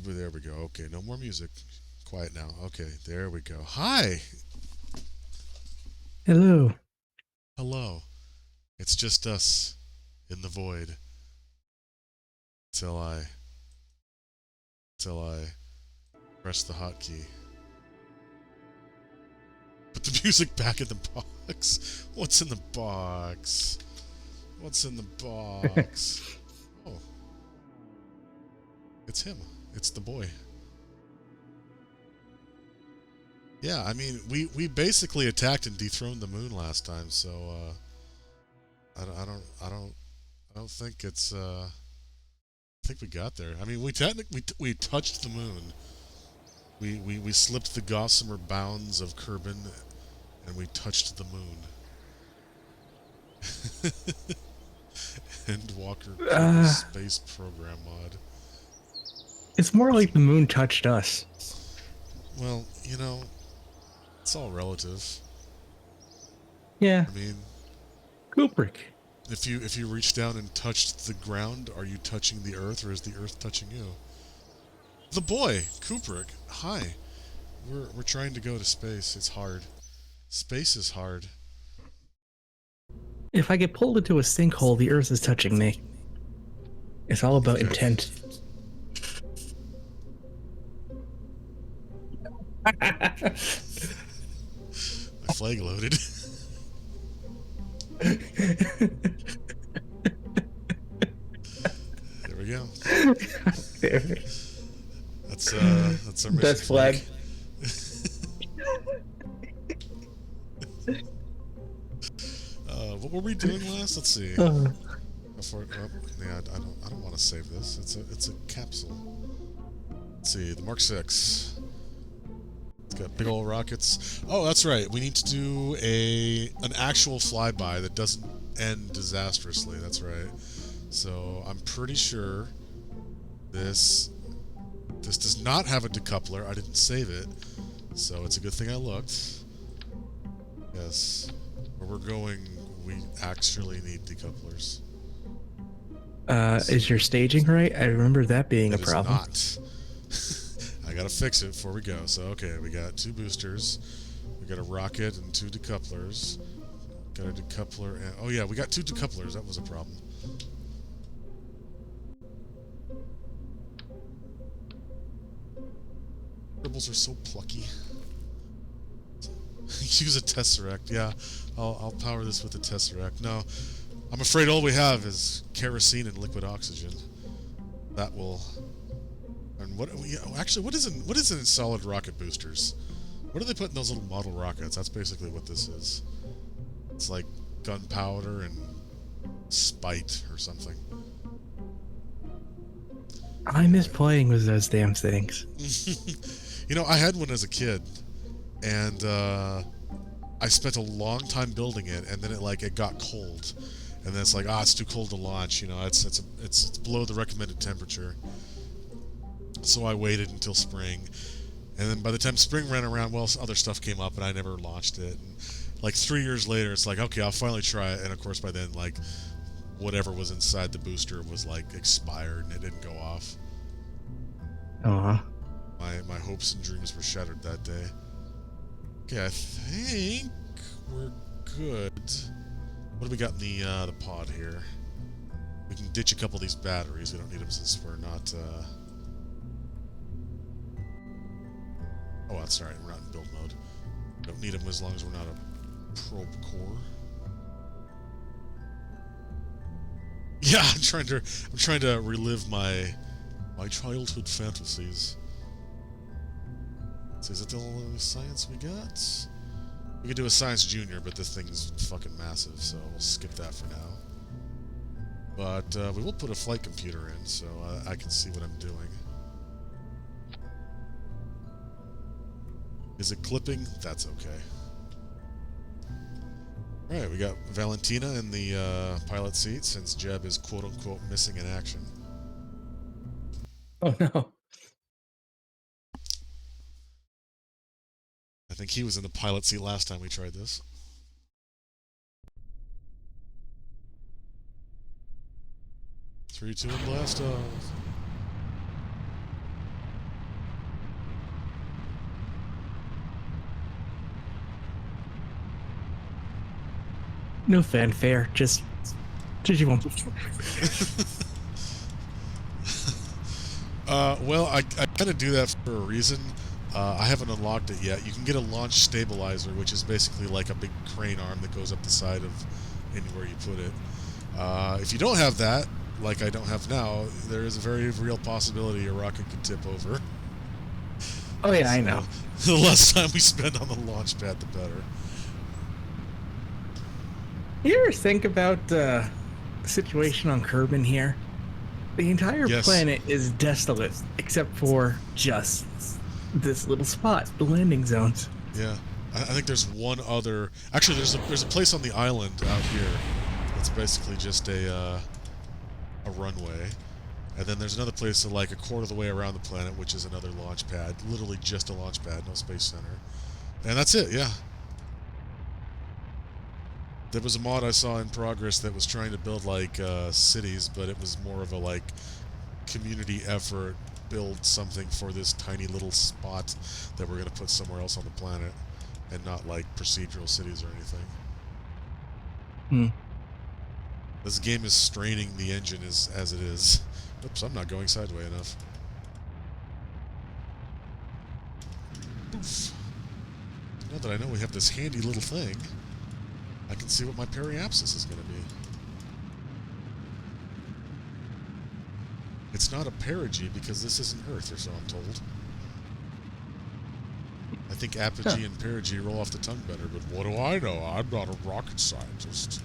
There we go. Okay, no more music. Quiet now. Okay, there we go. Hi. Hello. Hello. It's just us in the void till I till I press the hotkey. Put the music back in the box. What's in the box? What's in the box? Oh, it's him. It's the boy. Yeah, I mean, we basically attacked and dethroned the moon last time, so I don't think it's I think we got there. I mean, we technically we touched the moon. We slipped the gossamer bounds of Kerbin, and we touched the moon. Endwalker Kerbal Uh, Space Program mod. it's more like the moon touched us. Well, it's all relative. Yeah, I mean, Kubrick. if you reach down and touched the ground, are you touching the earth, or is the earth touching you? The boy, Kubrick. Hi. We're trying to go to space. It's hard. Space is hard. If I get pulled into a sinkhole, the earth is touching me. It's all about Okay. intent. My flag loaded. There we go. That's our mission Best flag. flag. What were we doing last? Let's see. Uh, Before, yeah, I don't want to save this. It's a capsule. Let's see, the Mark 6. It's got big old rockets. Oh, that's right. We need to do an actual flyby that doesn't end disastrously. That's right. So I'm pretty sure this this does not have a decoupler. I didn't save it, so it's a good thing I looked. Yes, where we're going, we actually need decouplers. is your staging right? I remember that being a It is problem. not. I gotta fix it before we go. So okay, we got two boosters, we got a rocket and two decouplers. Got a decoupler and oh yeah, we got two decouplers. That was a problem. Dribbles are so plucky. Use a tesseract. Yeah, I'll power this with a tesseract. No, I'm afraid all we have is kerosene and liquid oxygen. That will. And actually what is in solid rocket boosters? What do they put in those little model rockets? That's basically what this is. It's like gunpowder and spite or something. I miss playing with those damn things. I had one as a kid, and I spent a long time building it, and then it got cold, and then it's like it's too cold to launch. It's below the recommended temperature. So I waited until spring, and then by the time spring ran around, well, other stuff came up, and I never launched it. And like 3 years later, it's like okay, I'll finally try it, and of course by then whatever was inside the booster was expired and it didn't go off. Aw. My hopes and dreams were shattered that day. Okay, I think we're good. What do we got in the pod here? We can ditch a couple of these batteries. We don't need them since we're not. Oh, that's alright. We're not in build mode. We don't need them as long as we're not a probe core. Yeah, I'm trying to relive my childhood fantasies. So is that the only science we got? We could do a science junior, but this thing's fucking massive, so we'll skip that for now. But we will put a flight computer in, so I can see what I'm doing. Is it clipping? That's okay. Alright, we got Valentina in the pilot seat, since Jeb is quote-unquote missing in action. Oh no. I think he was in the pilot seat last time we tried this. 3, 2, and blast off. No fanfare, just Digimon. Well, I kind of do that for a reason. I haven't unlocked it yet. You can get a launch stabilizer, which is basically like a big crane arm that goes up the side of anywhere you put it. If you don't have that, like I don't have now, there is a very real possibility your rocket could tip over. Oh yeah, I know. The less time we spend on the launch pad, the better. You ever think about the situation on Kerbin here? The entire planet is desolate except for just this little spot, the landing zones. Yeah, I think there's one other. Actually, there's a place on the island out here that's basically just a runway, and then there's another place like a quarter of the way around the planet, which is another launch pad. Literally just a launch pad, no space center, and that's it. Yeah. There was a mod I saw in progress that was trying to build like cities, but it was more of a like community effort, build something for this tiny little spot that we're going to put somewhere else on the planet, and not like procedural cities or anything. This game is straining the engine as it is. Oops, I'm not going sideways enough. Oof. Now that I know we have this handy little thing, I can see what my periapsis is going to be. It's not a perigee because this isn't Earth, or so I'm told. I think apogee and perigee roll off the tongue better, but what do I know? I'm not a rocket scientist.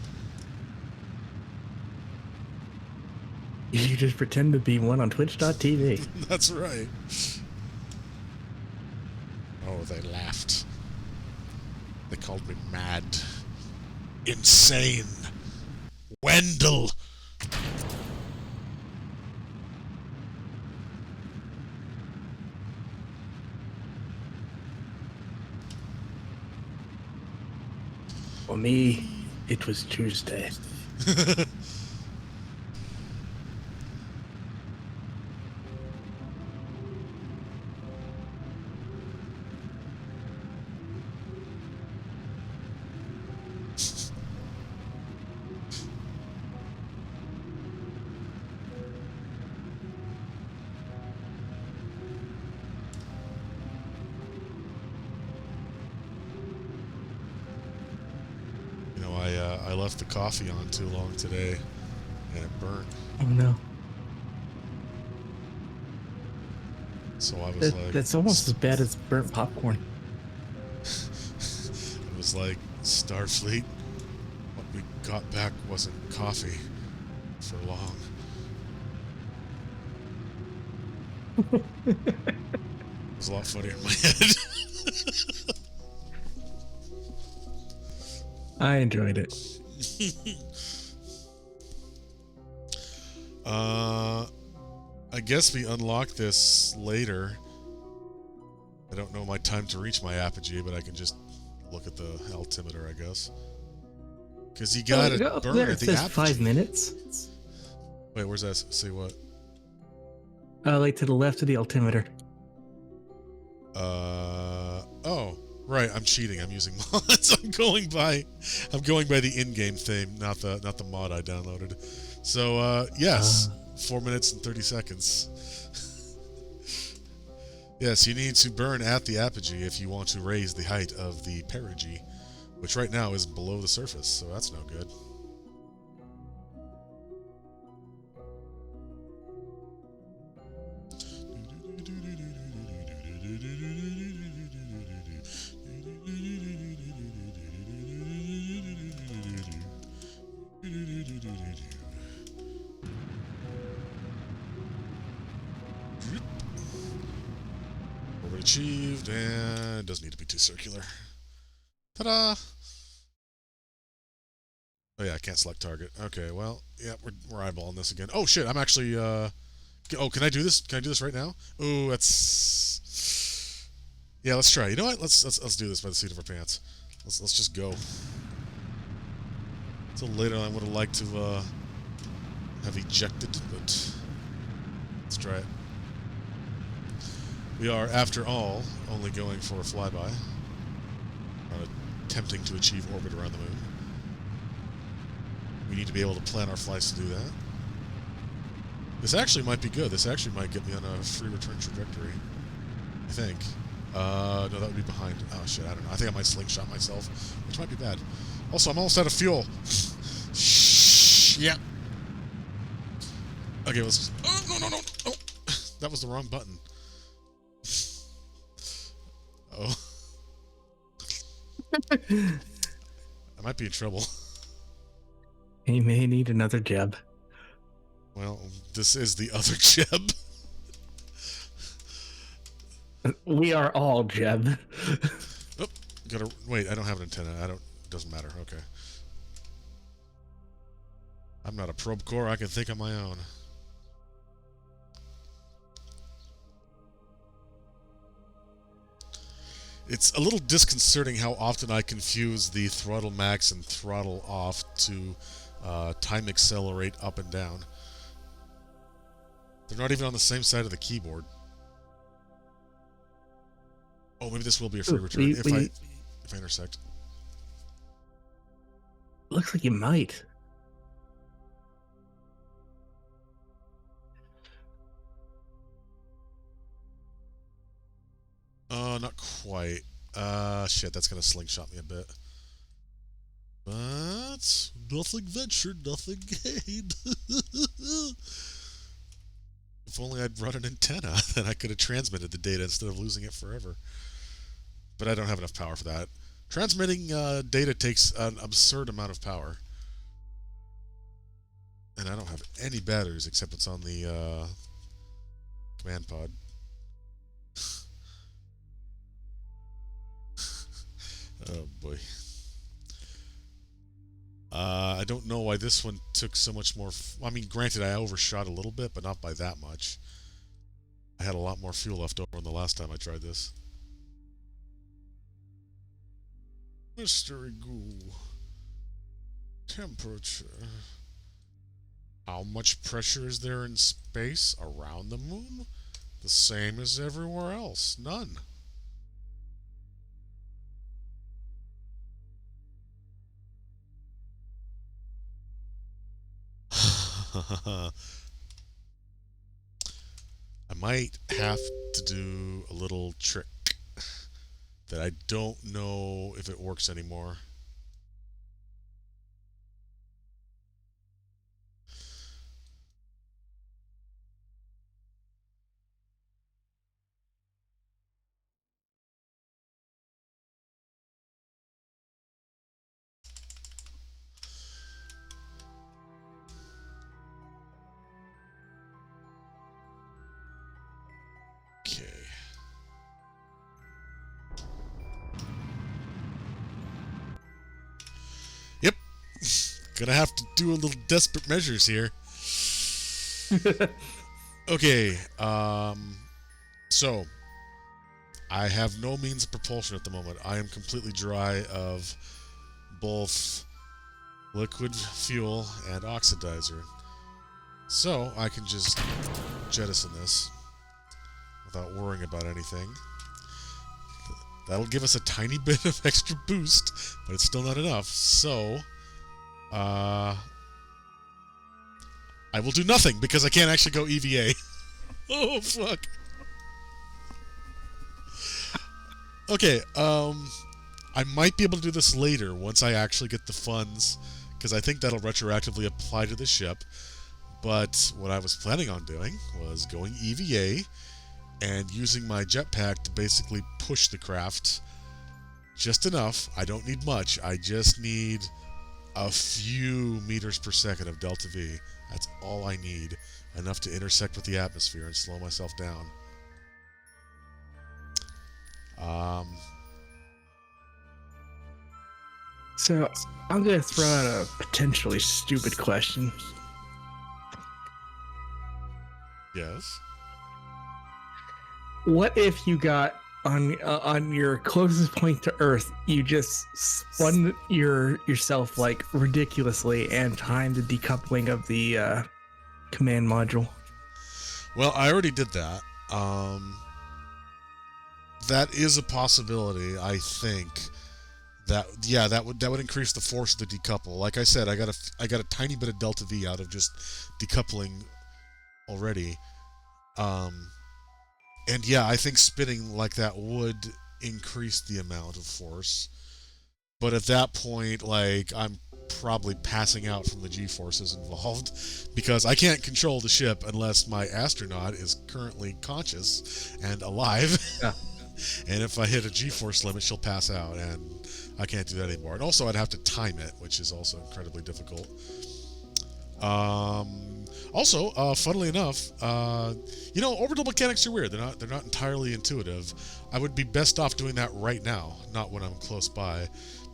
You just pretend to be one on Twitch.tv. That's right. Oh, they laughed. They called me mad. Insane. Wendell. For me, it was Tuesday. I left the coffee on too long today, and it burnt. Oh no. So I was like... That's almost as bad as burnt popcorn. It was like, Starfleet, what we got back wasn't coffee for long. It was a lot funnier in my head. I enjoyed it. I guess we unlock this later. I don't know my time to reach my apogee, but I can just look at the altimeter, I guess. Because you gotta burn there, at the it says apogee. 5 minutes. Wait, where's that? Say what? Like to the left of the altimeter. Oh, right. I'm cheating. I'm using mods. I'm going by the in-game theme, not the mod I downloaded. So, yes, 4 minutes and 30 seconds. Yes, you need to burn at the apogee if you want to raise the height of the perigee, which right now is below the surface, so that's no good. Orbit achieved, and it doesn't need to be too circular. Ta-da! Oh yeah, I can't select target. Okay, well, yeah, we're eyeballing this again. Oh shit, I'm actually, oh, can I do this? Can I do this right now? Ooh, that's... Yeah, let's try. You know what? Let's do this by the seat of our pants. Let's just go. It's a little later than I would have liked to have ejected, but let's try it. We are, after all, only going for a flyby, attempting to achieve orbit around the moon. We need to be able to plan our flights to do that. This actually might be good. This actually might get me on a free return trajectory, I think. No, that would be behind. Oh, shit, I don't know. I think I might slingshot myself, which might be bad. Also, I'm almost out of fuel. Shh. Yeah. Okay, let's... Oh, no. Oh, that was the wrong button. Oh. I might be in trouble. He may need another Jeb. Well, this is the other Jeb. We are all Jeb. Oh, gotta wait. I don't have an antenna. Doesn't matter. Okay. I'm not a probe core. I can think on my own. It's a little disconcerting how often I confuse the throttle max and throttle off to time accelerate up and down. They're not even on the same side of the keyboard. Oh, maybe this will be a free return if I intersect. Looks like you might. Not quite. Shit, that's gonna slingshot me a bit. But nothing ventured, nothing gained. If only I'd run an antenna, then I could have transmitted the data instead of losing it forever. But I don't have enough power for that. Transmitting data takes an absurd amount of power. And I don't have any batteries except what's on the command pod. Oh boy. I don't know why this one took so much more... I mean, granted, I overshot a little bit, but not by that much. I had a lot more fuel left over than the last time I tried this. Mystery goo. Temperature. How much pressure is there in space around the moon? The same as everywhere else. None. I might have to do a little trick that I don't know if it works anymore. Gonna have to do a little desperate measures here. Okay, so I have no means of propulsion at the moment. I am completely dry of both liquid fuel and oxidizer. So I can just jettison this without worrying about anything. That'll give us a tiny bit of extra boost, but it's still not enough. So I will do nothing because I can't actually go EVA. Oh, fuck. Okay, I might be able to do this later once I actually get the funds, because I think that'll retroactively apply to the ship. But what I was planning on doing was going EVA and using my jetpack to basically push the craft just enough. I don't need much. I just need a few meters per second of delta V. That's all I need. Enough to intersect with the atmosphere and slow myself down. So I'm gonna throw out a potentially stupid question. Yes. What if you got on your closest point to Earth, you just spun yourself like ridiculously and timed the decoupling of the command module. Well, I already did that. That is a possibility, I think. That would increase the force of the decouple. Like I said, I got a tiny bit of delta V out of just decoupling already. And yeah, I think spinning like that would increase the amount of force. But at that point, like, I'm probably passing out from the G-forces involved because I can't control the ship unless my astronaut is currently conscious and alive. Yeah. And if I hit a G-force limit, she'll pass out, and I can't do that anymore. And also, I'd have to time it, which is also incredibly difficult. Also, funnily enough, orbital mechanics are weird. They're not entirely intuitive. I would be best off doing that right now, not when I'm close by,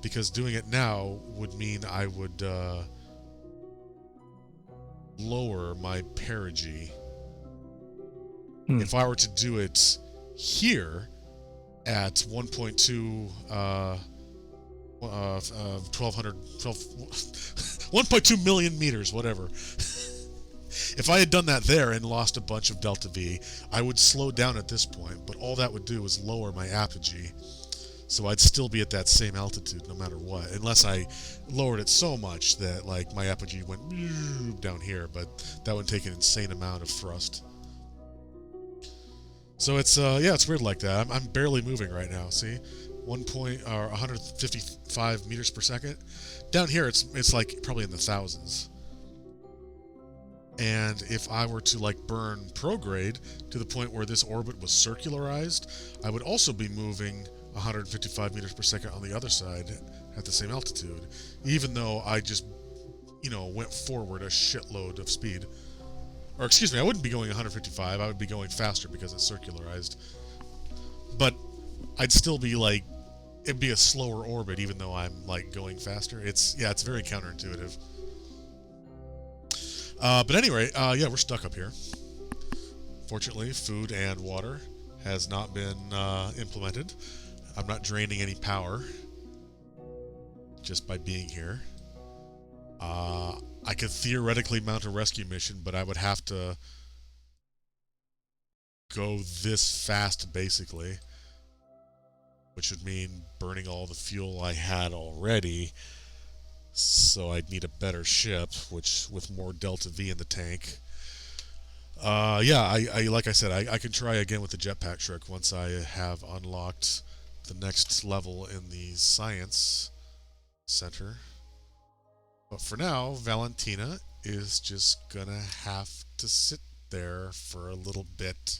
because doing it now would mean I would lower my perigee. If I were to do it here at 1.2 1.2 million meters, whatever. If I had done that there and lost a bunch of delta V, I would slow down at this point, but all that would do is lower my apogee. So I'd still be at that same altitude no matter what, unless I lowered it so much that, like, my apogee went down here, but that would take an insane amount of thrust. So it's it's weird like that. I'm barely moving right now. See, 155 meters per second. Down here, it's like probably in the thousands. And if I were to, like, burn prograde to the point where this orbit was circularized, I would also be moving 155 meters per second on the other side at the same altitude, even though I just, went forward a shitload of speed. Or excuse me, I wouldn't be going 155, I would be going faster because it's circularized. But I'd still be like, it'd be a slower orbit even though I'm, like, going faster. It's very counterintuitive. But anyway, we're stuck up here. Fortunately, food and water has not been implemented. I'm not draining any power just by being here. I could theoretically mount a rescue mission, but I would have to go this fast, basically, which would mean burning all the fuel I had already. So I'd need a better ship, which with more delta V in the tank. Like I said, I can try again with the jetpack trick once I have unlocked the next level in the science center. But for now, Valentina is just gonna have to sit there for a little bit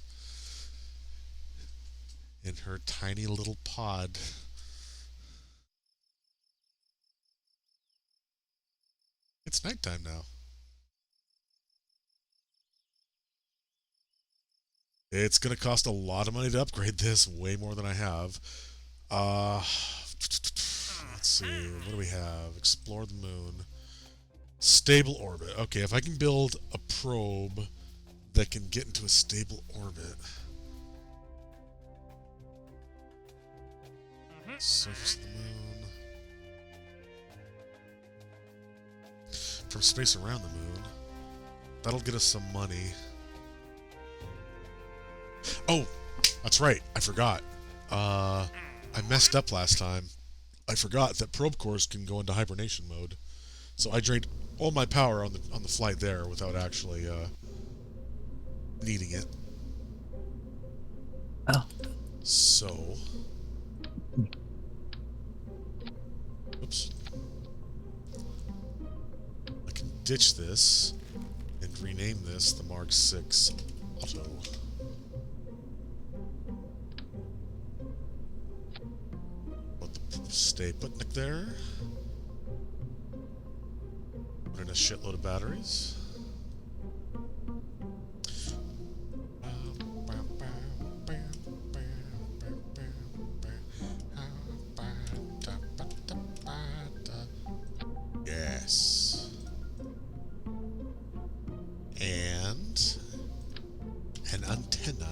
in her tiny little pod. It's nighttime now. It's gonna cost a lot of money to upgrade this, way more than I have. Let's see, what do we have? Explore the moon. Stable orbit. Okay, if I can build a probe that can get into a stable orbit. Surface of the moon. From space around the moon. That'll get us some money. Oh, that's right. I forgot. I messed up last time. I forgot that probe cores can go into hibernation mode. So I drained all my power on the flight there without actually needing it. Oh. So. Oops. I can ditch this and rename this the Mark 6 Auto. Put the stay putnik there. Put in a shitload of batteries. Yes. And an antenna.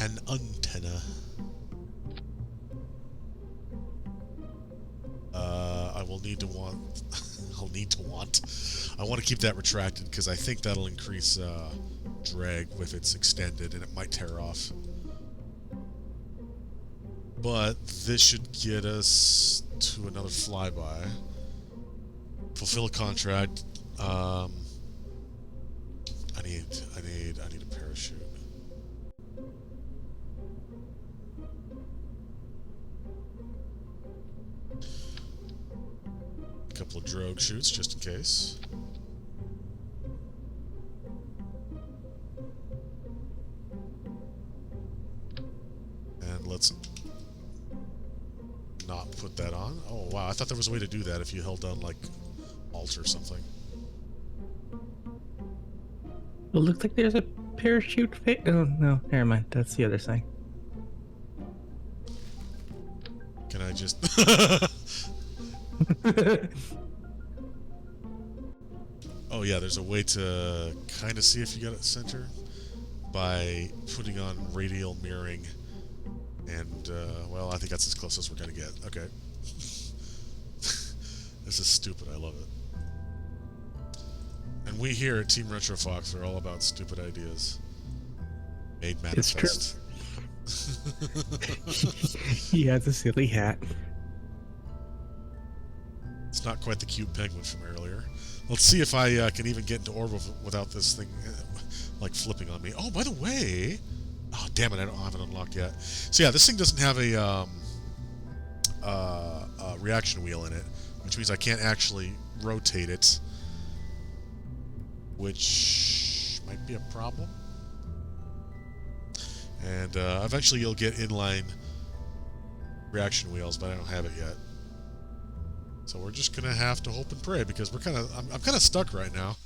An antenna. I will need to want. want to keep that retracted because I think that'll increase drag if it's extended, and it might tear off. But this should get us to another flyby. Fulfill a contract. I need a parachute. A couple of drogue chutes just in case. And let's not put that on. Oh wow, I thought there was a way to do that if you held down like Alt or something. It looks like there's a parachute oh no, never mind. That's the other thing. Can I just Oh yeah, there's a way to kind of see if you got it centered by putting on radial mirroring, and well, I think that's as close as we're gonna get. Okay. This is stupid. I love it. And we here at Team Retro Fox are all about stupid ideas. Made manifest. It's true. He has a silly hat. It's not quite the cute penguin from earlier. Let's see if I can even get into orbit without this thing like flipping on me. Oh, by the way, oh damn it, I don't have it unlocked yet. So yeah, this thing doesn't have a reaction wheel in it, which means I can't actually rotate it, which might be a problem. And eventually you'll get inline reaction wheels, but I don't have it yet. So we're just gonna have to hope and pray because I'm kind of stuck right now.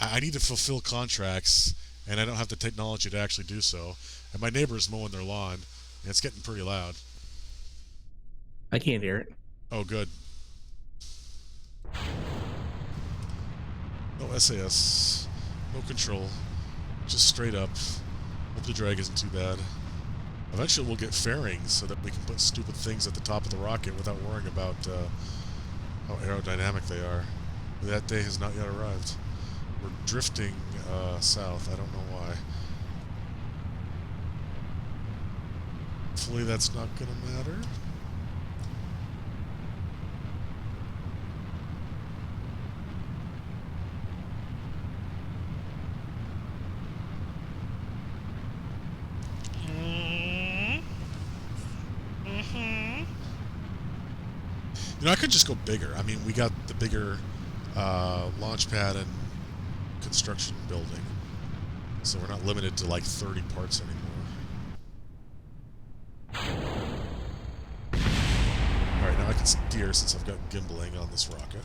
I need to fulfill contracts, and I don't have the technology to actually do so. And my neighbor's mowing their lawn, and it's getting pretty loud. I can't hear it. Oh, good. No SAS, no control, just straight up. Hope the drag isn't too bad. Eventually we'll get fairings so that we can put stupid things at the top of the rocket without worrying about how aerodynamic they are. That day has not yet arrived. We're drifting south. I don't know why. Hopefully that's not going to matter. You know, I could just go bigger. I mean, we got the bigger launch pad and construction building, so we're not limited to like 30 parts anymore. Alright, now I can steer since I've got gimbaling on this rocket.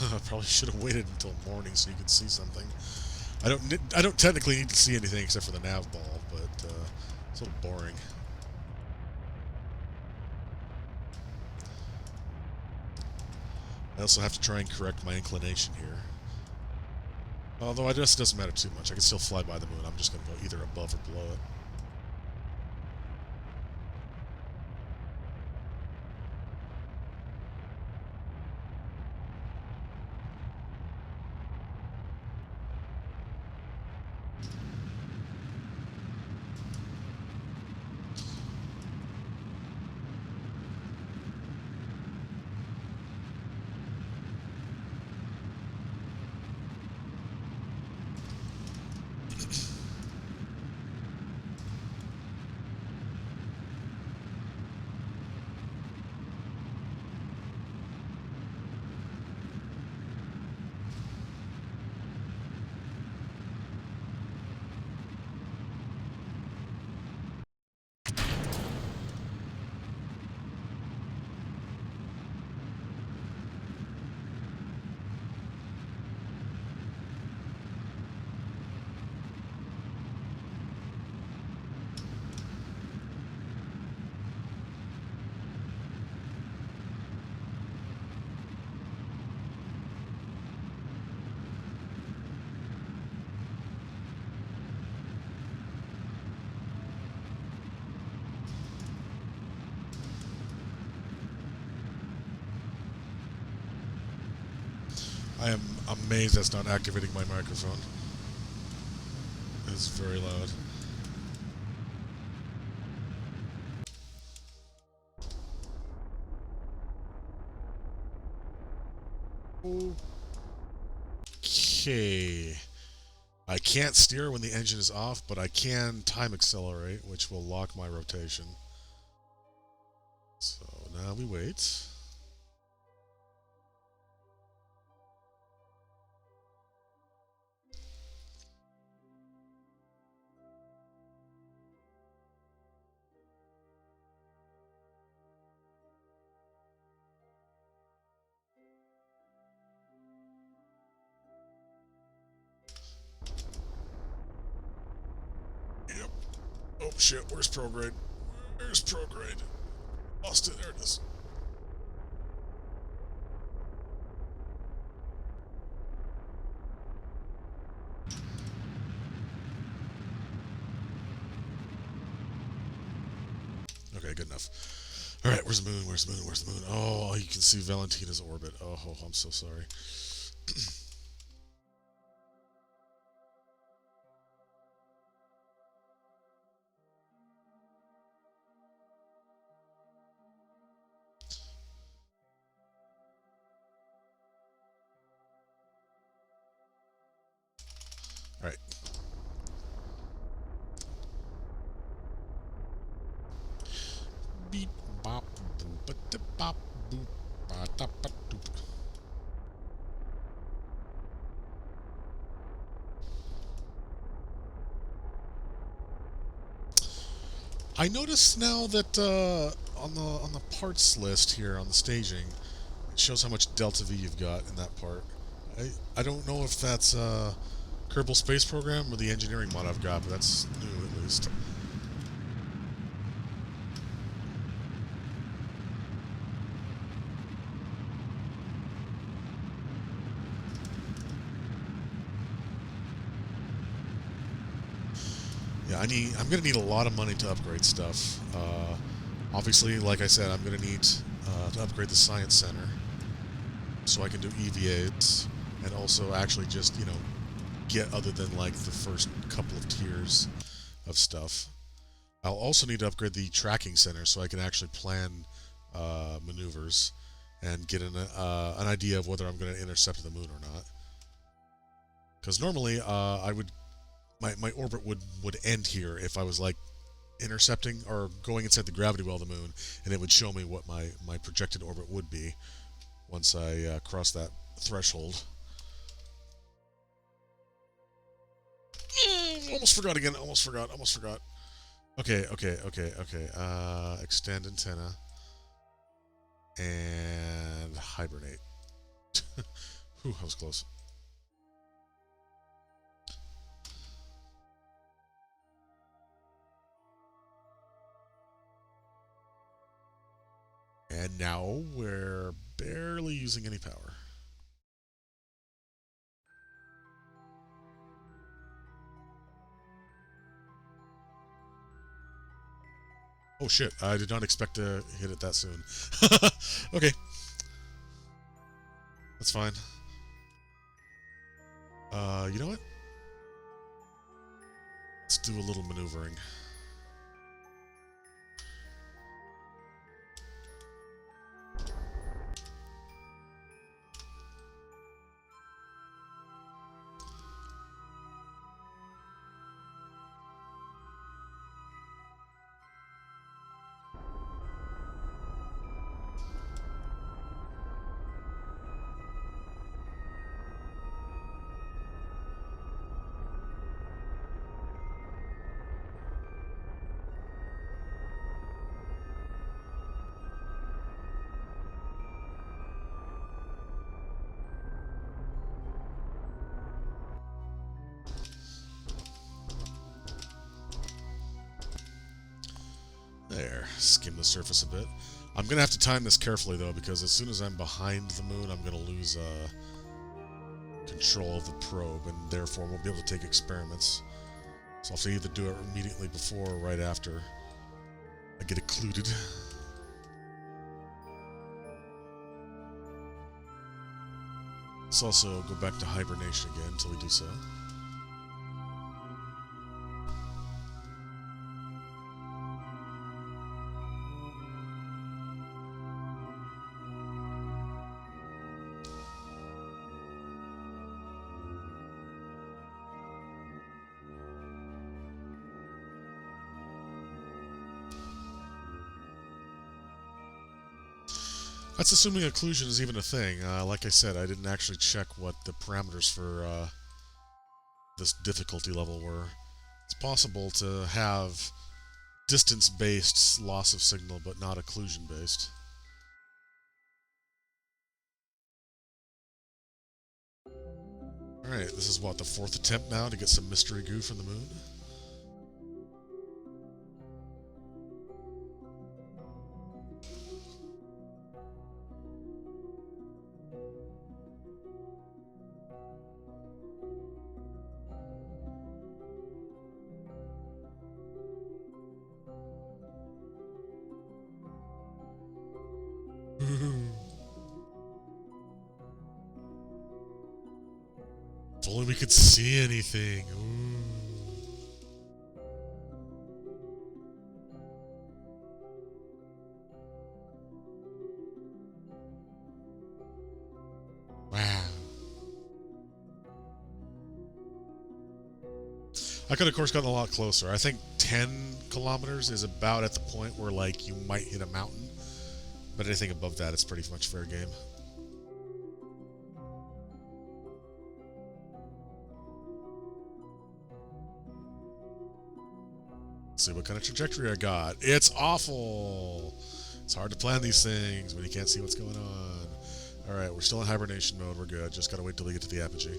I probably should have waited until morning so you could see something. I don't technically need to see anything except for the nav ball, but it's a little boring. I also have to try and correct my inclination here. Although I guess it doesn't matter too much. I can still fly by the moon. I'm just going to go either above or below it. I am amazed that's not activating my microphone. It's very loud. Okay. I can't steer when the engine is off, but I can time accelerate, which will lock my rotation. So now we wait. Yep. Oh shit, where's prograde? Where's prograde? Lost it, there it is. Okay, good enough. Alright, where's the moon? Where's the moon? Where's the moon? Oh, you can see Valentina's orbit. Oh, I'm so sorry. Alright. Beep, bop, boop, ba bop, boop, ba da ba doop. I noticed now that on the parts list here on the staging, it shows how much Delta V you've got in that part. I don't know if that's Kerbal Space Program or the engineering mod I've got, but that's new at least. Yeah, I'm gonna need a lot of money to upgrade stuff. Obviously, like I said, I'm gonna need to upgrade the Science Center so I can do EVAs and also actually just, you know, get other than like the first couple of tiers of stuff. I'll also need to upgrade the Tracking Center so I can actually plan maneuvers and get an idea of whether I'm going to intercept the moon or not. Because normally my orbit would end here if I was like intercepting or going inside the gravity well of the moon, and it would show me what my projected orbit would be once I cross that threshold. Almost forgot again. Almost forgot. Okay. Extend antenna and hibernate. Whew, that was close. And now we're barely using any power. Oh shit, I did not expect to hit it that soon. Okay. That's fine. You know what? Let's do a little maneuvering. There, skim the surface a bit. I'm going to have to time this carefully, though, because as soon as I'm behind the moon, I'm going to lose control of the probe, and therefore won't be able to take experiments. So I'll have to either do it immediately before or right after I get occluded. Let's also go back to hibernation again until we do so. That's assuming occlusion is even a thing. Like I said, I didn't actually check what the parameters for this difficulty level were. It's possible to have distance-based loss of signal, but not occlusion-based. Alright, this is what, the 4th attempt now to get some mystery goo from the moon? If only we could see anything. Ooh. Wow. I could, of course, gotten a lot closer. I think 10 kilometers is about at the point where, like, you might hit a mountain. But anything above that, it's pretty much fair game. Let's see what kind of trajectory I got. It's awful! It's hard to plan these things when you can't see what's going on. Alright, we're still in hibernation mode. We're good. Just gotta wait till we get to the apogee.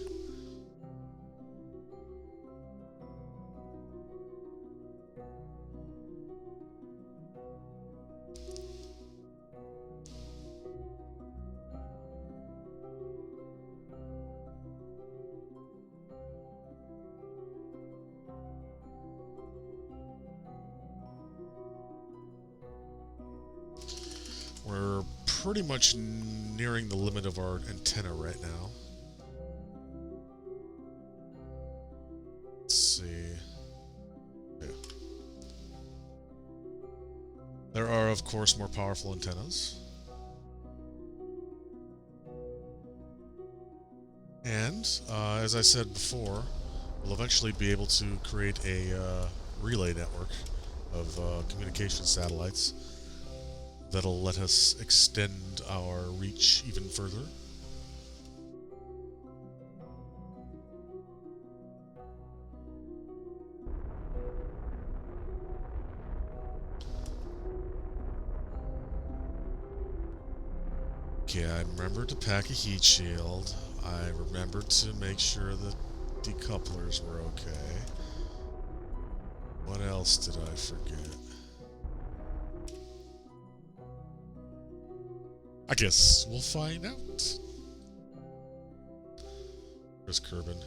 We're pretty much nearing the limit of our antenna right now. Let's see. Yeah. There are, of course, more powerful antennas. And, as I said before, we'll eventually be able to create a relay network of communication satellites that'll let us extend our reach even further. Okay, I remembered to pack a heat shield. I remembered to make sure the decouplers were okay. What else did I forget? I guess we'll find out. There's Kerbal.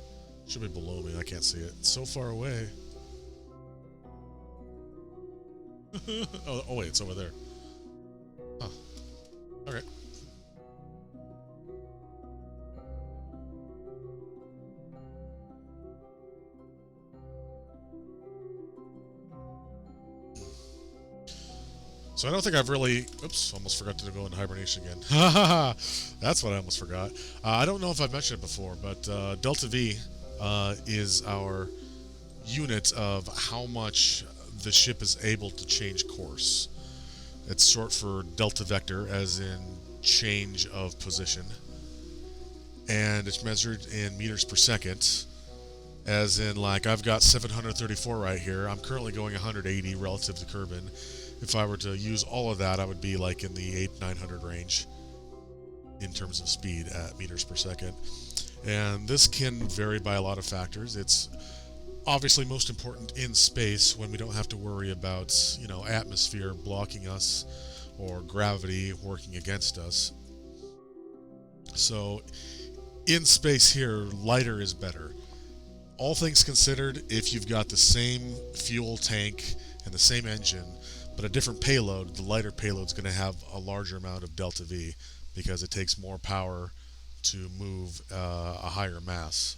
Should be below me. I can't see it. It's so far away. Oh, wait, it's over there. Huh. Okay. So I don't think I've really... Oops, almost forgot to go into hibernation again. That's what I almost forgot. I don't know if I've mentioned it before, but Delta V is our unit of how much the ship is able to change course. It's short for delta vector, as in change of position. And it's measured in meters per second, as in, like, I've got 734 right here. I'm currently going 180 relative to Kerbal. If I were to use all of that, I would be like in the 800-900 range in terms of speed at meters per second. And this can vary by a lot of factors. It's obviously most important in space when we don't have to worry about, you know, atmosphere blocking us or gravity working against us. So in space here, lighter is better. All things considered, if you've got the same fuel tank and the same engine, but a different payload, the lighter payload is going to have a larger amount of delta V because it takes more power to move a higher mass.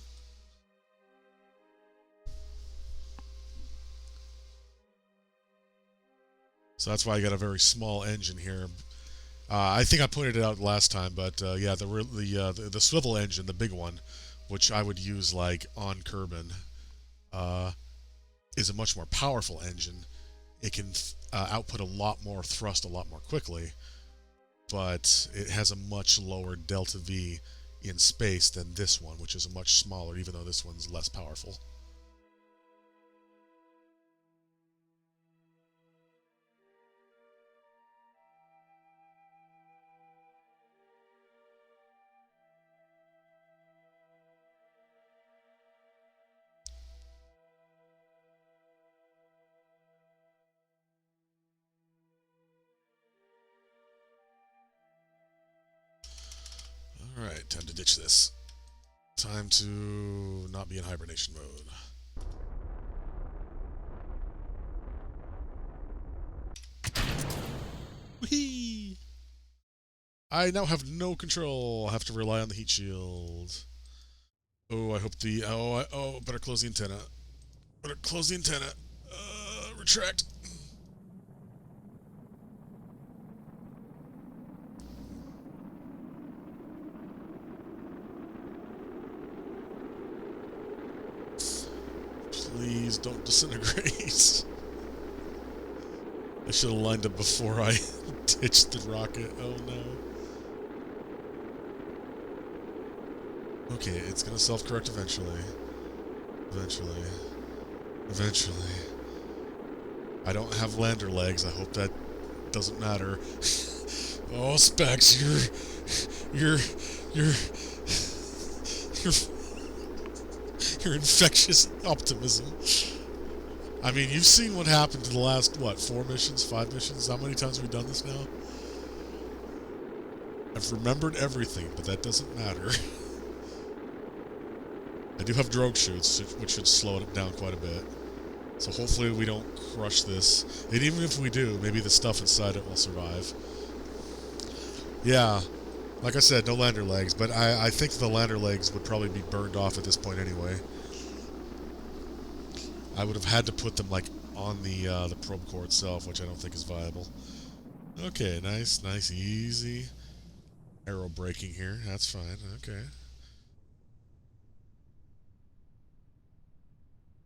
So that's why I got a very small engine here. I think I pointed it out last time, but yeah, the swivel engine, the big one, which I would use like on Kerbin, uh, is a much more powerful engine. It can output a lot more thrust a lot more quickly, but it has a much lower delta V in space than this one, which is a much smaller, even though this one's less powerful. Alright, time to ditch this. Time to not be in hibernation mode. Whee! I now have no control. I'll have to rely on the heat shield. Oh, I hope the... Oh, better close the antenna. Better close the antenna. Retract. Please don't disintegrate. I should have lined up before I ditched the rocket. Oh no. Okay, it's gonna self-correct eventually. Eventually. I don't have lander legs. I hope that doesn't matter. Oh, Specs, you're infectious optimism. I mean, you've seen what happened to the last, what, 4 missions, 5 missions? How many times have we done this now? I've remembered everything, but that doesn't matter. I do have drogue chutes, which should slow it down quite a bit. So hopefully we don't crush this. And even if we do, maybe the stuff inside it will survive. Yeah, like I said, no lander legs, but I think the lander legs would probably be burned off at this point anyway. I would have had to put them, like, on the probe core itself, which I don't think is viable. Okay, nice, easy. Aero braking here, that's fine, okay.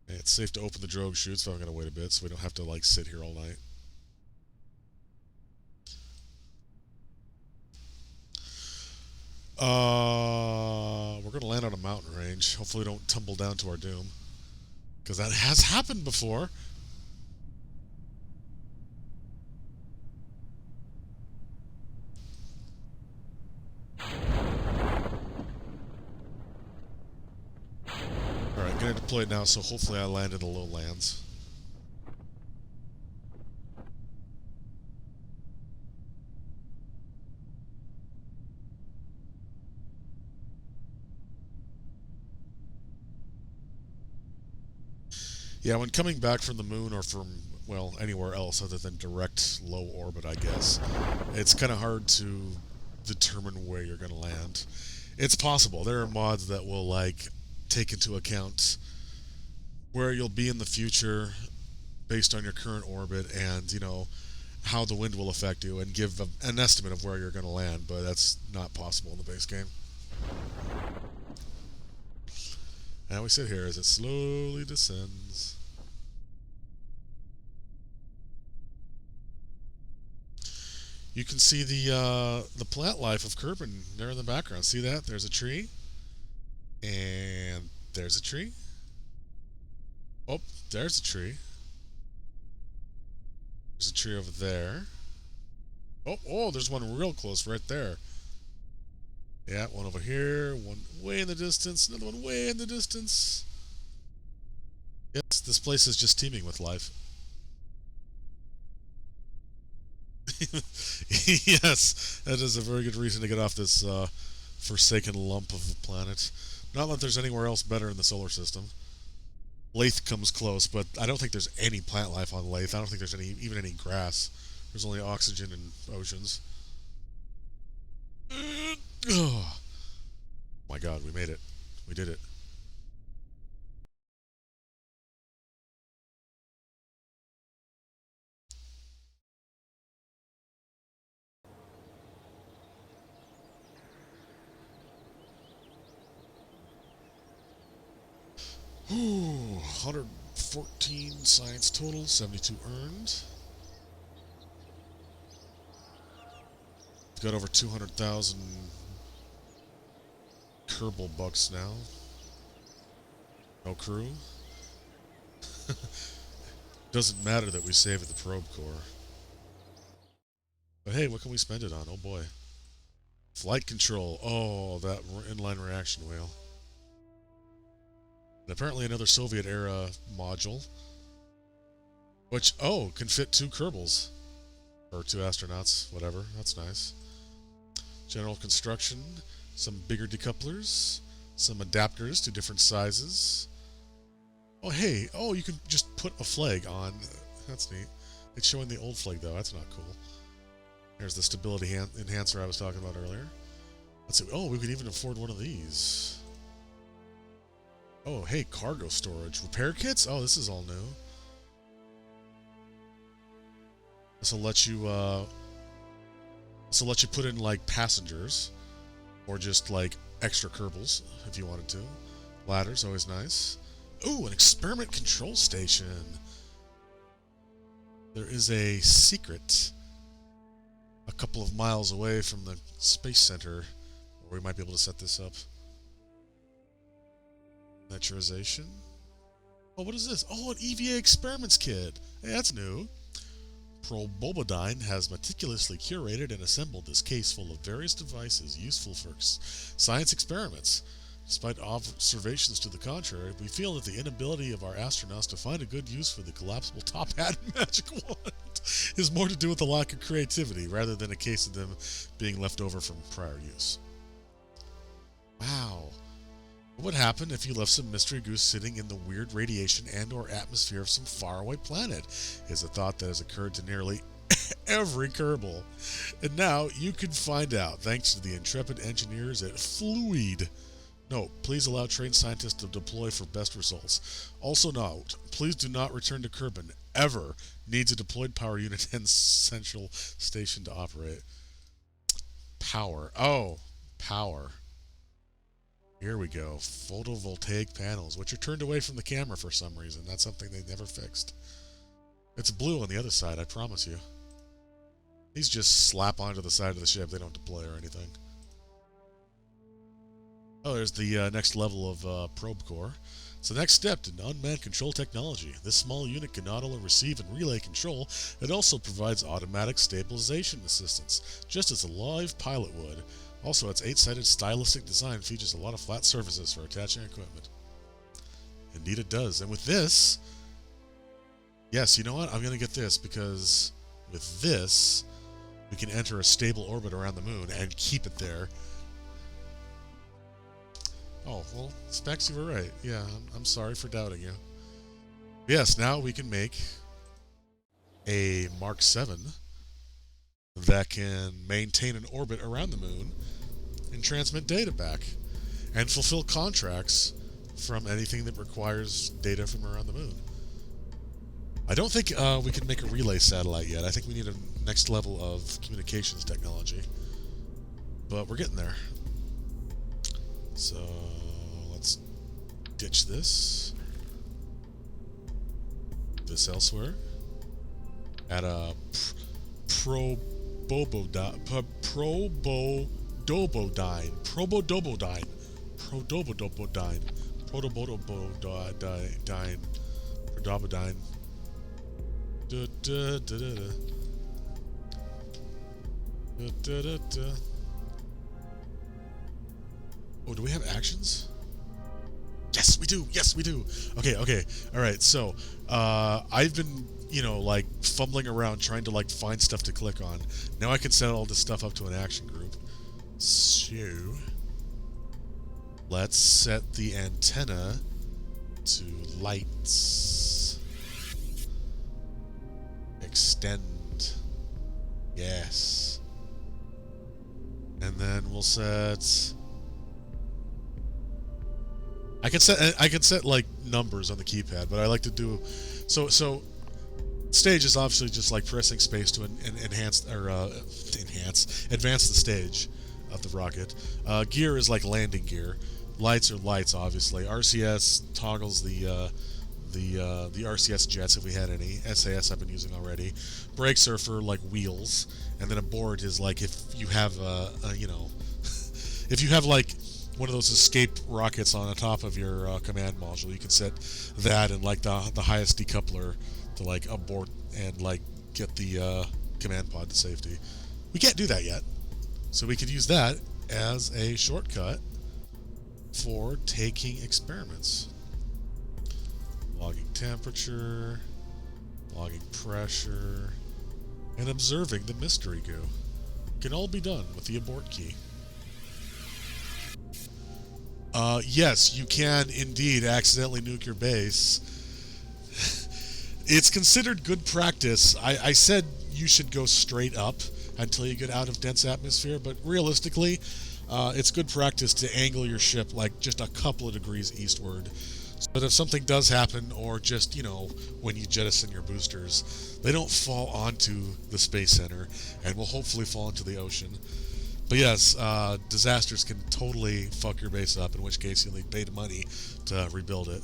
It's safe to open the drogue chute, so I'm going to wait a bit so we don't have to, like, sit here all night. We're going to land on a mountain range. Hopefully we don't tumble down to our doom. Because that has happened before. Alright, getting deployed now, so hopefully I land in the lowlands. Yeah, when coming back from the moon or from, well, anywhere else other than direct low orbit, I guess, it's kind of hard to determine where you're going to land. It's possible. There are mods that will, like, take into account where you'll be in the future based on your current orbit and, you know, how the wind will affect you and give an estimate of where you're going to land, but that's not possible in the base game. Now we sit here as it slowly descends. You can see the plant life of Kerbin there in the background. See that? There's a tree. And there's a tree. Oh, there's a tree. There's a tree over there. Oh, there's one real close right there. Yeah, one over here, one way in the distance, another one way in the distance. Yes, this place is just teeming with life. Yes, that is a very good reason to get off this forsaken lump of a planet. Not that there's anywhere else better in the solar system. Lathe comes close, but I don't think there's any plant life on Lathe. I don't think there's even any grass. There's only oxygen and oceans. My god, we made it. We did it. Ooh, 114 science total, 72 earned. Got over 200,000 Kerbal bucks now. No crew. Doesn't matter that we saved the probe core. But hey, what can we spend it on? Oh boy. Flight control. Oh, that inline reaction wheel. And apparently another Soviet-era module. Which, oh, can fit 2 Kerbals. Or 2 astronauts, whatever. That's nice. General construction. Some bigger decouplers. Some adapters to different sizes. Oh, hey. Oh, you can just put a flag on. That's neat. It's showing the old flag, though. That's not cool. There's the stability enhancer I was talking about earlier. Let's see. Oh, we could even afford one of these. Oh, hey, cargo storage. Repair kits? Oh, this is all new. This will let you put in, like, passengers. Or just, like, extra Kerbals, if you wanted to. Ladders, always nice. Ooh, an experiment control station. There is a secret a couple of miles away from the Space Center where we might be able to set this up. Miniaturization. Oh, what is this? Oh, an EVA experiments kit. Hey, that's new. Probobodyne has meticulously curated and assembled this case full of various devices useful for science experiments. Despite observations to the contrary, we feel that the inability of our astronauts to find a good use for the collapsible top hat magic wand is more to do with the lack of creativity rather than a case of them being left over from prior use. Wow. What would happen if you left some mystery goose sitting in the weird radiation and or atmosphere of some faraway planet? Is a thought that has occurred to nearly every Kerbal. And now you can find out thanks to the intrepid engineers at Fluid. Note, please allow trained scientists to deploy for best results. Also note, please do not return to Kerbin ever. Needs a deployed power unit and central station to operate. Power. Oh, power. Here we go. Photovoltaic panels, which are turned away from the camera for some reason. That's something they never fixed. It's blue on the other side, I promise you. These just slap onto the side of the ship. They don't deploy or anything. Oh, there's the next level of probe core. It's the next step in unmanned control technology. This small unit can not only receive and relay control, it also provides automatic stabilization assistance, just as a live pilot would. Also, its 8-sided stylistic design features a lot of flat surfaces for attaching equipment. Indeed it does. And with this... Yes, you know what? I'm going to get this, because with this, we can enter a stable orbit around the moon and keep it there. Oh, well, Specs, you were right. Yeah, I'm sorry for doubting you. Yes, now we can make a Mark 7 that can maintain an orbit around the moon and transmit data back and fulfill contracts from anything that requires data from around the moon. I don't think we can make a relay satellite yet. I think we need a next level of communications technology. But we're getting there. So let's ditch this. This elsewhere. Add a Probodobodyne. Prodobodyne. Oh, do we have actions? Yes, we do. Yes, we do. Okay. All right. So, I've been, like fumbling around trying to like find stuff to click on. Now I can set all this stuff up to an action group. So, let's set the antenna to lights. Extend. Yes. And then we'll set I can set like numbers on the keypad, but I like to do so. Stage is obviously just like pressing space to enhance or advance the stage of the rocket. Gear is like landing gear. Lights are lights, obviously. RCS toggles the RCS jets if we had any. SAS I've been using already. Brakes are for like wheels, and then a board is like if you have if you have like one of those escape rockets on the top of your command module, you can set that and like the highest decoupler to like abort and like get the command pod to safety. We can't do that yet, so we could use that as a shortcut for taking experiments. Logging temperature, logging pressure, and observing the mystery goo. Can all be done with the abort key. Yes, you can indeed accidentally nuke your base. It's considered good practice. I said you should go straight up until you get out of dense atmosphere, but realistically, it's good practice to angle your ship like just a couple of degrees eastward. So that if something does happen, or just, when you jettison your boosters, they don't fall onto the Space Center and will hopefully fall into the ocean. But yes, disasters can totally fuck your base up, in which case you'll need paid money to rebuild it.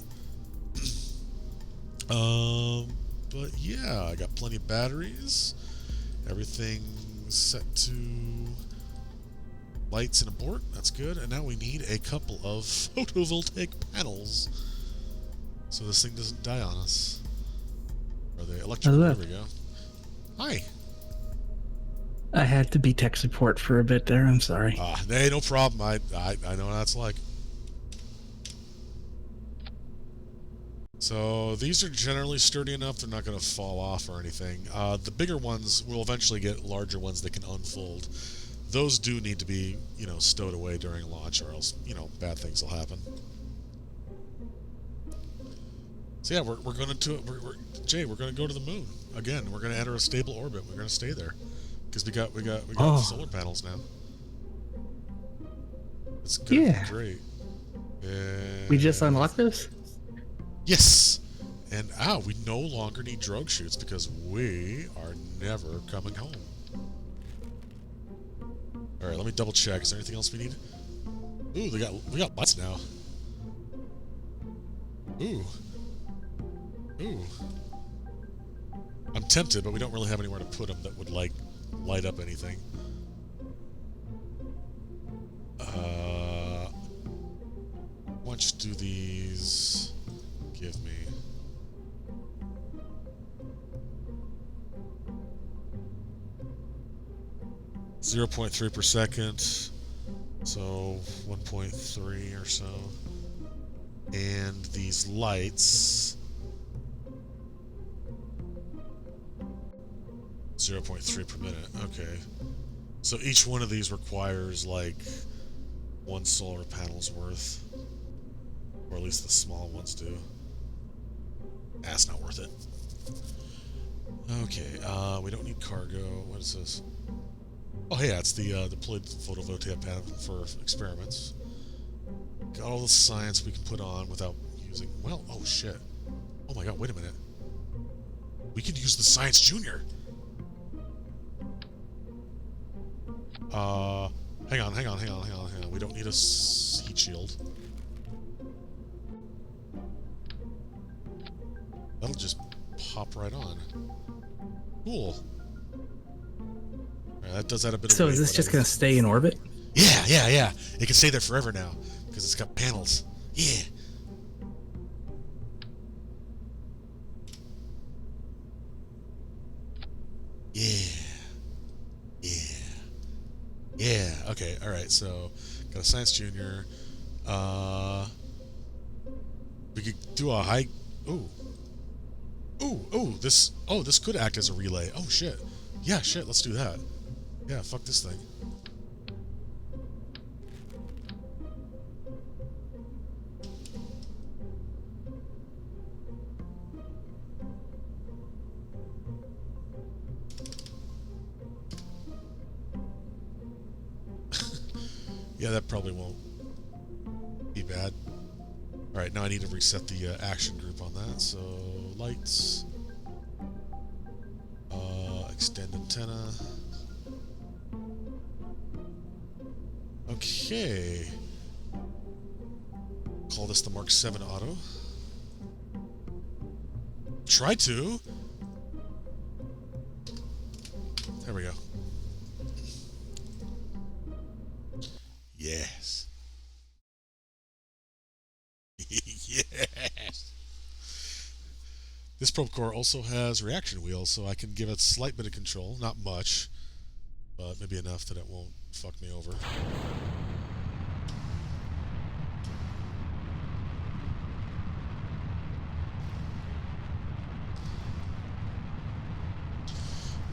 But yeah, I got plenty of batteries. Everything's set to lights and abort. That's good. And now we need a couple of photovoltaic panels, so this thing doesn't die on us. Are they electric? There we go. Hi. I had to be tech support for a bit there. I'm sorry. Hey, no problem. I know what that's like. So these are generally sturdy enough; they're not going to fall off or anything. The bigger ones will eventually get larger ones that can unfold. Those do need to be, stowed away during launch, or else, bad things will happen. So yeah, we're going to Jay. We're going to go to the moon again. We're going to enter a stable orbit. We're going to stay there. Because we got solar panels now. It's good. Yeah. Great. We just unlocked this? Yes. And we no longer need drogue chutes because we are never coming home. Alright, let me double check. Is there anything else we need? Ooh, we got lights now. Ooh. I'm tempted, but we don't really have anywhere to put them that would like light up anything. Why don't you do these? Give me. .3 per second, so 1.3 or so. And these lights, 0.3 per minute. Okay. So each one of these requires like 1 solar panel's worth. Or at least the small ones do. That's not worth it. Okay, we don't need cargo. What is this? Oh, hey, that's the deployed photovoltaic panel for experiments. Got all the science we can put on without using... Well, oh shit. Oh my god, wait a minute. We could use the Science Junior. Hang on. We don't need a heat shield. That'll just pop right on. Cool. Right, that does that a bit of So is this just going to stay in orbit? Yeah. It can stay there forever now, because it's got panels. Yeah. Yeah. Okay, alright, so got a Science Junior. We could do a high... This could act as a relay. Oh, shit. Yeah, shit, let's do that. Yeah, fuck this thing. Yeah, that probably won't be bad. Alright, now I need to reset the action group on that. So, lights. Extend antenna. Okay. Call this the Mark 7 Auto. Try to. There we go. Yes. Yes. This probe core also has reaction wheels, so I can give it a slight bit of control. Not much, but maybe enough that it won't fuck me over.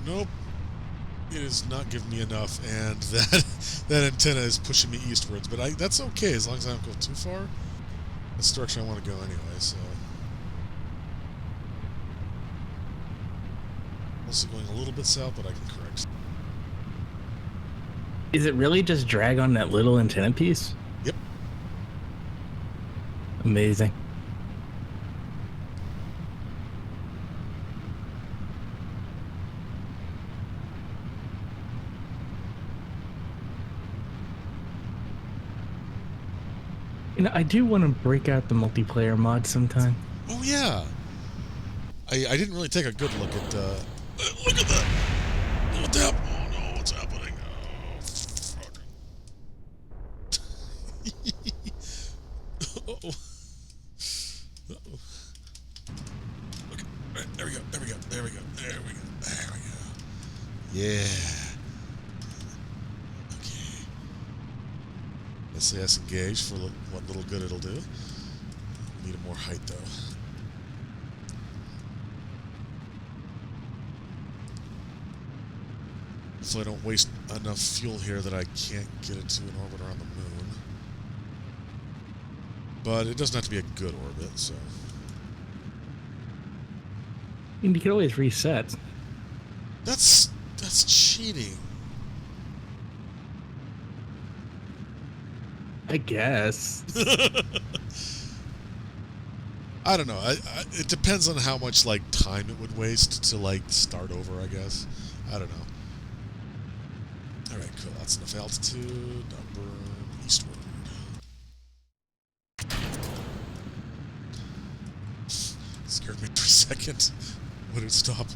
Nope. It is not giving me enough, and that antenna is pushing me eastwards. But that's okay as long as I don't go too far. That's the direction I want to go anyway, so... Also going a little bit south, but I can correct. Is it really just drag on that little antenna piece? Yep. Amazing. You know, I do want to break out the multiplayer mod sometime. Oh yeah. I didn't really take a good look at look at that. What the hell? Oh no, what's happening? Oh fuck. Uh-oh. Uh-oh. Okay. Right, there we go. There we go. There we go. There we go. There we go. Yeah. Okay. SAS engage for what little good it'll do. Need more height though. So I don't waste enough fuel here that I can't get it to an orbit around the moon. But it doesn't have to be a good orbit, so... And you can always reset. That's cheating. I guess. I don't know. It depends on how much, like, time it would waste to, like, start over, I guess. I don't know. Alright, cool. That's enough altitude. Now burn eastward. Scared me for a second. Would it stop?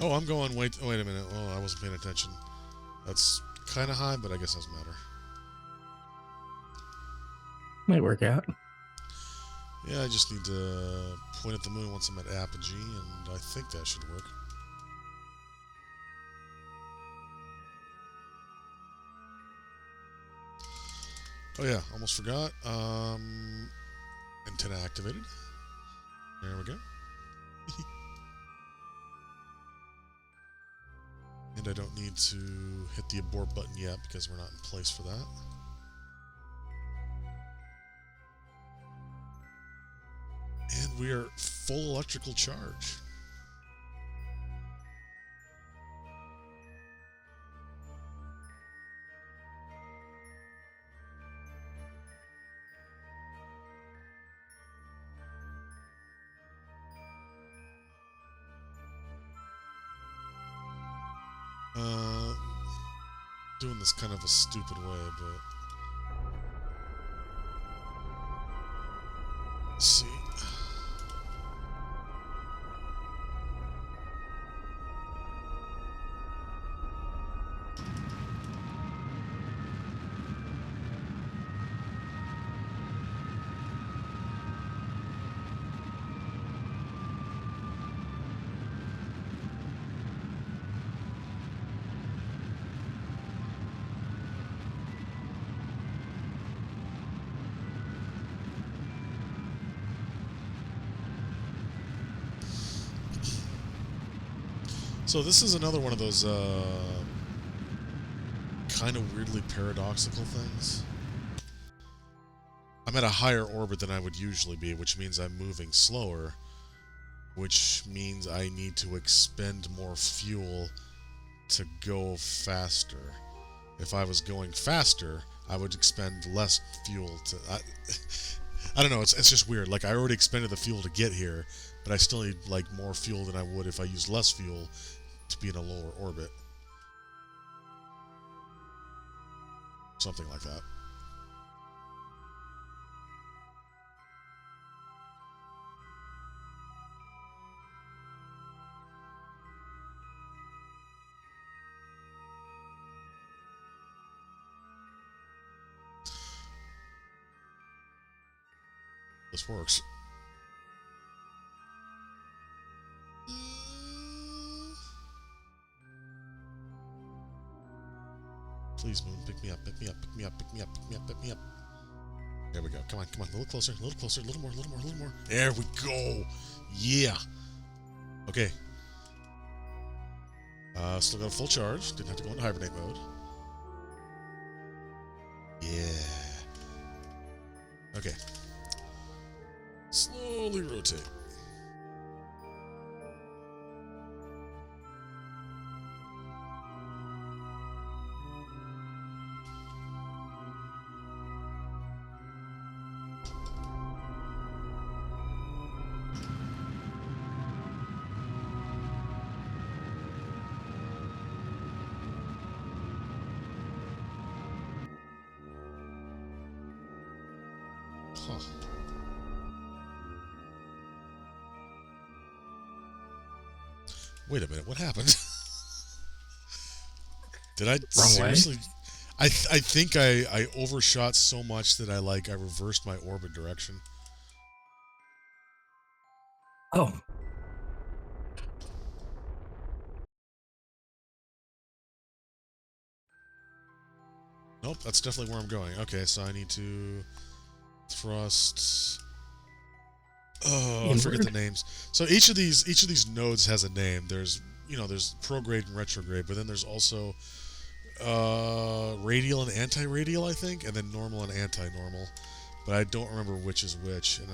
Oh, I'm going wait a minute. Oh, I wasn't paying attention. That's kind of high, but I guess doesn't matter. Might work out. Yeah, I just need to point at the moon once I'm at apogee, and I think that should work. Oh yeah, almost forgot. Antenna activated. There we go. And I don't need to hit the abort button yet because we're not in place for that. And we are full electrical charge. Doing this kind of a stupid way, but let's see. So this is another one of those kind of weirdly paradoxical things. I'm at a higher orbit than I would usually be, which means I'm moving slower, which means I need to expend more fuel to go faster. If I was going faster, I would expend less fuel to... I don't know, it's just weird. Like, I already expended the fuel to get here, but I still need, like, more fuel than I would if I used less fuel to be in a lower orbit. Something like that. This works. Please, Moon, pick me up, pick me up, pick me up, pick me up, pick me up, pick me up. There we go. Come on, come on. A little closer, a little closer, a little more, a little more, a little more. There we go. Yeah. Okay. Still got a full charge. Didn't have to go into hibernate mode. Yeah. Okay. Slowly rotate. Huh. Wait a minute, what happened? Did I seriously... way? I think I overshot so much that I reversed my orbit direction. Oh. Nope, that's definitely where I'm going. Okay, so I need to thrust... Oh, I forget the names. So each of these nodes has a name. There's there's prograde and retrograde, but then there's also radial and anti-radial, I think, and then normal and anti-normal. But I don't remember which is which. And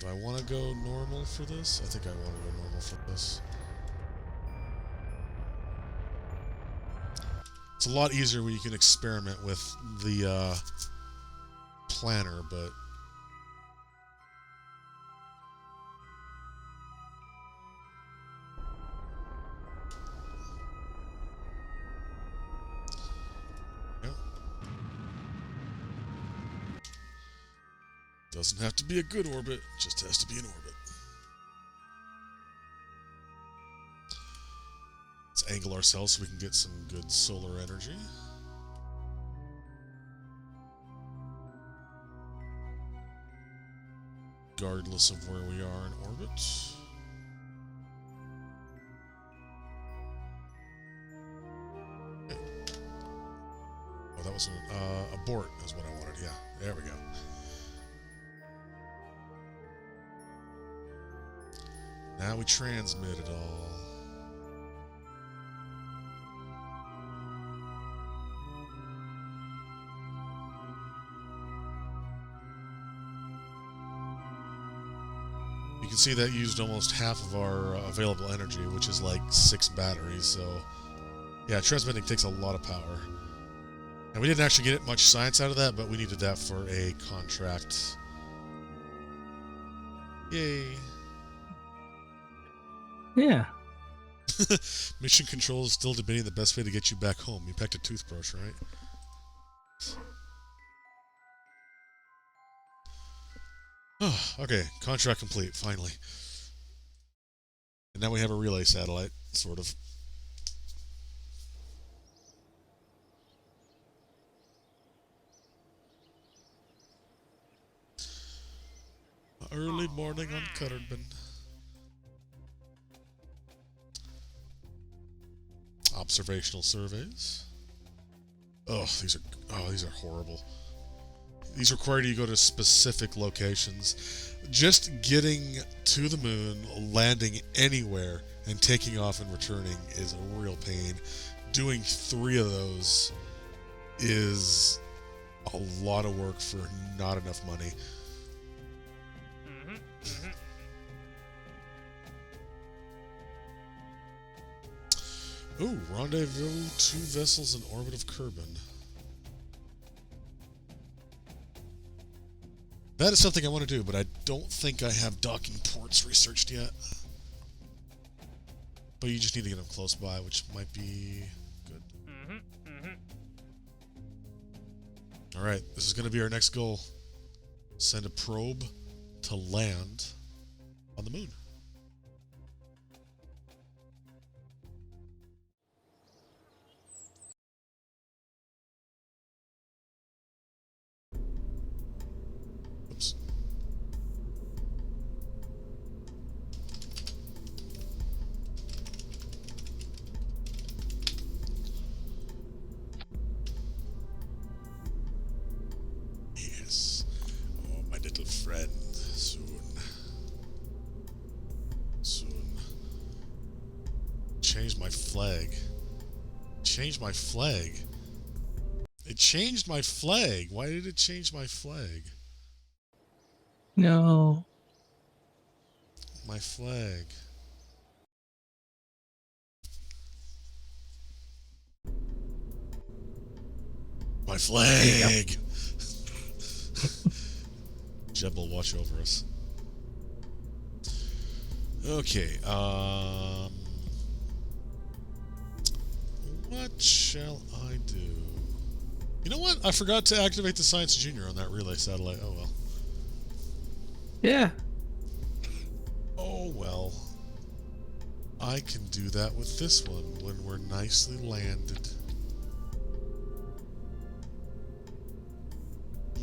do I want to go normal for this? I think I want to go normal for this. It's a lot easier when you can experiment with the planner, but. Doesn't have to be a good orbit, just has to be an orbit. Let's angle ourselves so we can get some good solar energy. Regardless of where we are in orbit. Okay. Oh, that was an abort is what I wanted. Yeah, there we go. Now we transmit it all. You can see that used almost half of our available energy, which is like 6 batteries, so... Yeah, transmitting takes a lot of power. And we didn't actually get much science out of that, but we needed that for a contract. Yay! Yeah. Mission Control is still debating the best way to get you back home. You packed a toothbrush, right? Oh, okay, contract complete, finally. And now we have a relay satellite, sort of. Early morning on Kerbal. Observational surveys. Oh, these are horrible. These require you to go to specific locations. Just getting to the moon, landing anywhere, and taking off and returning is a real pain. Doing 3 of those is a lot of work for not enough money. Ooh, rendezvous 2 vessels in orbit of Kerbal. That is something I want to do, but I don't think I have docking ports researched yet. But you just need to get them close by, which might be good. Alright, this is going to be our next goal. Send a probe to land on the moon. Oops. Yes. Oh, my little friend. Soon. Change my flag. Change my flag. It changed my flag. Why did it change my flag? No. My flag. My flag! Jeb will watch over us. Okay, what shall I do? You know what? I forgot to activate the Science Junior on that relay satellite. Oh well. Yeah. Oh well. I can do that with this one when we're nicely landed.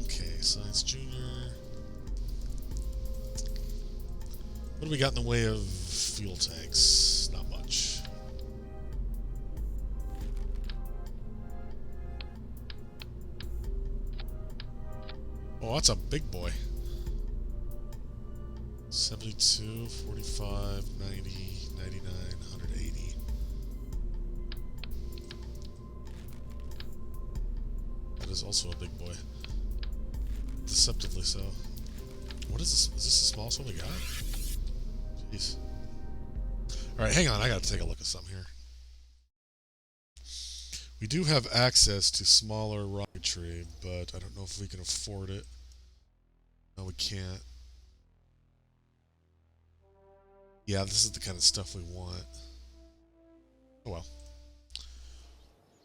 Okay, Science Junior. What do we got in the way of fuel tanks? Not much. Oh, that's a big boy. 72, 45, 90, 99, 180. That is also a big boy. Deceptively so. What is this? Is this the smallest one we got? Jeez. Alright, hang on. I gotta take a look at something here. We do have access to smaller rocketry, but I don't know if we can afford it. No, we can't. Yeah, this is the kind of stuff we want. Oh well.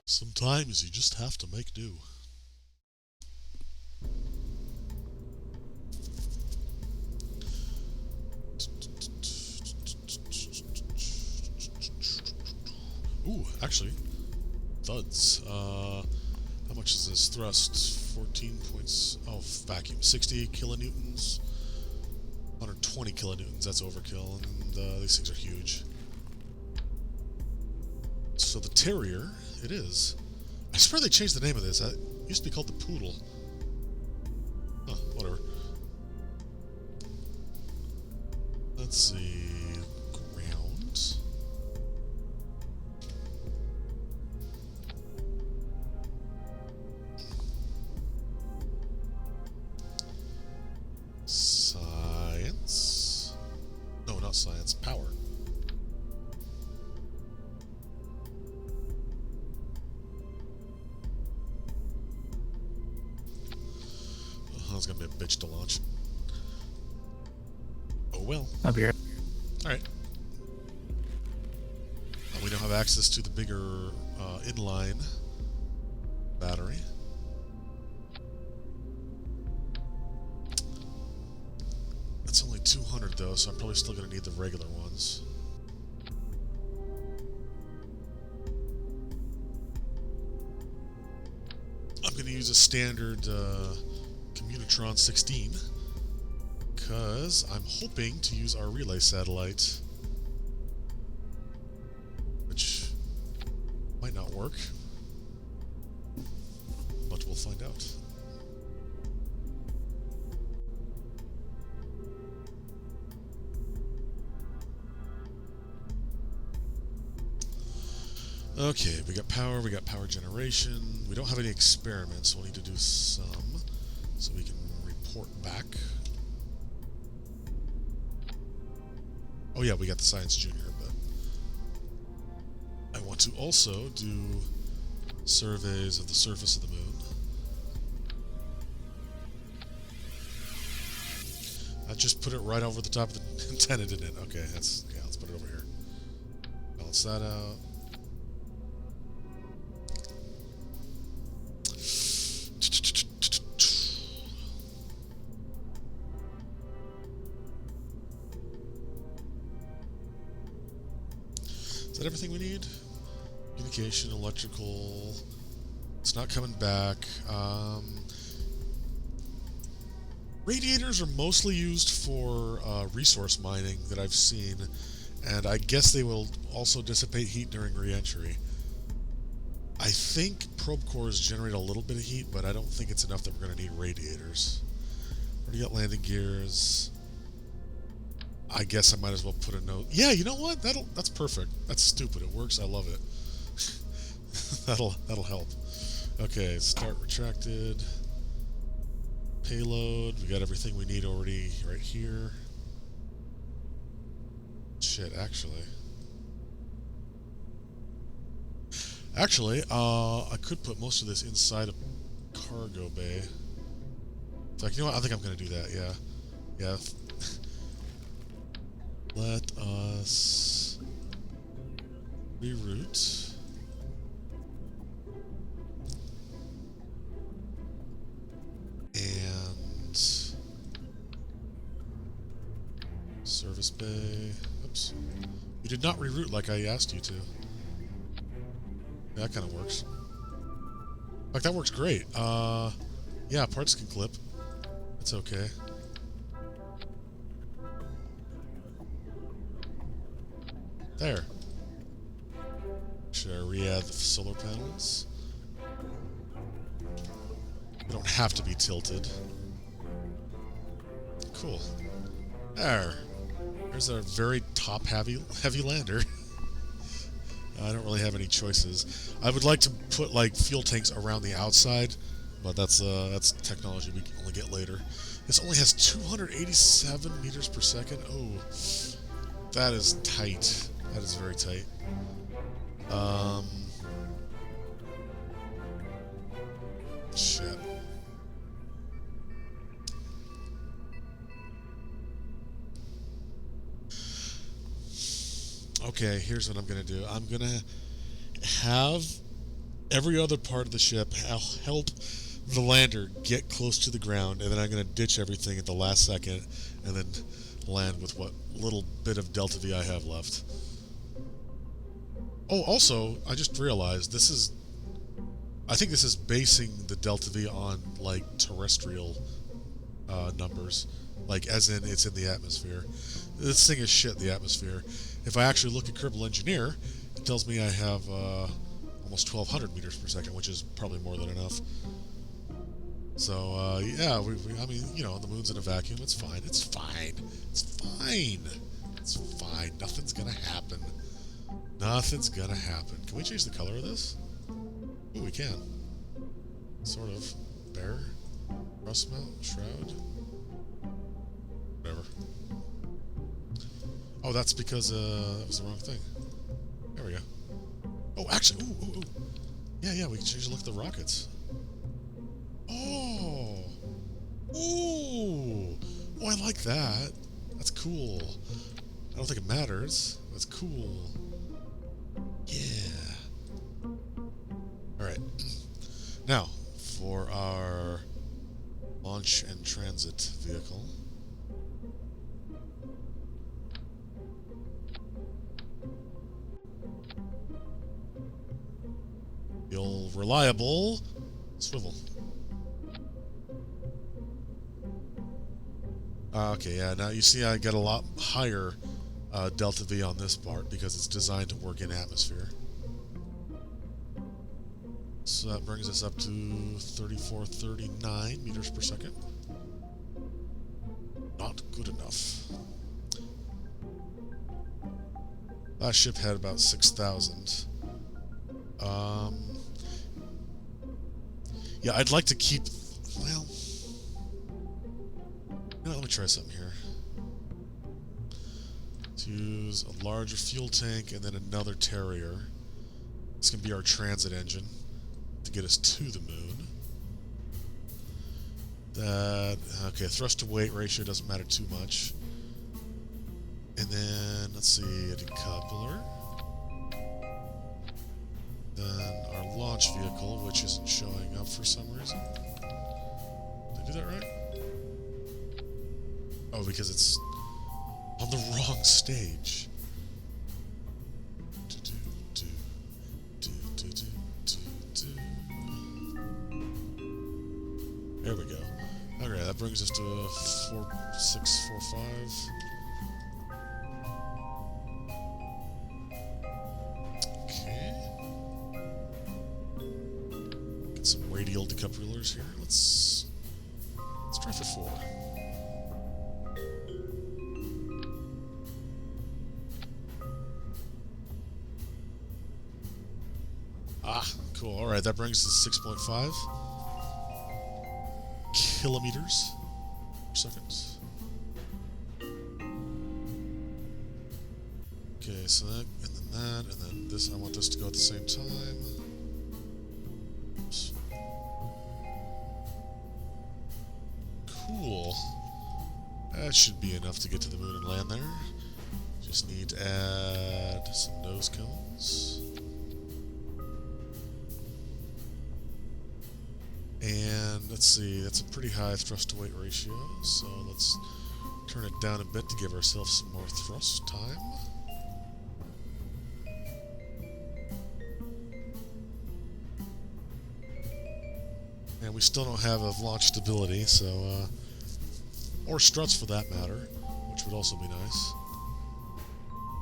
Sometimes you just have to make do. Ooh, actually, thuds. How much is this thrust? 14 points. Oh, vacuum. 60 kilonewtons. 120 kilonewtons. That's overkill, and these things are huge. So the Terrier, it is. I swear they changed the name of this. It used to be called the Poodle. Huh, whatever. Let's see. Ground. Science. No, not science. Power. That's gonna be a bitch to launch. Oh well. I'll be right. Alright. We don't have access to the bigger inline battery. That's only 200 though, so I'm probably still going to need the regular ones. I'm going to use a standard Communitron 16 because I'm hoping to use our relay satellite, which might not work, but we'll find out. Okay, we got power generation. We don't have any experiments, so we'll need to do some so we can report back. Oh yeah, we got the Science Junior, but I want to also do surveys of the surface of the moon. I just put it right over the top of the antenna, didn't it? Okay, let's put it over here. Balance that out. Is that everything we need? Communication, electrical. It's not coming back. Radiators are mostly used for resource mining that I've seen, and I guess they will also dissipate heat during re-entry. I think probe cores generate a little bit of heat, but I don't think it's enough that we're going to need radiators. Already got landing gears. I guess I might as well put a note. Yeah, you know what? That's perfect. That's stupid. It works. I love it. that'll help. Okay, start retracted. Payload. We got everything we need already right here. Shit, actually, I could put most of this inside a cargo bay. It's like, you know what? I think I'm gonna do that. Yeah. Let us reroute. And service bay. Oops. You did not reroute like I asked you to. That kind of works. Like, that works great. Yeah, parts can clip. That's okay. There. Should I re-add the solar panels? They don't have to be tilted. Cool. There. There's our very top heavy lander. I don't really have any choices. I would like to put like fuel tanks around the outside, but that's technology we can only get later. This only has 287 meters per second. Oh, that is tight. That is very tight. Shit. Okay, here's what I'm gonna do. I'm gonna have every other part of the ship help the lander get close to the ground, and then I'm gonna ditch everything at the last second, and then land with what little bit of Delta V I have left. Oh, also, I just realized I think this is basing the Delta V on, like, terrestrial numbers. Like, as in, it's in the atmosphere. This thing is shit in the atmosphere. If I actually look at Kerbal Engineer, it tells me I have almost 1,200 meters per second, which is probably more than enough. So, yeah, I mean, you know, the moon's in a vacuum. It's fine. It's fine. It's fine. It's fine. Nothing's gonna happen. Nothing's gonna happen. Can we change the color of this? Ooh, we can. Sort of. Bear? Rust mount? Shroud? Whatever. Oh, that's because, that was the wrong thing. There we go. Oh, actually, ooh. Yeah, we can change the look of the rockets. Oh! Ooh! Oh, I like that. That's cool. I don't think it matters. That's cool. Yeah. Alright. Now, for our launch and transit vehicle. The old reliable swivel. Okay, yeah, now you see I get a lot higher Delta V on this part because it's designed to work in atmosphere. So that brings us up to 3439 meters per second. Not good enough. Last ship had about 6,000. Um, yeah, I'd like to keep... Well... You know, let me try something here. Let's use a larger fuel tank and then another Terrier. This can be our transit engine to get us to the moon. Okay, thrust to weight ratio doesn't matter too much. And then, let's see, a decoupler. Then our launch vehicle, which isn't showing up for some reason. Did I do that right? Oh, because it's on the wrong stage. There we go. Okay, that brings us to 4645. Okay. Get some radial decouplers here. Let's try for 4. Ah, cool. All right, that brings us to 6.5 kilometers per second. Okay, so that, and then that, and then this. I want this to go at the same time. Oops. Cool. That should be enough to get to the moon and land there. Just need to add some nose cones. And let's see, that's a pretty high thrust to weight ratio, so let's turn it down a bit to give ourselves some more thrust time. And we still don't have a launch stability, so, or struts for that matter, which would also be nice.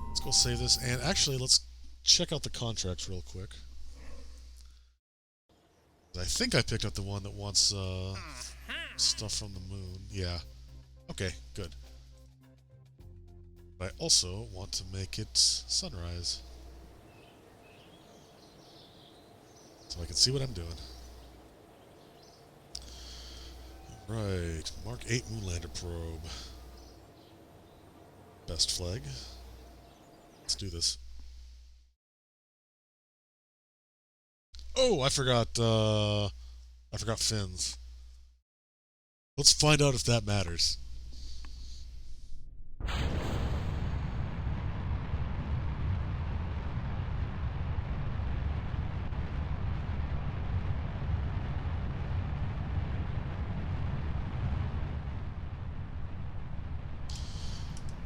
Let's go save this, and actually, let's check out the contracts real quick. I think I picked up the one that wants stuff from the moon. Yeah. Okay, good. But I also want to make it sunrise. So I can see what I'm doing. Right. Mark 8 Moonlander probe. Best flag. Let's do this. Oh, I forgot fins. Let's find out if that matters.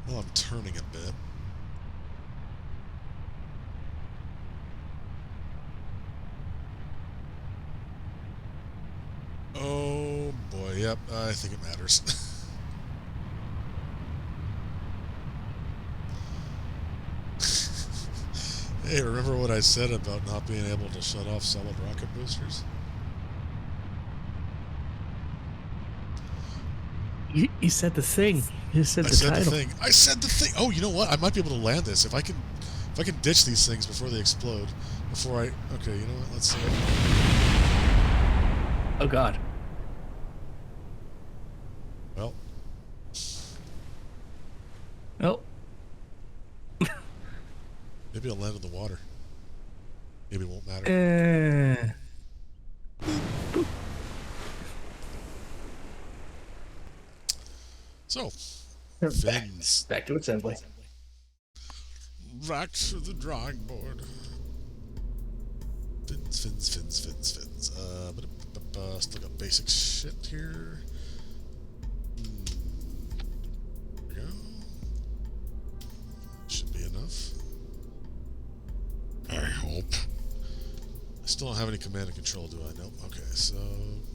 Well, I'm turning a bit. Oh boy, yep, I think it matters. Hey, remember what I said about not being able to shut off solid rocket boosters? You said the thing. You said the title. I said the thing. I said the thing. Oh, you know what? I might be able to land this if I can ditch these things before they explode. Before I. Okay, you know what? Let's see. Oh God. Well. Oh. Maybe I'll land in the water. Maybe it won't matter. So, fins. Back to assembly. Back to the drawing board. Fins. Still got basic shit here. There we go. Should be enough. I hope. I still don't have any command and control, do I? Nope. Okay, so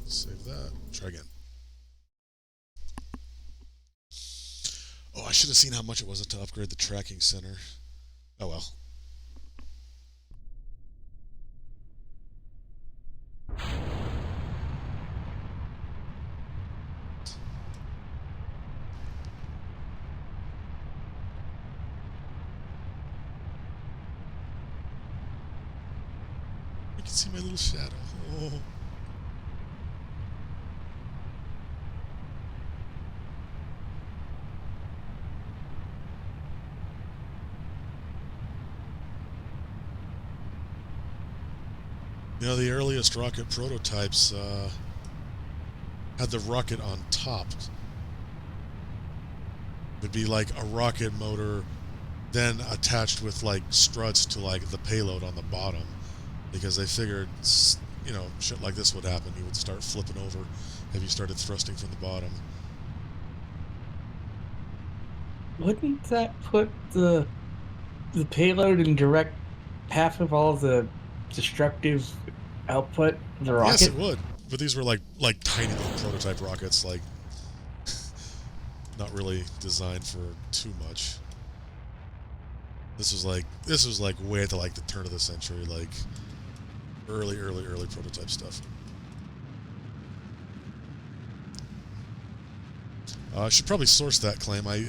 save that. Try again. Oh, I should have seen how much it was to upgrade the tracking center. Oh well. can see my little shadow. Oh. You know, the earliest rocket prototypes had the rocket on top. It'd be like a rocket motor then attached with like struts to like the payload on the bottom, because they figured, you know, shit like this would happen. You would start flipping over if you started thrusting from the bottom. Wouldn't that put the payload in direct path of all the destructive output of the Yes, rocket? it would. But these were like tiny little prototype rockets, like not really designed for too much. This was like way at the turn of the century, like early prototype stuff. I should probably source that claim. I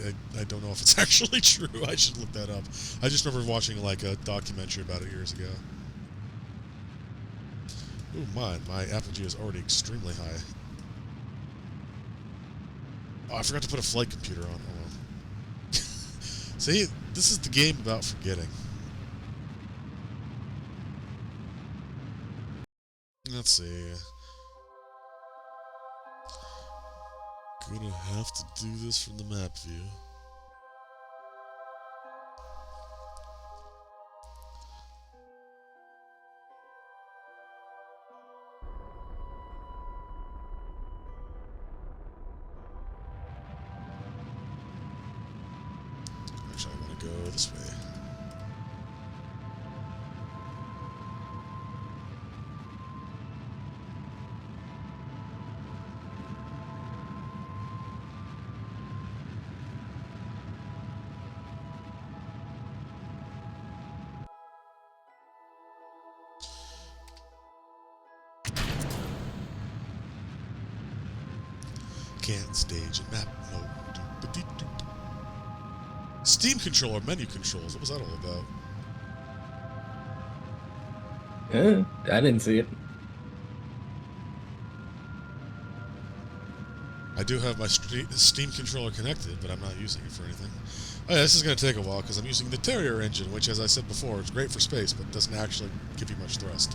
don't know if it's actually true. I should look that up. I just remember watching like a documentary about it years ago. Ooh, my apogee is already extremely high. Oh, I forgot to put a flight computer on. Oh well. See, this is the game about forgetting. Let's see. Gonna have to do this from the map view. Actually, I want to go this way. Can't stage a map mode. Steam controller menu controls. What was that all about? I didn't see it. I do have my Steam controller connected, but I'm not using it for anything. Oh yeah, this is going to take a while because I'm using the Terrier engine, which, as I said before, is great for space, but doesn't actually give you much thrust.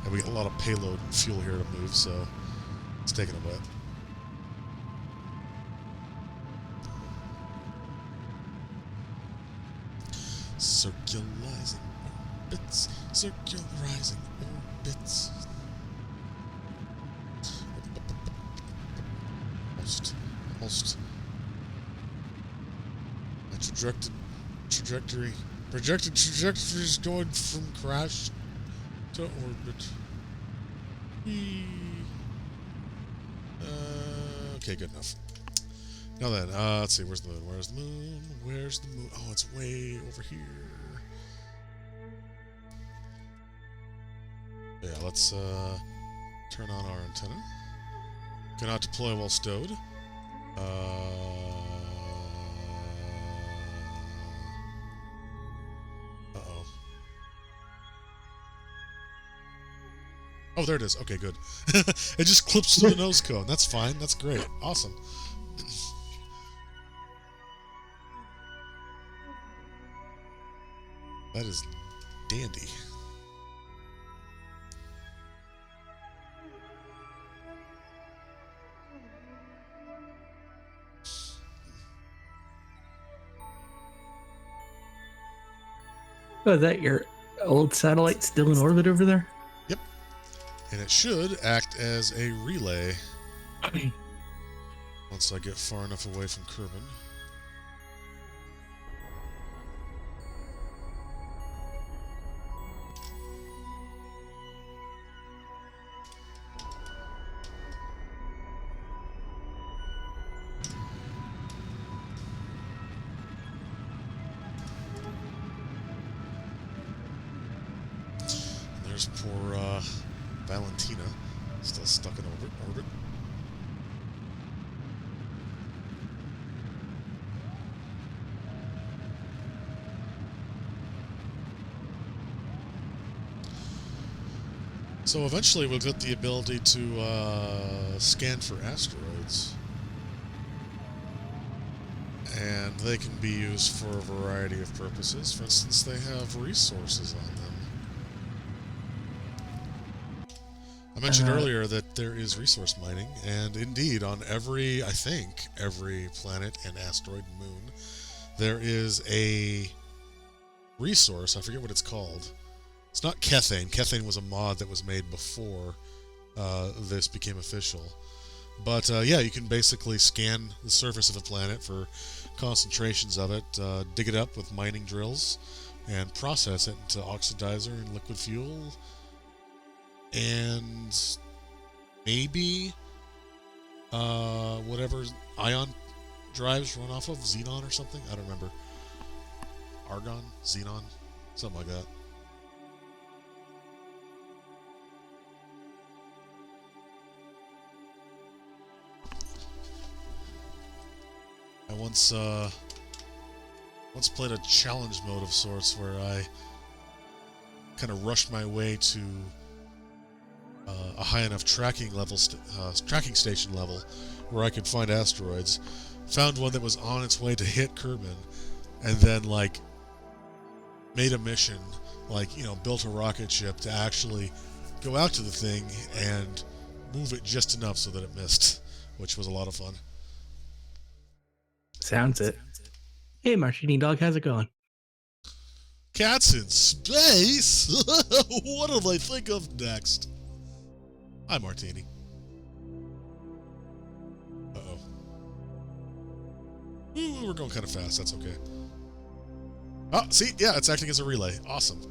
And we get a lot of payload and fuel here to move, so it's taking a bit. Circularizing orbits, circularizing orbits. Almost. My projected trajectory is going from crash to orbit. Okay, good enough. Now then, let's see, where's the moon? Where's the moon? Where's the moon? Oh, it's way over here. Yeah, let's turn on our antenna. Cannot deploy while stowed. Uh-oh. Oh, there it is. Okay, good. It just clips to the nose cone. That's fine. That's great. Awesome. That is dandy. Oh, is that your old satellite still in orbit over there? Yep. And it should act as a relay once I get far enough away from Kerbal. There's poor Valentina, still stuck in orbit. So eventually we'll get the ability to scan for asteroids. And they can be used for a variety of purposes. For instance, they have resources on them. I mentioned earlier that there is resource mining, and indeed, on every, I think, every planet and asteroid and moon, there is a resource. I forget what it's called. It's not Kethane. Kethane was a mod that was made before this became official. But yeah, you can basically scan the surface of a planet for concentrations of it, dig it up with mining drills, and process it into oxidizer and liquid fuel, and maybe whatever ion drives run off of, xenon or something. I don't remember. Argon, xenon, something like that. I once played a challenge mode of sorts where I kind of rushed my way to a high enough tracking station level where I could find asteroids. Found one that was on its way to hit Kerbin, and then like made a mission, like, you know, built a rocket ship to actually go out to the thing and move it just enough so that it missed, which was a lot of fun. Sounds it. Hey, Martini Dog, how's it going? Cats in space? What'll they think of next? Hi, Martini. Uh-oh. Ooh, we're going kind of fast. That's okay. Oh, see? Yeah, it's acting as a relay. Awesome.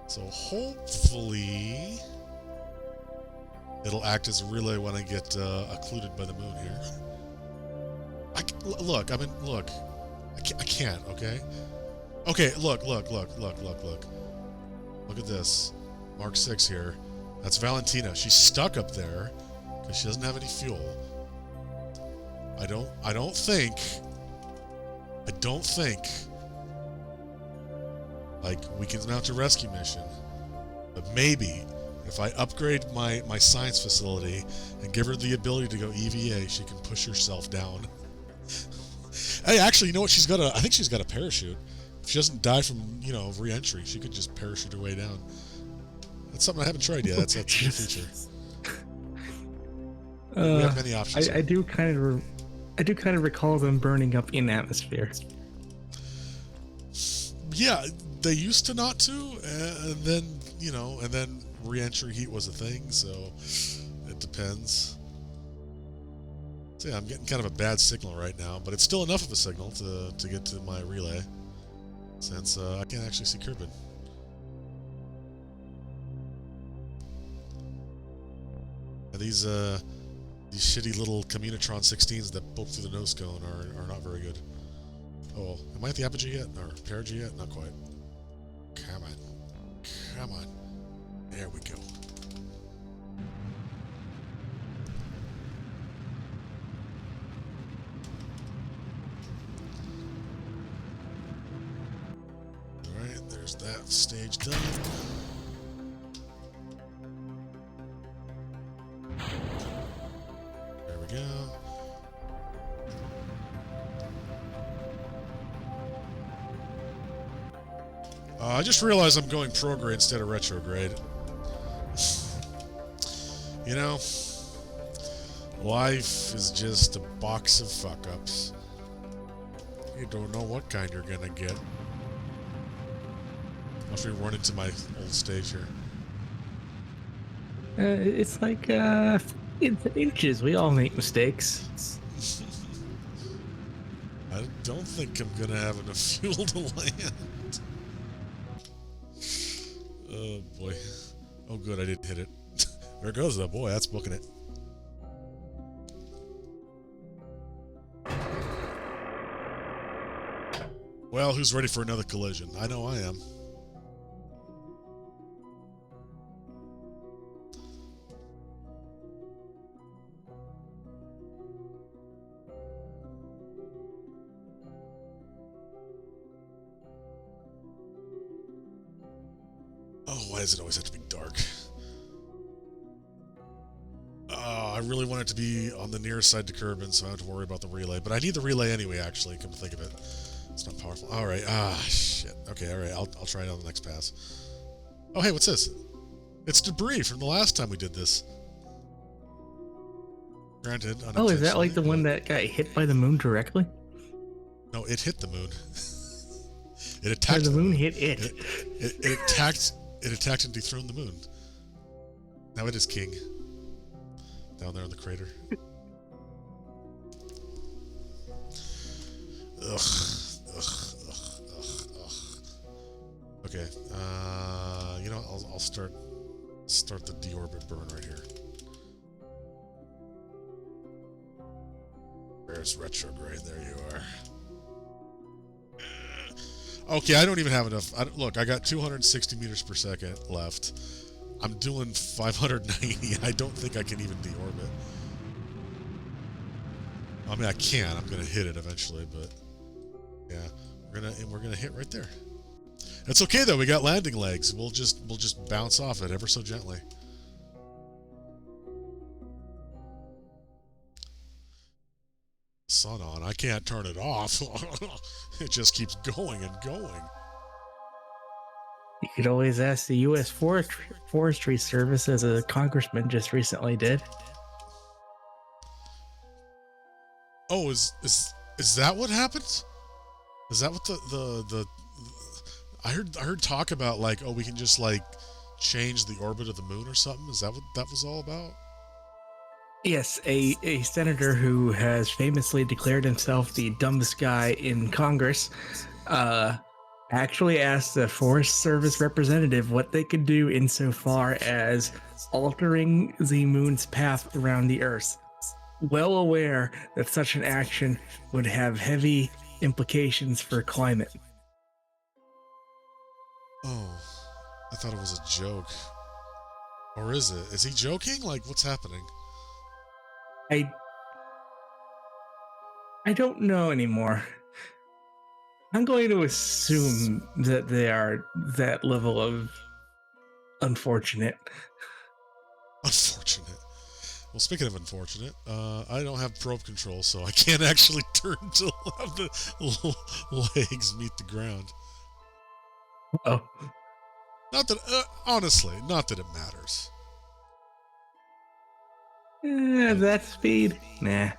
So hopefully it'll act as a relay when I get occluded by the moon here. Look, I can't, okay? Okay, look. Look at this. Mark 6 here. That's Valentina. She's stuck up there because she doesn't have any fuel. I don't think like we can mount a rescue mission. But maybe if I upgrade my science facility and give her the ability to go EVA, she can push herself down. Hey, actually, you know what? I think she's got a parachute. If she doesn't die from, you know, re-entry, she could just parachute her way down. That's something I haven't tried yet. That's a new feature. We have many options. I do kind of recall them burning up in atmosphere. Yeah, they used to not to, and then, you know, and then re-entry heat was a thing, so it depends. So yeah, I'm getting kind of a bad signal right now, but it's still enough of a signal to get to my relay, since I can't actually see Kerbin. These shitty little Communitron 16s that poke through the nose cone are not very good. Oh, am I at the apogee yet? Or perigee yet? Not quite. Come on. There we go. Alright, there's that stage done. There we go. I just realized I'm going prograde instead of retrograde. You know, life is just a box of fuck-ups. You don't know what kind you're gonna get. Once we run into my old stage here. It's like inches. We all make mistakes. I don't think I'm gonna have enough fuel to land. Oh boy. Oh good, I didn't hit it. There goes though. Boy, that's booking it. Well, who's ready for another collision? I know I am. Oh, why does it always have to be dark? I really want it to be on the nearest side to Kerbin, so I don't have to worry about the relay. But I need the relay anyway, actually, come to think of it. It's not powerful. Alright, shit. Okay, alright, I'll try it on the next pass. Oh, hey, what's this? It's debris from the last time we did this. Granted, Oh, is that like unintentionally, the one that got hit by the moon directly? No, it hit the moon. It Or attacked the the moon moon. hit it? It attacked and dethroned the moon. Now it is king. Down there in the crater. Ugh. Okay. You know, I'll start the deorbit burn right here. Where's retrograde? There you are. Okay, I don't even have enough. Look, I got 260 meters per second left. I'm doing 590. I don't think I can even deorbit. I mean, I can. I'm gonna hit it eventually, but yeah, we're gonna hit right there. It's okay though. We got landing legs. We'll just bounce off it ever so gently. Sun on. I can't turn it off. It just keeps going and going. You could always ask the U.S. Forestry Service, as a congressman just recently did. Oh, is that what happens? Is that what the I heard talk about, like, oh, we can just like change the orbit of the moon or something? Is that what that was all about? Yes, a senator who has famously declared himself the dumbest guy in Congress actually asked the Forest Service representative what they could do insofar as altering the moon's path around the Earth, well aware that such an action would have heavy implications for climate. Oh, I thought it was a joke. Or is it? Is he joking? Like, what's happening? I don't know anymore. I'm going to assume that they are that level of unfortunate. Unfortunate. Well, speaking of unfortunate, I don't have probe control, so I can't actually turn to have the legs meet the ground. Oh. Not that, honestly, not that it matters. That speed? Nah.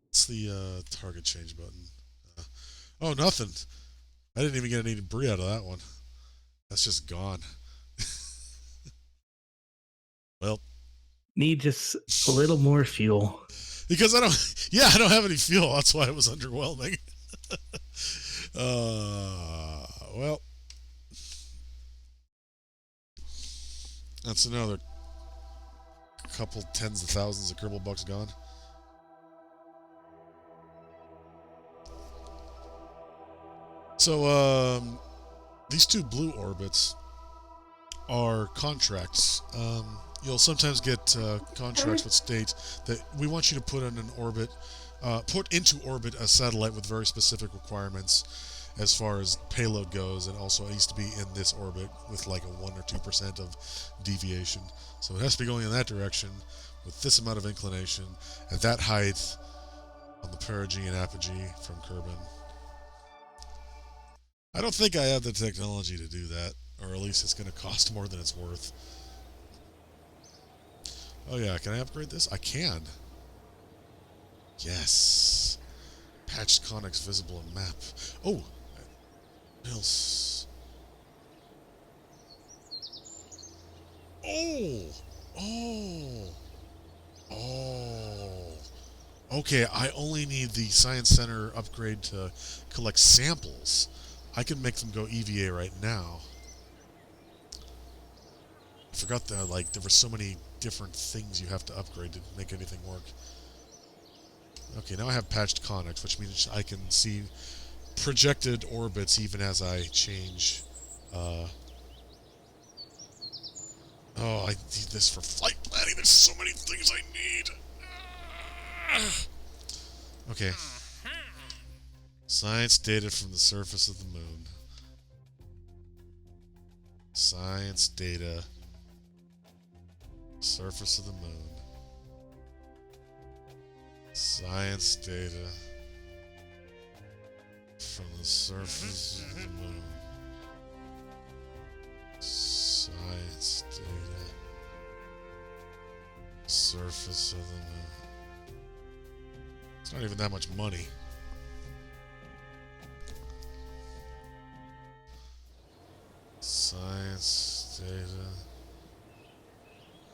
What's the target change button? Oh, nothing. I didn't even get any debris out of that one. That's just gone. Well. Need just a little more fuel. Because I don't have any fuel. That's why it was underwhelming. Well. That's another couple tens of thousands of Kerbal bucks gone. So, these two blue orbits are contracts. You'll sometimes get contracts that state that we want you to put in an orbit, put into orbit a satellite with very specific requirements as far as payload goes, and also it needs to be in this orbit with like a 1 or 2% of deviation. So it has to be going in that direction with this amount of inclination at that height on the perigee and apogee from Kerbin. I don't think I have the technology to do that, or at least it's going to cost more than it's worth. Oh yeah, can I upgrade this? I can. Yes. Patched conics visible in map. Oh! Else. Oh! Oh! Oh! Okay, I only need the Science Center upgrade to collect samples. I can make them go EVA right now. I forgot that, like, there were so many different things you have to upgrade to make anything work. Okay, now I have patched conics, which means I can see projected orbits even as I change. Oh, I need this for flight planning. There's so many things I need. Okay. Science data from the surface of the moon. Science data. Surface of the moon. Science data from the surface of the moon. Science data. Surface of the moon. It's not even that much money. Science data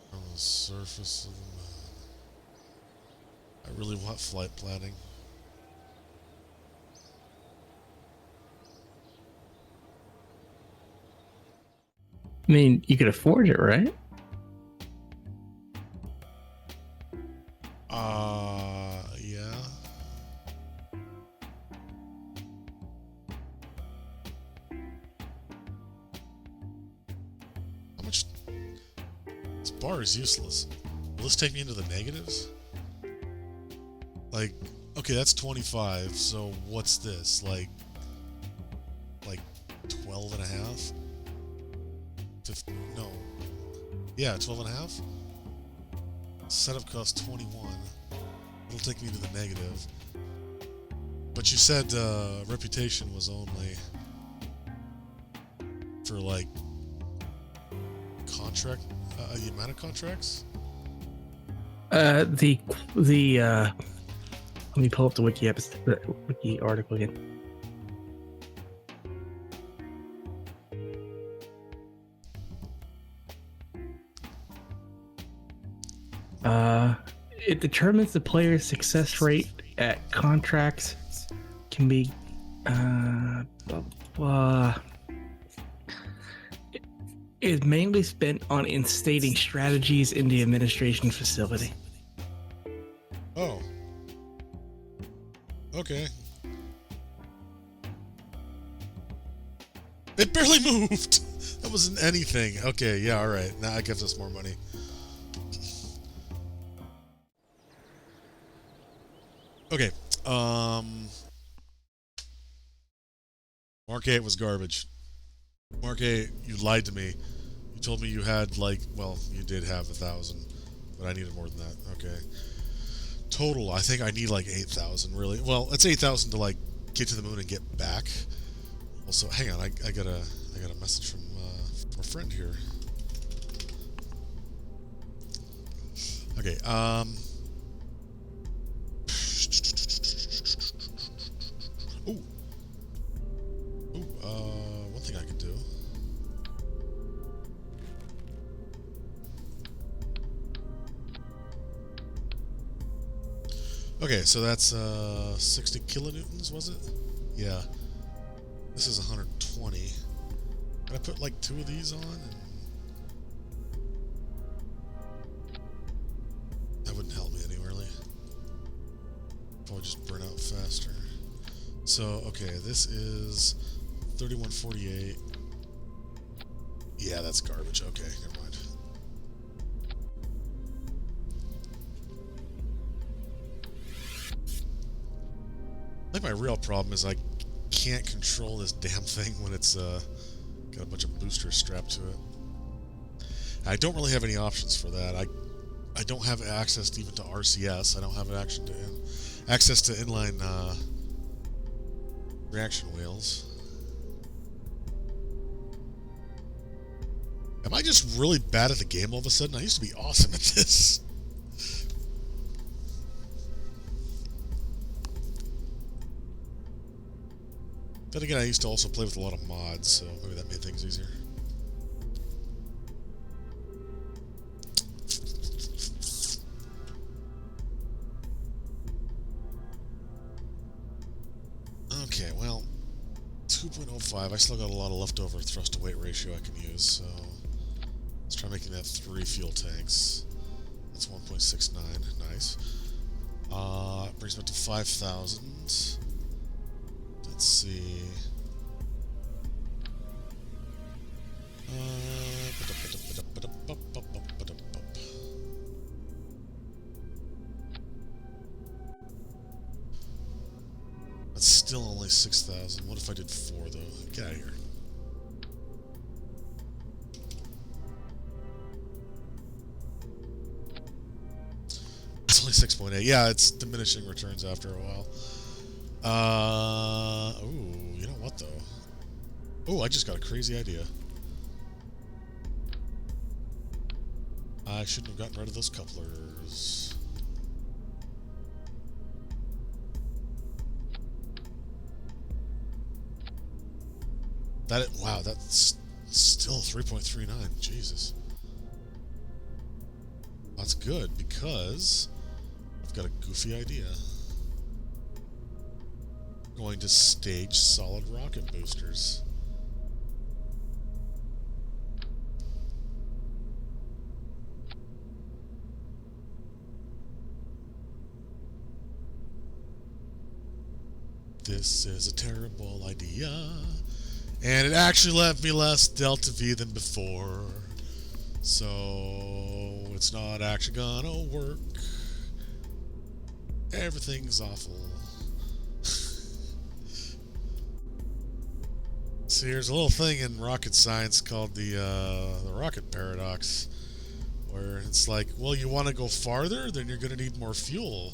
from the surface of the moon. I really want flight planning. I mean, you could afford it, right? Yeah. How much? This bar is useless. Will this take me into the negatives? Like, okay, that's 25, so what's this? Like 12 and a half? No. Yeah, 12 and a half? Setup cost 21. It'll take me to the negative. But you said reputation was only for like contract, the amount of contracts? Let me pull up the wiki article again. It determines the player's success rate at contracts can be is mainly spent on instating strategies in the administration facility. Oh. Okay. It barely moved! That wasn't anything. Okay, yeah, alright. Now it gives us more money. Okay, Mark 8 was garbage. Mark 8, you lied to me. You told me you had, like, well, you did have 1,000, but I needed more than that. Okay. Total, I think I need, like, 8,000, really. Well, it's 8,000 to, like, get to the moon and get back. Also, hang on, I got a message from a friend here. Okay, Ooh. One thing I could do. Okay, so that's 60 kilonewtons, was it? Yeah. This is 120. Can I put like 2 of these on? And that wouldn't help me any, really. Probably just burn out faster. So, okay, this is 3148. Yeah, that's garbage. Okay, never mind. I think my real problem is I can't control this damn thing when it's got a bunch of boosters strapped to it. I don't really have any options for that. I don't have access even to RCS. I don't have access to inline reaction wheels. Am I just really bad at the game all of a sudden? I used to be awesome at this. Then again, I used to also play with a lot of mods, so maybe that made things easier. Okay, well, 2.05. I still got a lot of leftover thrust to weight ratio I can use, so let's try making that 3 fuel tanks. That's 1.69. Nice. Brings me up to 5,000. Let's see. still only 6,000. What if I did 4, though? Get out of here. It's only 6.8. Yeah, it's diminishing returns after a while. Ooh, you know what, though? Oh, I just got a crazy idea. I shouldn't have gotten rid of those couplers. Wow, that's still 3.39. Jesus. That's good, because I've got a goofy idea. I'm going to stage solid rocket boosters. This is a terrible idea. And it actually left me less delta V than before. So it's not actually gonna work. Everything's awful. See, there's a little thing in rocket science called the rocket paradox, where it's like, well, you want to go farther, then you're going to need more fuel.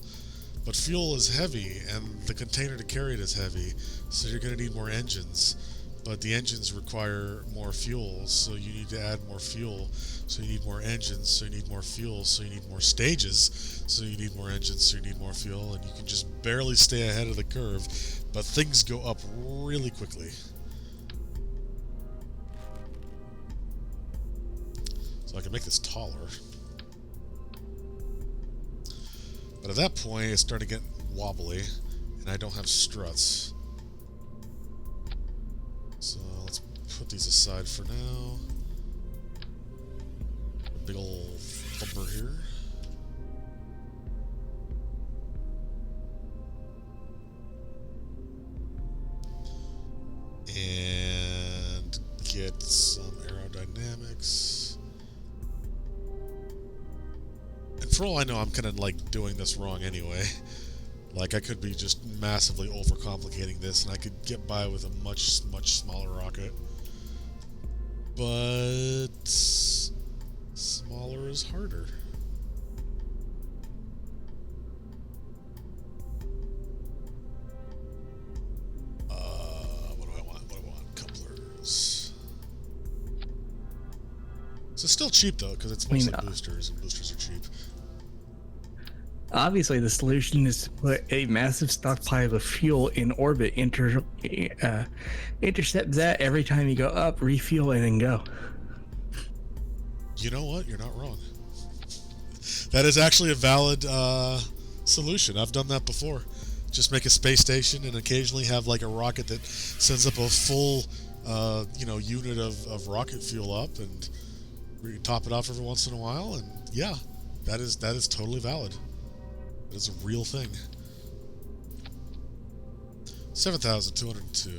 But fuel is heavy, and the container to carry it is heavy, so you're going to need more engines. But the engines require more fuel, so you need to add more fuel. So you need more engines, so you need more fuel, so you need more stages, so you need more engines, so you need more fuel, and you can just barely stay ahead of the curve, but things go up really quickly. So I can make this taller. But at that point, it's starting to get wobbly, and I don't have struts. So let's put these aside for now. A big old thumper here. And get some aerodynamics. And for all I know, I'm kind of like doing this wrong anyway. Like, I could be just massively overcomplicating this, and I could get by with a much, much smaller rocket. But smaller is harder. What do I want? What do I want? Couplers. So it's still cheap, though, because it's mostly boosters, and boosters are cheap. Obviously, the solution is to put a massive stockpile of fuel in orbit, intercept that every time you go up, refuel, and then go. You know what? You're not wrong. That is actually a valid solution. I've done that before. Just make a space station and occasionally have like a rocket that sends up a full, unit of rocket fuel up, and top it off every once in a while. And yeah, that is totally valid. It's a real thing. 7,202.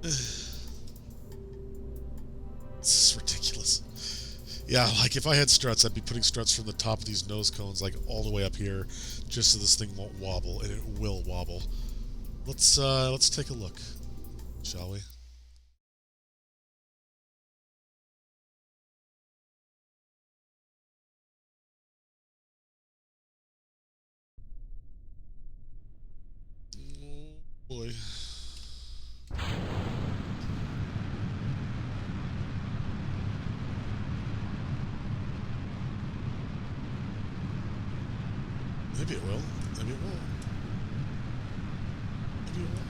This is ridiculous. Yeah, like if I had struts, I'd be putting struts from the top of these nose cones like all the way up here, just so this thing won't wobble, and it will wobble. Let's take a look, shall we? Boy. Maybe it will. Maybe it won't. Maybe it won't.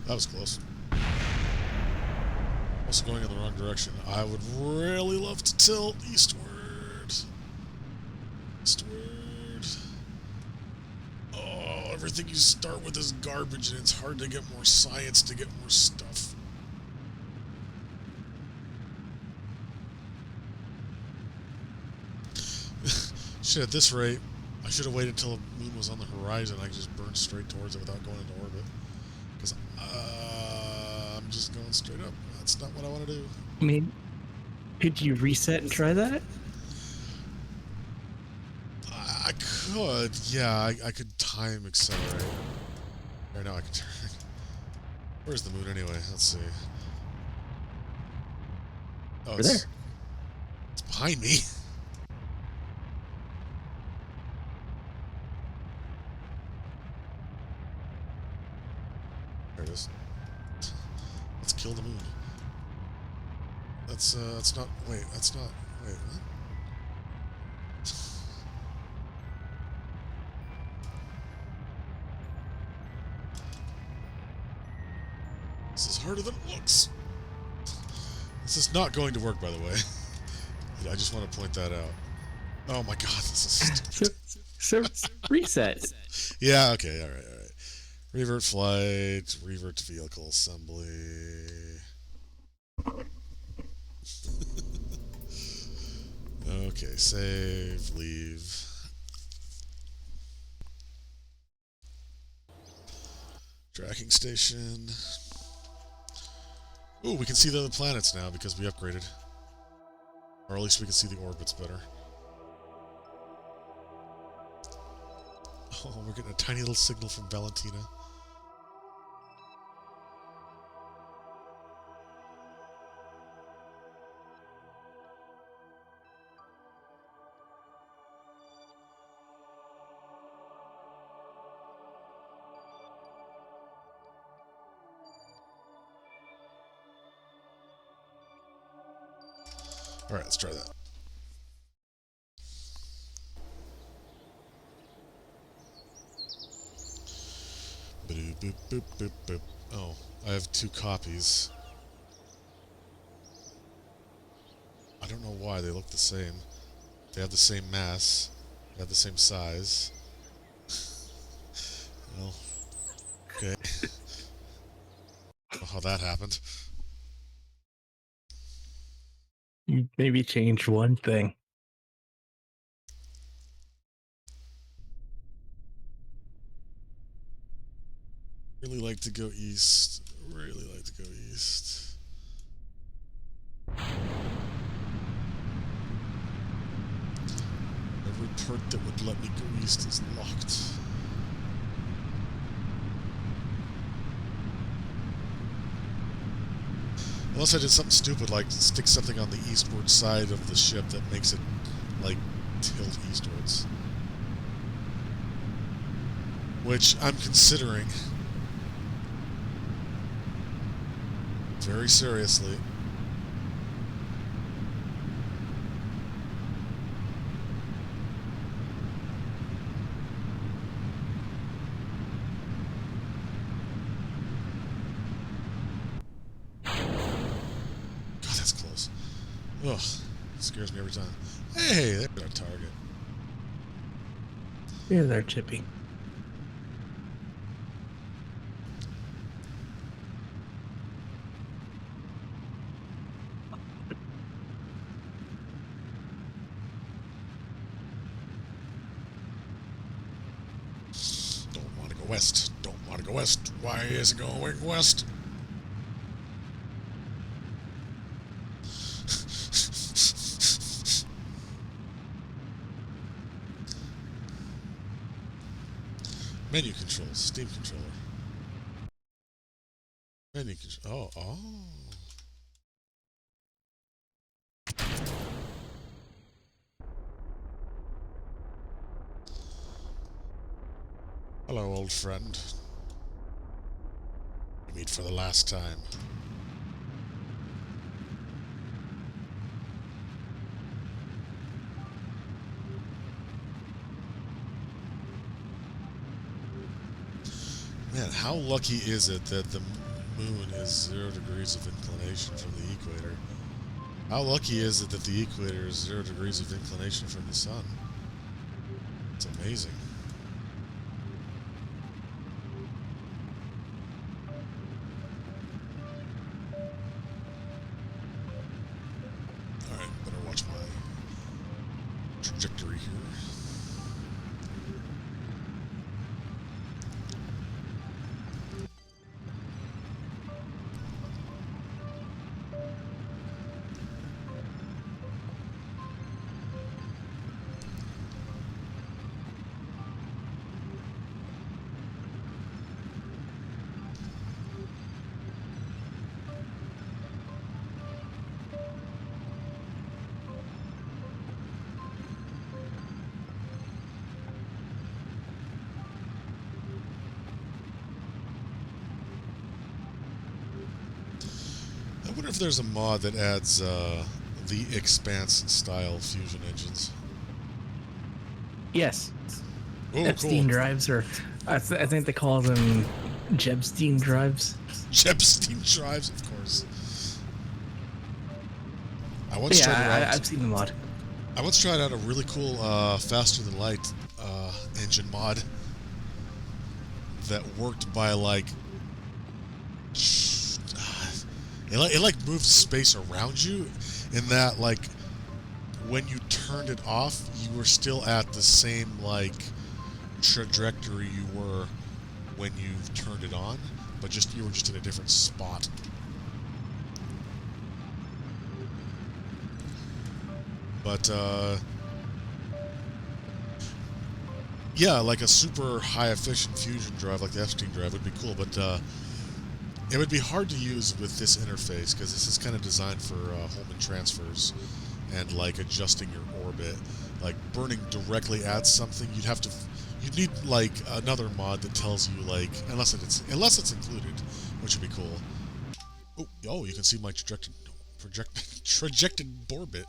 That was close. Also going in the wrong direction. I would really love to tilt eastward. Eastward. everything you start with is garbage, and it's hard to get more science to get more stuff. Shit, at this rate, I should have waited till the moon was on the horizon. I could just burn straight towards it without going into orbit. Because I'm just going straight up. That's not what I want to do. I mean, could you reset and try that? I could, yeah. I could time accelerate. Right now I can turn. Where's the moon anyway? Let's see. Oh, Over there. It's behind me. There it is. Let's kill the moon. That's not. Wait, that's not. Wait, what? This is harder than it looks. This is not going to work, by the way. I just want to point that out. Oh my god, this is stupid. So reset. Yeah, okay, alright. Revert flight, revert to vehicle assembly. Okay, save, leave. Tracking station. Ooh, we can see the other planets now because we upgraded. Or at least we can see the orbits better. Oh, we're getting a tiny little signal from Valentina. Alright, let's try that. Boop, boop, boop, boop, boop. Oh, I have 2 copies. I don't know why they look the same. They have the same mass. They have the same size. Well, okay. I don't know how that happened. Maybe change one thing. Really like to go east. Really like to go east. Every port that would let me go east is locked. Unless I did something stupid like stick something on the eastward side of the ship that makes it, like, tilt eastwards. Which I'm considering. Very seriously. God, that's close. Ugh, scares me every time. Hey, there's our target. Here's our chipping. Don't want to go west. Don't want to go west. Why is it going west? Menu controls, Steam controller. Menu control. Oh. Hello, old friend. We meet for the last time. Man, how lucky is it that the moon is 0 degrees of inclination from the equator? How lucky is it that the equator is 0 degrees of inclination from the sun? It's amazing. trajectory here. I wonder if there's a mod that adds the Expanse style fusion engines. Yes. Oh, Epstein cool. drives, or I think they call them Jebstein drives. Jebstein drives, of course. I once tried it out. I've seen the mod. I once tried out a really cool faster than light engine mod that worked by like it like moved space around you, in that like when you turned it off, you were still at the same like trajectory you were when you turned it on, but just you were just in a different spot. But yeah, like a super high efficient fusion drive like the Epstein drive would be cool, but it would be hard to use with this interface because this is kind of designed for Holman transfers and like adjusting your orbit. Like burning directly at something, you'd need like another mod that tells you like unless it's included, which would be cool. Oh, you can see my trajected orbit.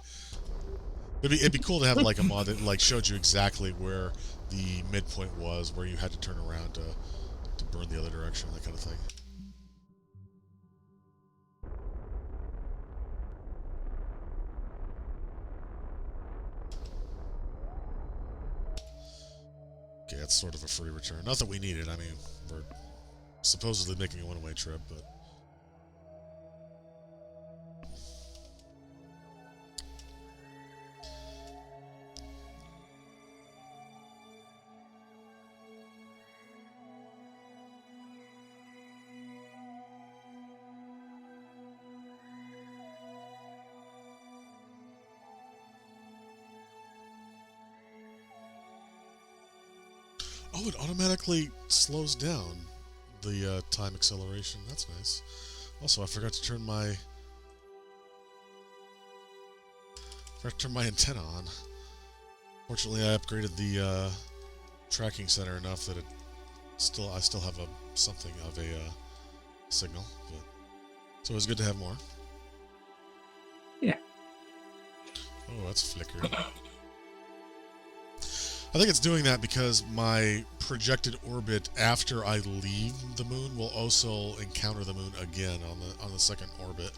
It'd be cool to have like a mod that like showed you exactly where the midpoint was, where you had to turn around to burn the other direction, that kind of thing. Okay, that's sort of a free return. Not that we need it. I mean, we're supposedly making a one-way trip, but... Oh, it automatically slows down the time acceleration. That's nice. Also, I forgot to turn my antenna on. Fortunately, I upgraded the tracking center enough that I still have something of a signal. But so it was good to have more. Yeah. Oh, that's flickered. I think it's doing that because my projected orbit after I leave the moon will also encounter the moon again on the second orbit,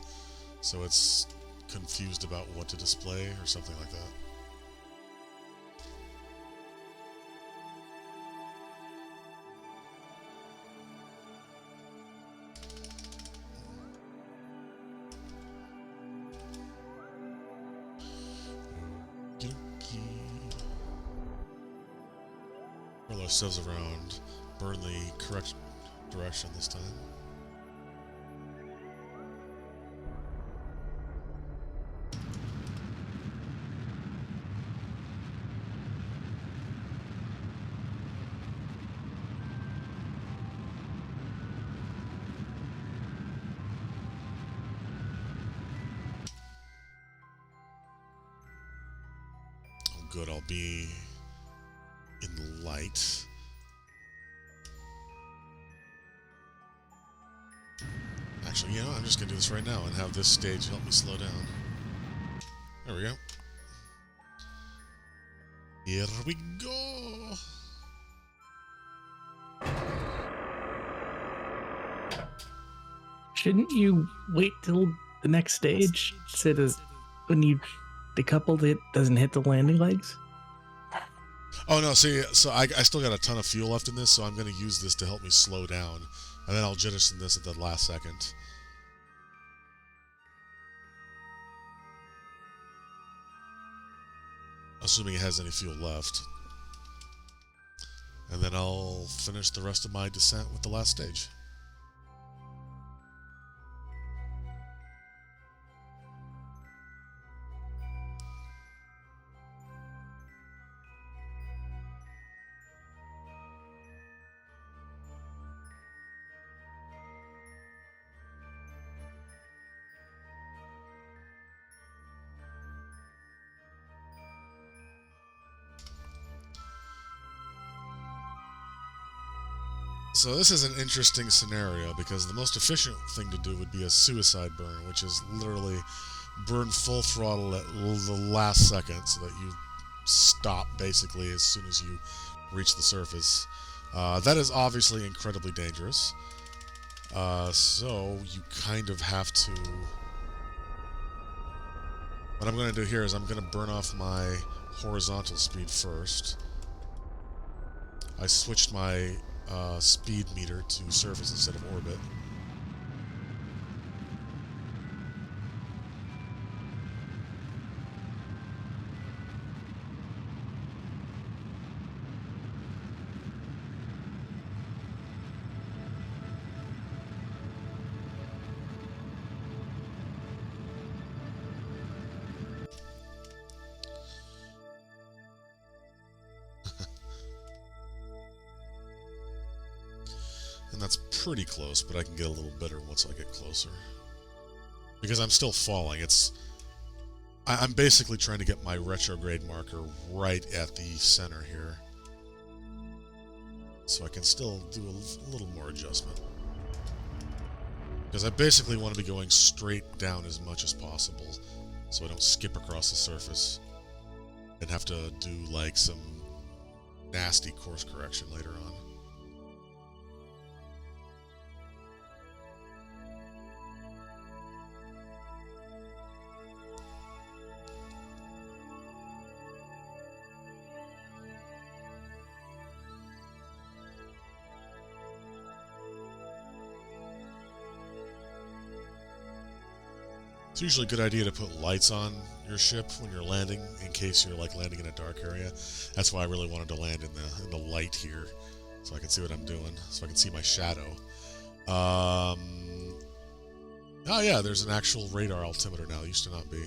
so it's confused about what to display or something like that. Roll ourselves around, burn the correct direction this time. Oh, good, I'll be in the light. Actually, you know, I'm just going to do this right now and have this stage help me slow down. There we go. Here we go! Shouldn't you wait till the next stage so that when you decouple it doesn't hit the landing legs? Oh no, see, so I still got a ton of fuel left in this, so I'm going to use this to help me slow down. And then I'll jettison this at the last second. assuming it has any fuel left. And then I'll finish the rest of my descent with the last stage. So this is an interesting scenario because the most efficient thing to do would be a suicide burn, which is literally burn full throttle at the last second so that you stop basically as soon as you reach the surface. That is obviously incredibly dangerous. So you kind of have to... What I'm going to do here is I'm going to burn off my horizontal speed first. I switched my speed meter to surface instead of orbit. And that's pretty close, but I can get a little better once I get closer. Because I'm still falling. I'm basically trying to get my retrograde marker right at the center here. So I can still do a little more adjustment. Because I basically want to be going straight down as much as possible, so I don't skip across the surface and have to do like some nasty course correction later on. It's usually a good idea to put lights on your ship when you're landing, in case you're like landing in a dark area. That's why I really wanted to land in the light here, so I can see what I'm doing, so I can see my shadow. Oh yeah, there's an actual radar altimeter now. It used to not be. You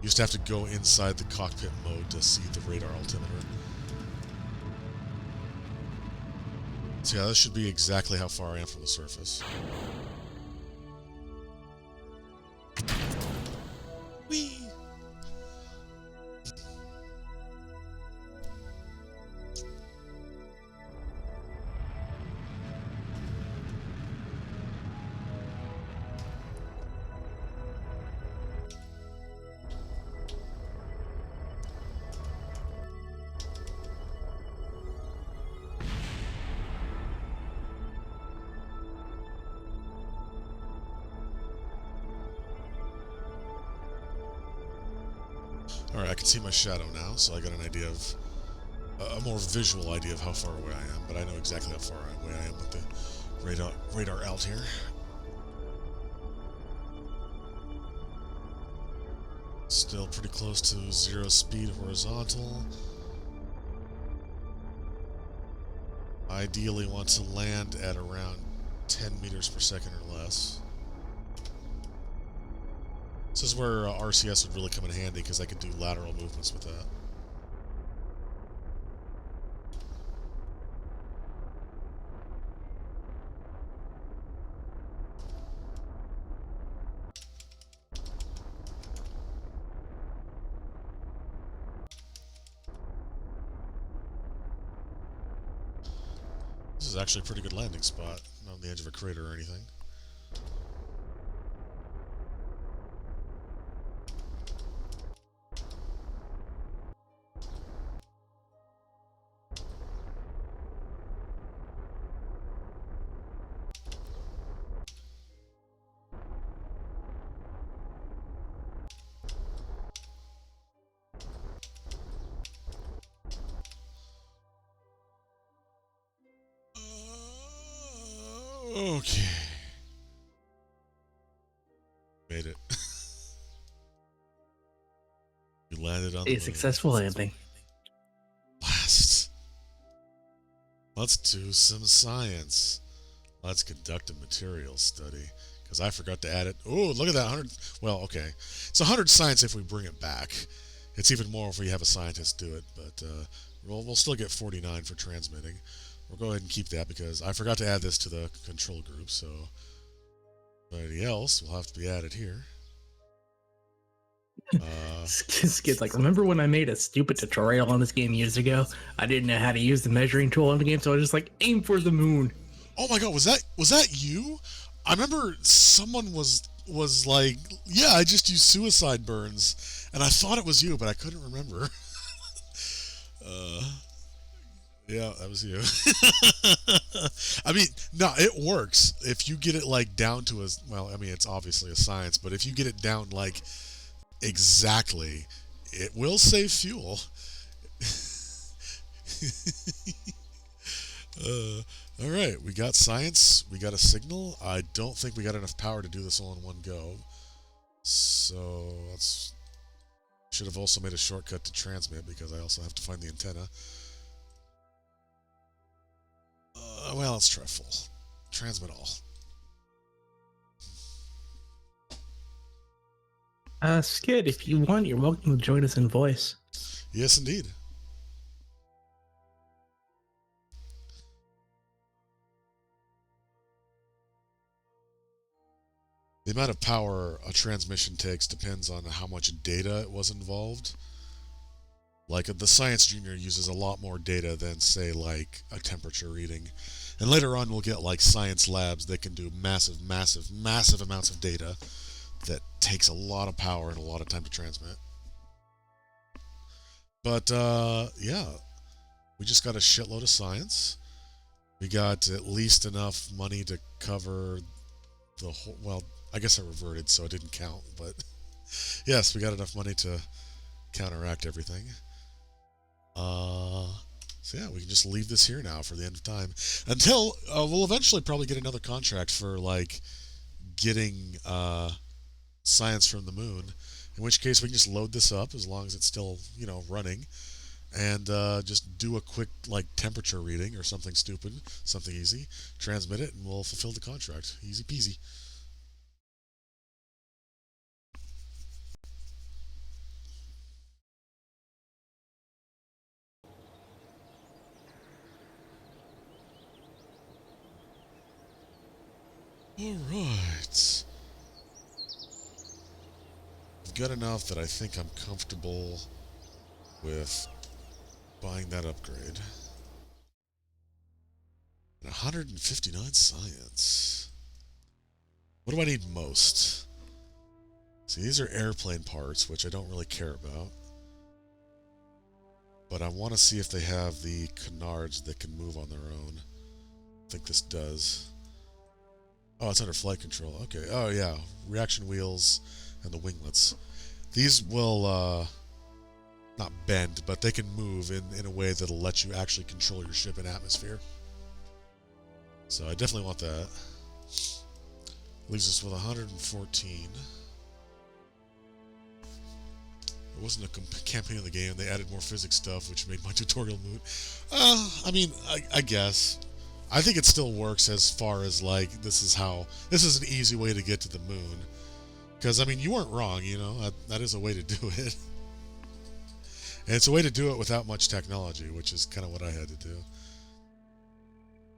used to have to go inside the cockpit mode to see the radar altimeter. So yeah, this should be exactly how far I am from the surface. Whee! Alright, I can see my shadow now, so I got an idea of... a more visual idea of how far away I am, but I know exactly how far away I am with the radar out here. Still pretty close to 0 speed horizontal. Ideally want to land at around 10 meters per second or less. This is where RCS would really come in handy, because I could do lateral movements with that. This is actually a pretty good landing spot, not on the edge of a crater or anything. Okay. Made it. You landed on the moon. A successful landing. Let's do some science. Let's conduct a materials study. Because I forgot to add it. Oh, look at that. 100. Well, okay. It's 100 science if we bring it back. It's even more if we have a scientist do it. But we'll still get 49 for transmitting. We'll go ahead and keep that because I forgot to add this to the control group. So anybody else will have to be added here. This kid's like, remember when I made a stupid tutorial on this game years ago? I didn't know how to use the measuring tool on the game, so I was just like, aim for the moon. Oh my god, was that you? I remember someone was like, yeah, I just used suicide burns, and I thought it was you, but I couldn't remember. Yeah, that was you. I mean, no, it works if you get it like down to a, well, I mean, it's obviously a science, but if you get it down like exactly, it will save fuel. All right, we got science, we got a signal. I don't think we got enough power to do this all in one go. So let's, should have also made a shortcut to transmit because I also have to find the antenna. Well, let's try full. Transmit all. Skid, if you want, you're welcome to join us in voice. Yes, indeed. The amount of power a transmission takes depends on how much data was involved. Like, the Science Junior uses a lot more data than, say, like, a temperature reading. And later on we'll get, like, science labs that can do massive amounts of data that takes a lot of power and a lot of time to transmit. But, yeah. We just got a shitload of science. We got at least enough money to cover the whole, well, I guess I reverted, so it didn't count, but yes, we got enough money to counteract everything. So yeah, we can just leave this here now for the end of time. Until, we'll eventually probably get another contract for, like, getting, science from the moon. In which case we can just load this up as long as it's still, you know, running. And, just do a quick, like, temperature reading or something stupid, something easy. Transmit it and we'll fulfill the contract. Easy peasy. Alright. I've got enough that I think I'm comfortable with buying that upgrade. And 159 science. What do I need most? See, these are airplane parts, which I don't really care about. But I want to see if they have the canards that can move on their own. I think this does. Oh, it's under flight control. Okay. Oh, yeah. Reaction wheels and the winglets. These will, not bend, but they can move in a way that'll let you actually control your ship in atmosphere. So I definitely want that. Leaves us with 114. It wasn't a campaign of the game. They added more physics stuff, which made my tutorial moot. I mean, I guess. I think it still works as far as, like, this is an easy way to get to the moon. Because, I mean, you weren't wrong, you know? That is a way to do it. And it's a way to do it without much technology, which is kind of what I had to do.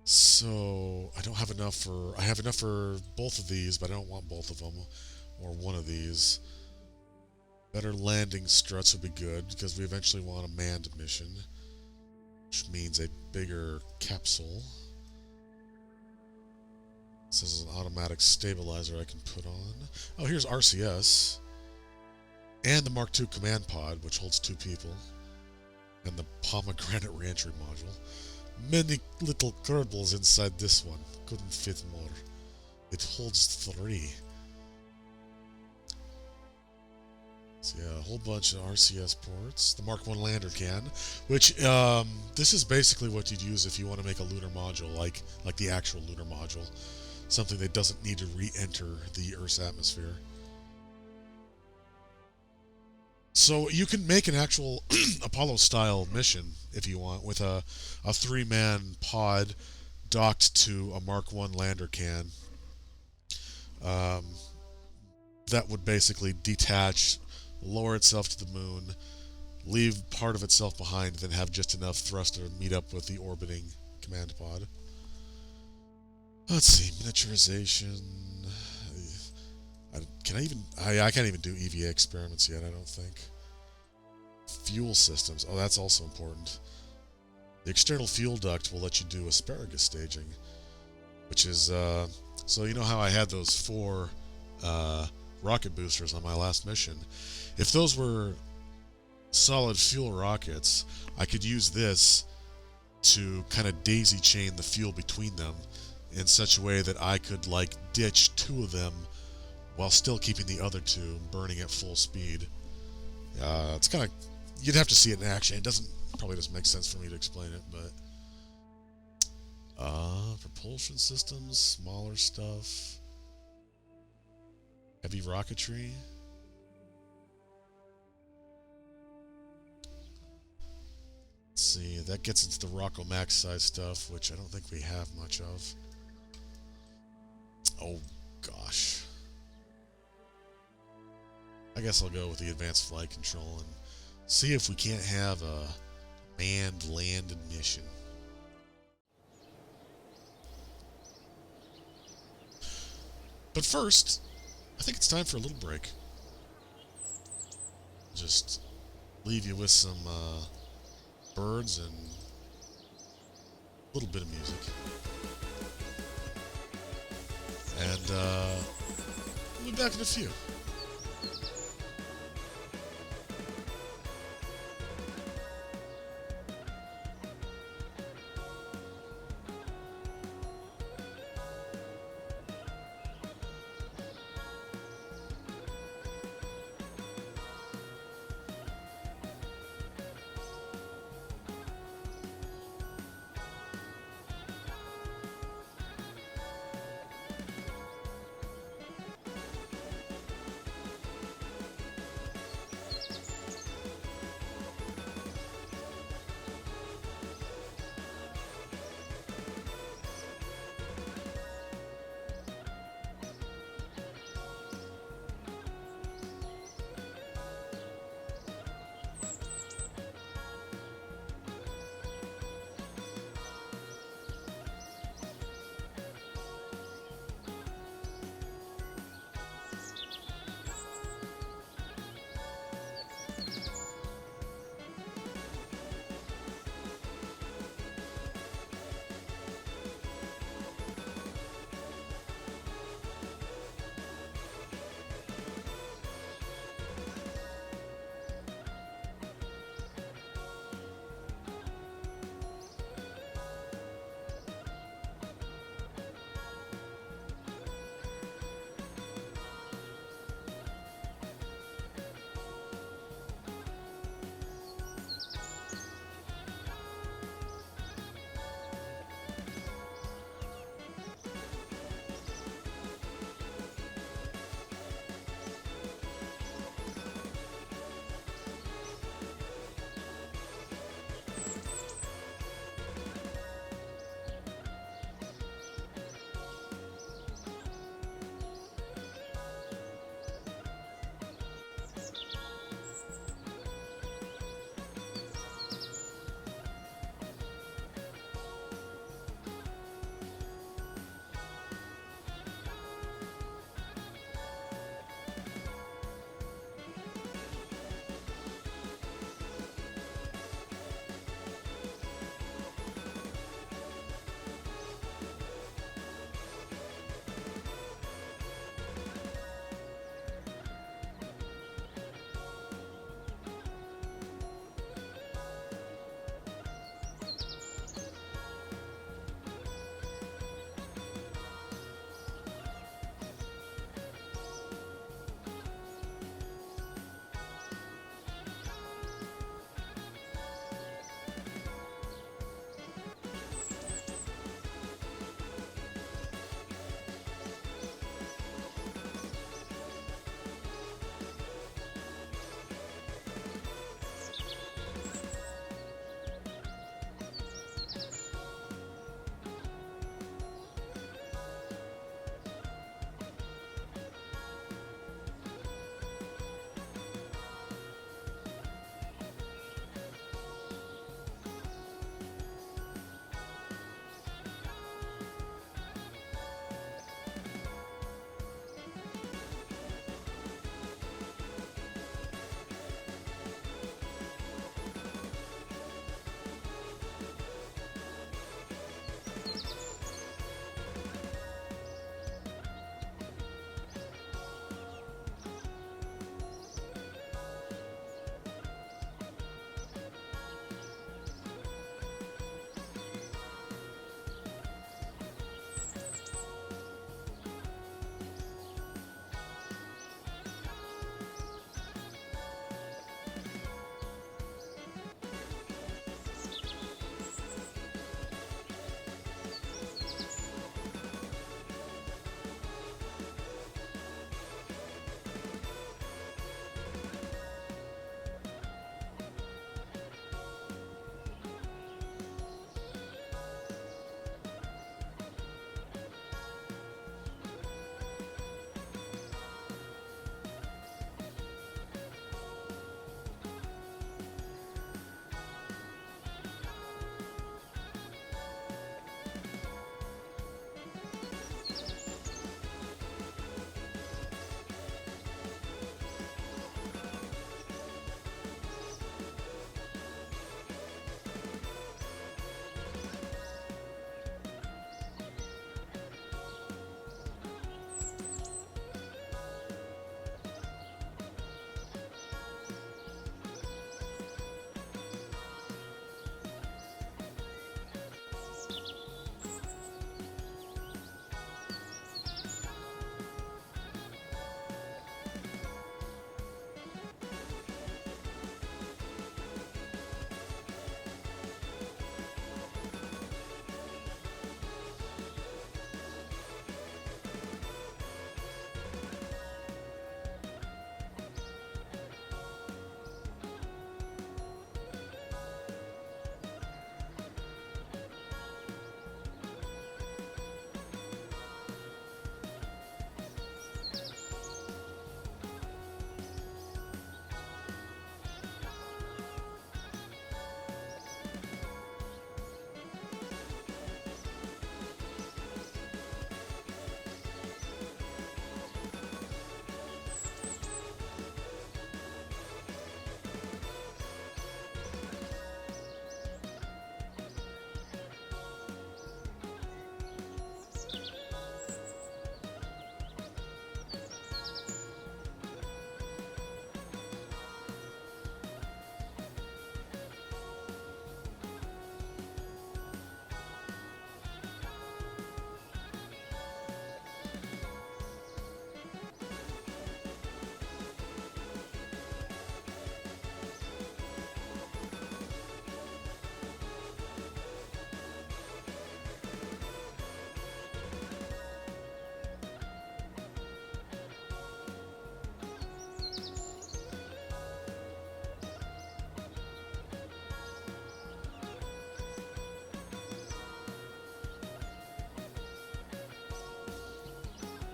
So, I don't have enough for... I have enough for both of these, but I don't want both of them. Or one of these. Better landing struts would be good, because we eventually want a manned mission. Which means a bigger capsule. This is an automatic stabilizer I can put on. Oh, here's RCS. And the Mark II command pod, which holds 2 people. And the pomegranate reentry module. Many little Kerbals inside this one. Couldn't fit more. It holds 3. So yeah, a whole bunch of RCS ports. The Mark I lander can, which this is basically what you'd use if you want to make a lunar module, like the actual lunar module. Something that doesn't need to re-enter the Earth's atmosphere. So you can make an actual Apollo-style mission if you want, with a three-man pod docked to a Mark One lander can. Um, that would basically detach, lower itself to the moon, leave part of itself behind, then have just enough thrust to meet up with the orbiting command pod. Let's see, miniaturization. Can I even? I can't even do EVA experiments yet. I don't think. Fuel systems. Oh, that's also important. The external fuel duct will let you do asparagus staging, which is so you know how I had those 4 rocket boosters on my last mission. If those were solid fuel rockets, I could use this to kind of daisy chain the fuel between them in such a way that I could like ditch 2 of them while still keeping the other 2 burning at full speed. It's kind of, you'd have to see it in action. It probably doesn't make sense for me to explain it, but propulsion systems, smaller stuff, heavy rocketry. Let's see, that gets into the Rocco Max size stuff, which I don't think we have much of. Oh gosh. I guess I'll go with the advanced flight control and see if we can't have a manned landed mission. But first, I think it's time for a little break. Just leave you with some birds and a little bit of music. And we'll be back in a few.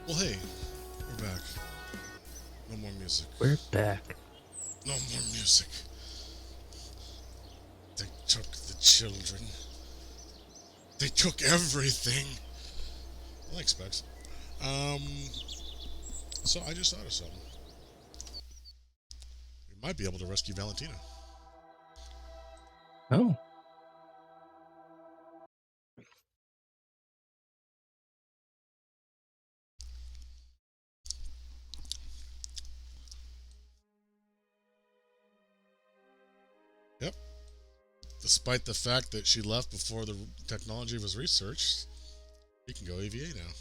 Well, hey, we're back. No more music. We're back. No more music. They took the children. They took everything. Thanks, Specs. Um, so I just thought of something. We might be able to rescue Valentina. Oh. Yep. Despite the fact that she left before the technology was researched, she can go EVA now.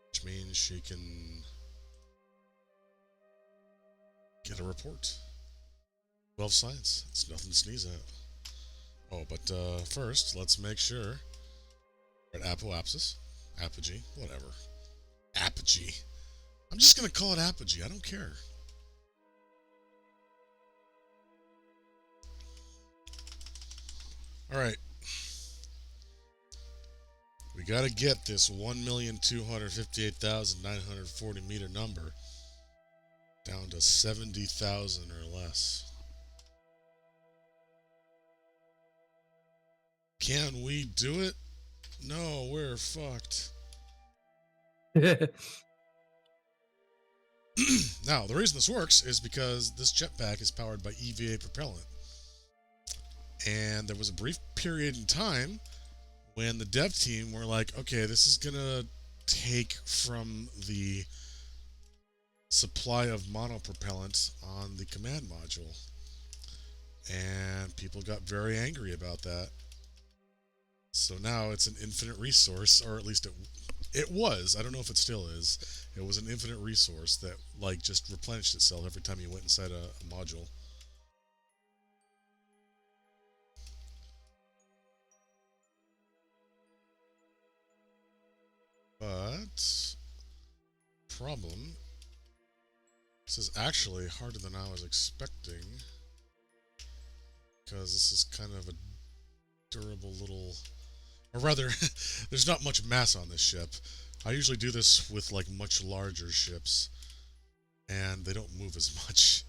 Which means she can get a report. 12 science. It's nothing to sneeze at. Oh, but first, let's make sure we're at Apoapsis. Apogee. Whatever. Apogee. I'm just going to call it Apogee. I don't care. Alright. We got to get this 1,258,940 meter number down to 70,000 or less. Can we do it? No, we're fucked. Now, the reason this works is because this jetpack is powered by EVA propellant. And there was a brief period in time when the dev team were like, okay, this is going to take from the supply of monopropellant on the command module. And people got very angry about that. So now it's an infinite resource, or at least it was. I don't know if it still is. It was an infinite resource that like just replenished itself every time you went inside a module. But problem, this is actually harder than I was expecting, because this is kind of a durable little, or rather, there's not much mass on this ship. I usually do this with like much larger ships, and they don't move as much.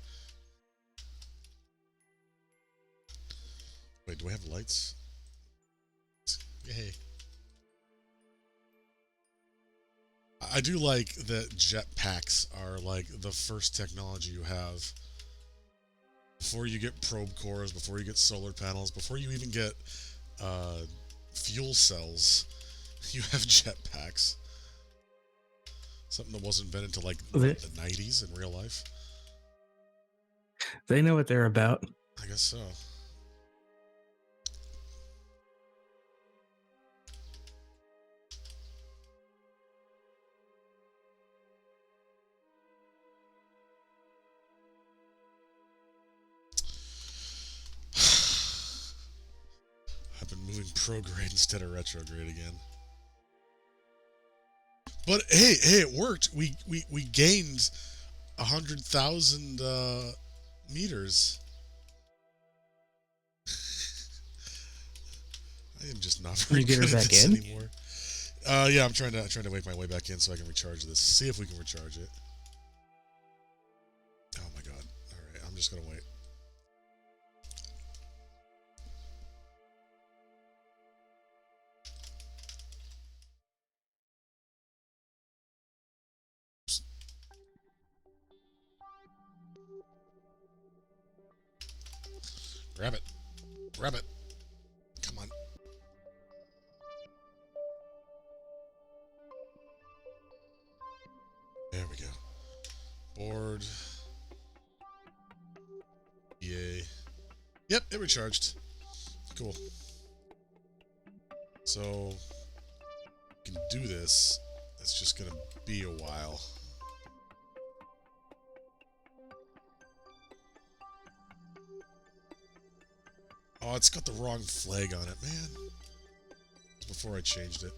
Wait, do I have lights? Yay. I do like that jetpacks are like the first technology you have. Before you get probe cores, before you get solar panels, before you even get fuel cells, you have jetpacks. Something that wasn't invented until like the 90s in real life. They know what they're about. I guess so. I've been moving prograde instead of retrograde again. But hey, it worked. We gained 100,000 meters. I am just not very good at this anymore. Yeah, I'm trying to make my way back in so I can recharge this. See if we can recharge it. Oh my god. Alright, I'm just gonna wait. Grab it. Grab it. Come on. There we go. Board. Yay. Yep, it recharged. Cool. So, we can do this. It's just gonna be a while. Oh, it's got the wrong flag on it, man. It was before I changed it.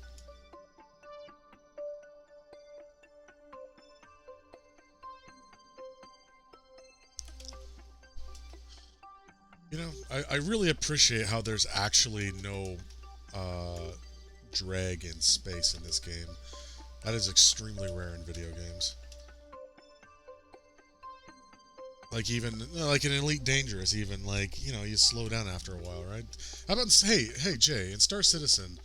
You know, I really appreciate how there's actually no drag in space in this game. That is extremely rare in video games. Like even like in Elite Dangerous, even like you slow down after a while, right? How about hey Jay, in Star Citizen,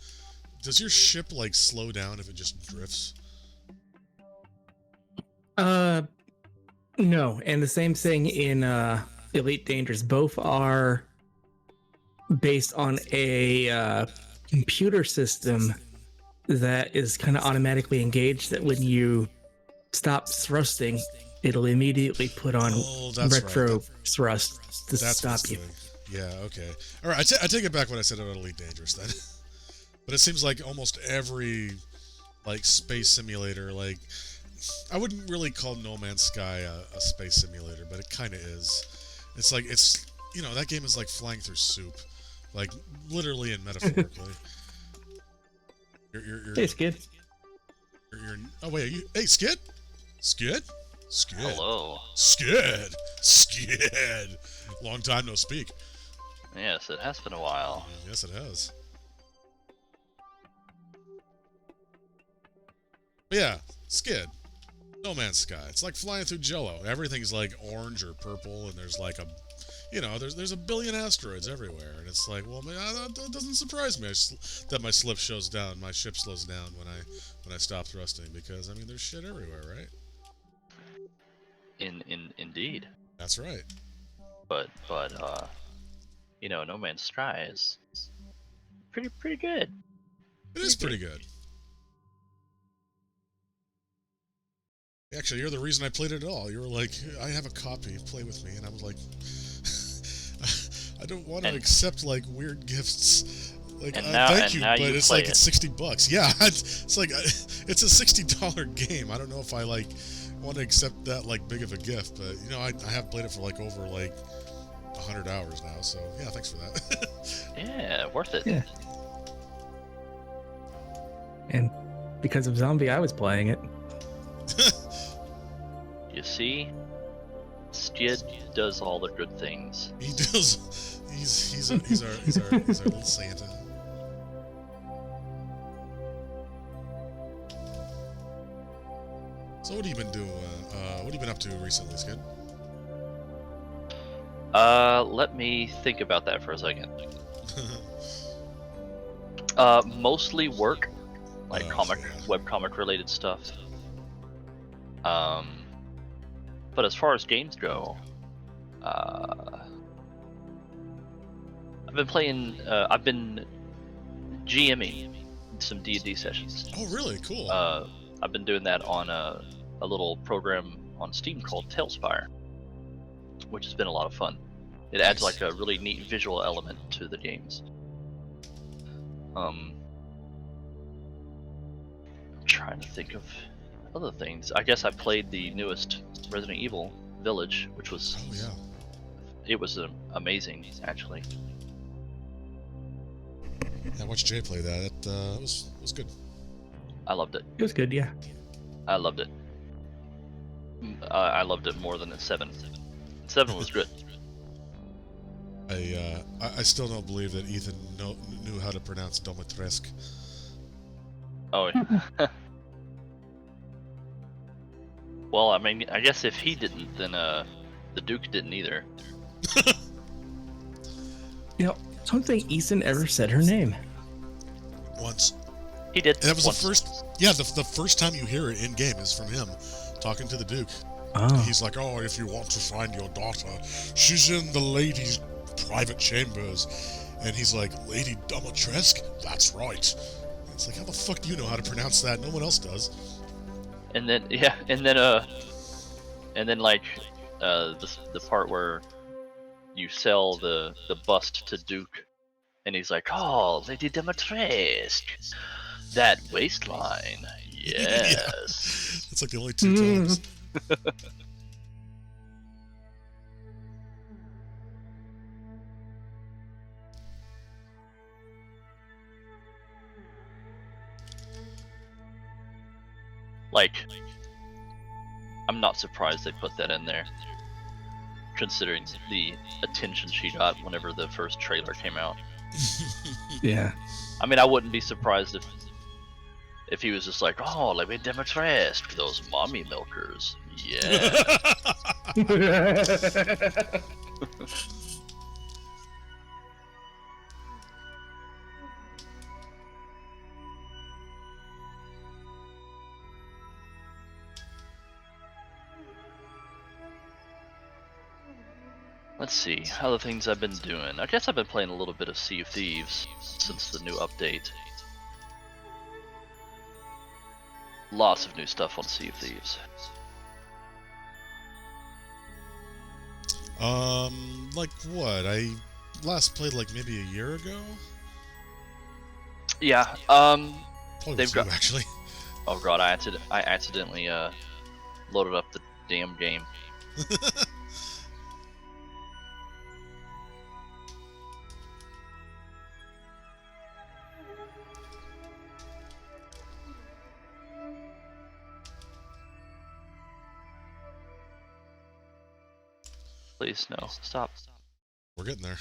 does your ship like slow down if it just drifts? No, and the same thing in Elite Dangerous. Both are based on a computer system that is kind of automatically engaged. That when you stop thrusting, it'll immediately put on retro thrust to stop you. Yeah, okay. All right, I take it back what I said about Elite Dangerous then. But it seems like almost every like space simulator, like I wouldn't really call No Man's Sky a space simulator, but it kind of is. It's like that game is like flying through soup, like literally and metaphorically. Hey, Skid. Oh wait, hey Skid? Skid? Hello. Skid. Long time no speak. Yes, it has been a while. Yes, it has. But yeah, Skid. No Man's Sky. It's like flying through Jello. Everything's like orange or purple, and there's like there's a billion asteroids everywhere, and it's like, well, man, that doesn't surprise me that my ship slows down when I stop thrusting, because I mean there's shit everywhere, right? Indeed. That's right. But No Man's Sky is pretty good. It is pretty good. Actually, you're the reason I played it at all. You were like, I have a copy, play with me, and I was like, I don't want to accept like weird gifts. Like, thank you, but it's like it's $60. Yeah, it's like it's a $60 game. I don't know if I like want to accept that like big of a gift, but I have played it for like over like 100 hours now. So yeah, thanks for that. Yeah, worth it. Yeah. And because of Zombie, I was playing it. You see, Skid does all the good things. He does. He's our little Santa. So what have you been doing? What have you been up to recently, Skid? Let me think about that for a second. Mostly work, like webcomic related stuff. But as far as games go, I've been GMing some D&D sessions. Oh, really? Cool. I've been doing that on a little program on Steam called Tailspire, which has been a lot of fun. It adds like a really neat visual element to the games. I'm trying to think of other things. I guess I played the newest Resident Evil Village, which was it was amazing actually. I watched Jay play that. It was good. I loved it. It was good, yeah. I loved it. I loved it more than the 7. 7 was good. I still don't believe that Ethan knew how to pronounce Domitresk. Oh. Well, I mean, I guess if he didn't, then the Duke didn't either. I don't think Ethan ever said her name. Once. He did. And that was once. the first. Yeah, the first time you hear it in game is from him talking to the Duke. Oh. He's like, "Oh, if you want to find your daughter, she's in the lady's private chambers." And he's like, "Lady Domitresk? That's right." And it's like, how the fuck do you know how to pronounce that? No one else does. And then like the part where you sell the bust to Duke, and he's like, "Oh, Lady Domitresk, that waistline, yes." Yeah. It's like the only 2 times. Like, I'm not surprised they put that in there, considering the attention she got whenever the first trailer came out. Yeah. I mean, I wouldn't be surprised If he was just like, oh, let me demonstrate those mommy milkers. Yeah. Let's see, other things I've been doing. I guess I've been playing a little bit of Sea of Thieves since the new update. Lots of new stuff on Sea of Thieves. Like what? I last played like maybe a year ago. Yeah, Probably they've with got. you, actually. Oh god, I accidentally loaded up the damn game. Please no, stop. We're getting there.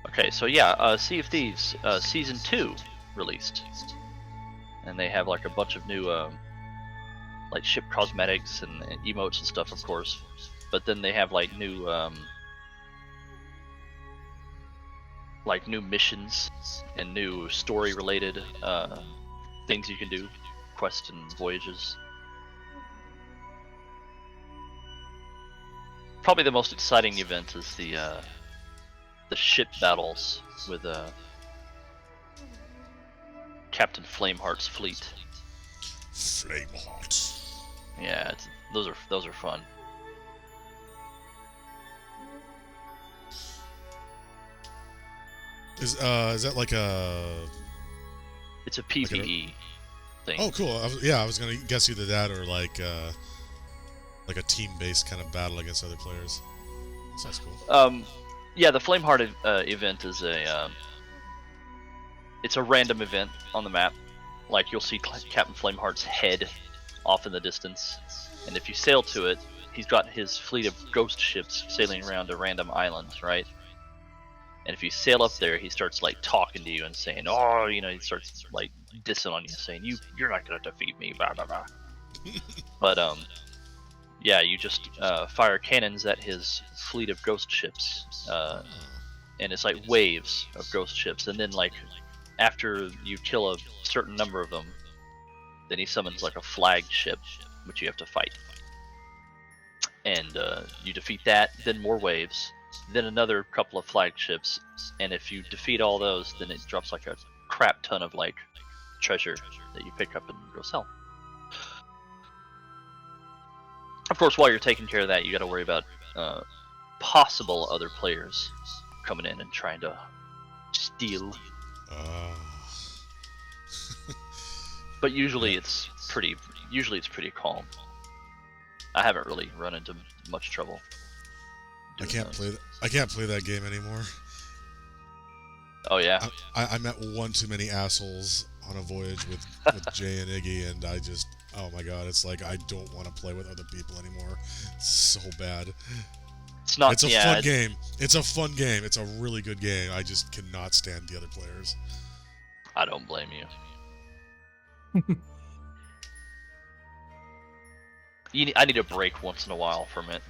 Okay, so yeah, Sea of Thieves Season 2 released. And they have like a bunch of new like ship cosmetics and emotes and stuff, of course. But then they have like new missions and new story related things you can do, quests and voyages. Probably the most exciting event is the ship battles with Captain Flameheart's fleet. Flameheart. Yeah, those are fun. Is that like a? It's a PvE thing. Oh, cool. I was gonna guess either that or like a team-based kind of battle against other players. Sounds cool. Yeah, the Flameheart event is it's a random event on the map. Like you'll see Captain Flameheart's head off in the distance, and if you sail to it, he's got his fleet of ghost ships sailing around a random island, right? And if you sail up there, he starts like talking to you and saying, "Oh, you know," he starts like dissing on you, saying, "You're not gonna defeat me," blah blah blah. But yeah, you just fire cannons at his fleet of ghost ships, and it's like waves of ghost ships. And then like after you kill a certain number of them, then he summons like a flagship, which you have to fight. And you defeat that, then more waves, then another couple of flagships, and if you defeat all those, then it drops like a crap ton of like treasure that you pick up and go sell. Of course, while you're taking care of that, you got to worry about possible other players coming in and trying to steal. But usually it's pretty calm. I haven't really run into much trouble. I can't play that game anymore. Oh yeah. I met one too many assholes on a voyage with Jay and Iggy, and I just, oh my god, it's like I don't want to play with other people anymore. It's so bad. It's a fun game. It's a fun game. It's a really good game. I just cannot stand the other players. I don't blame you. I need a break once in a while from it.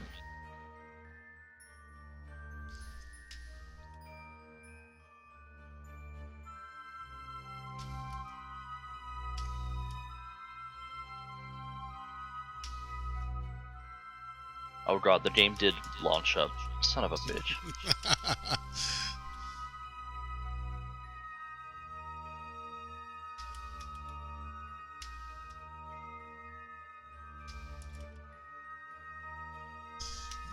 Oh god, the game did launch up. Son of a bitch.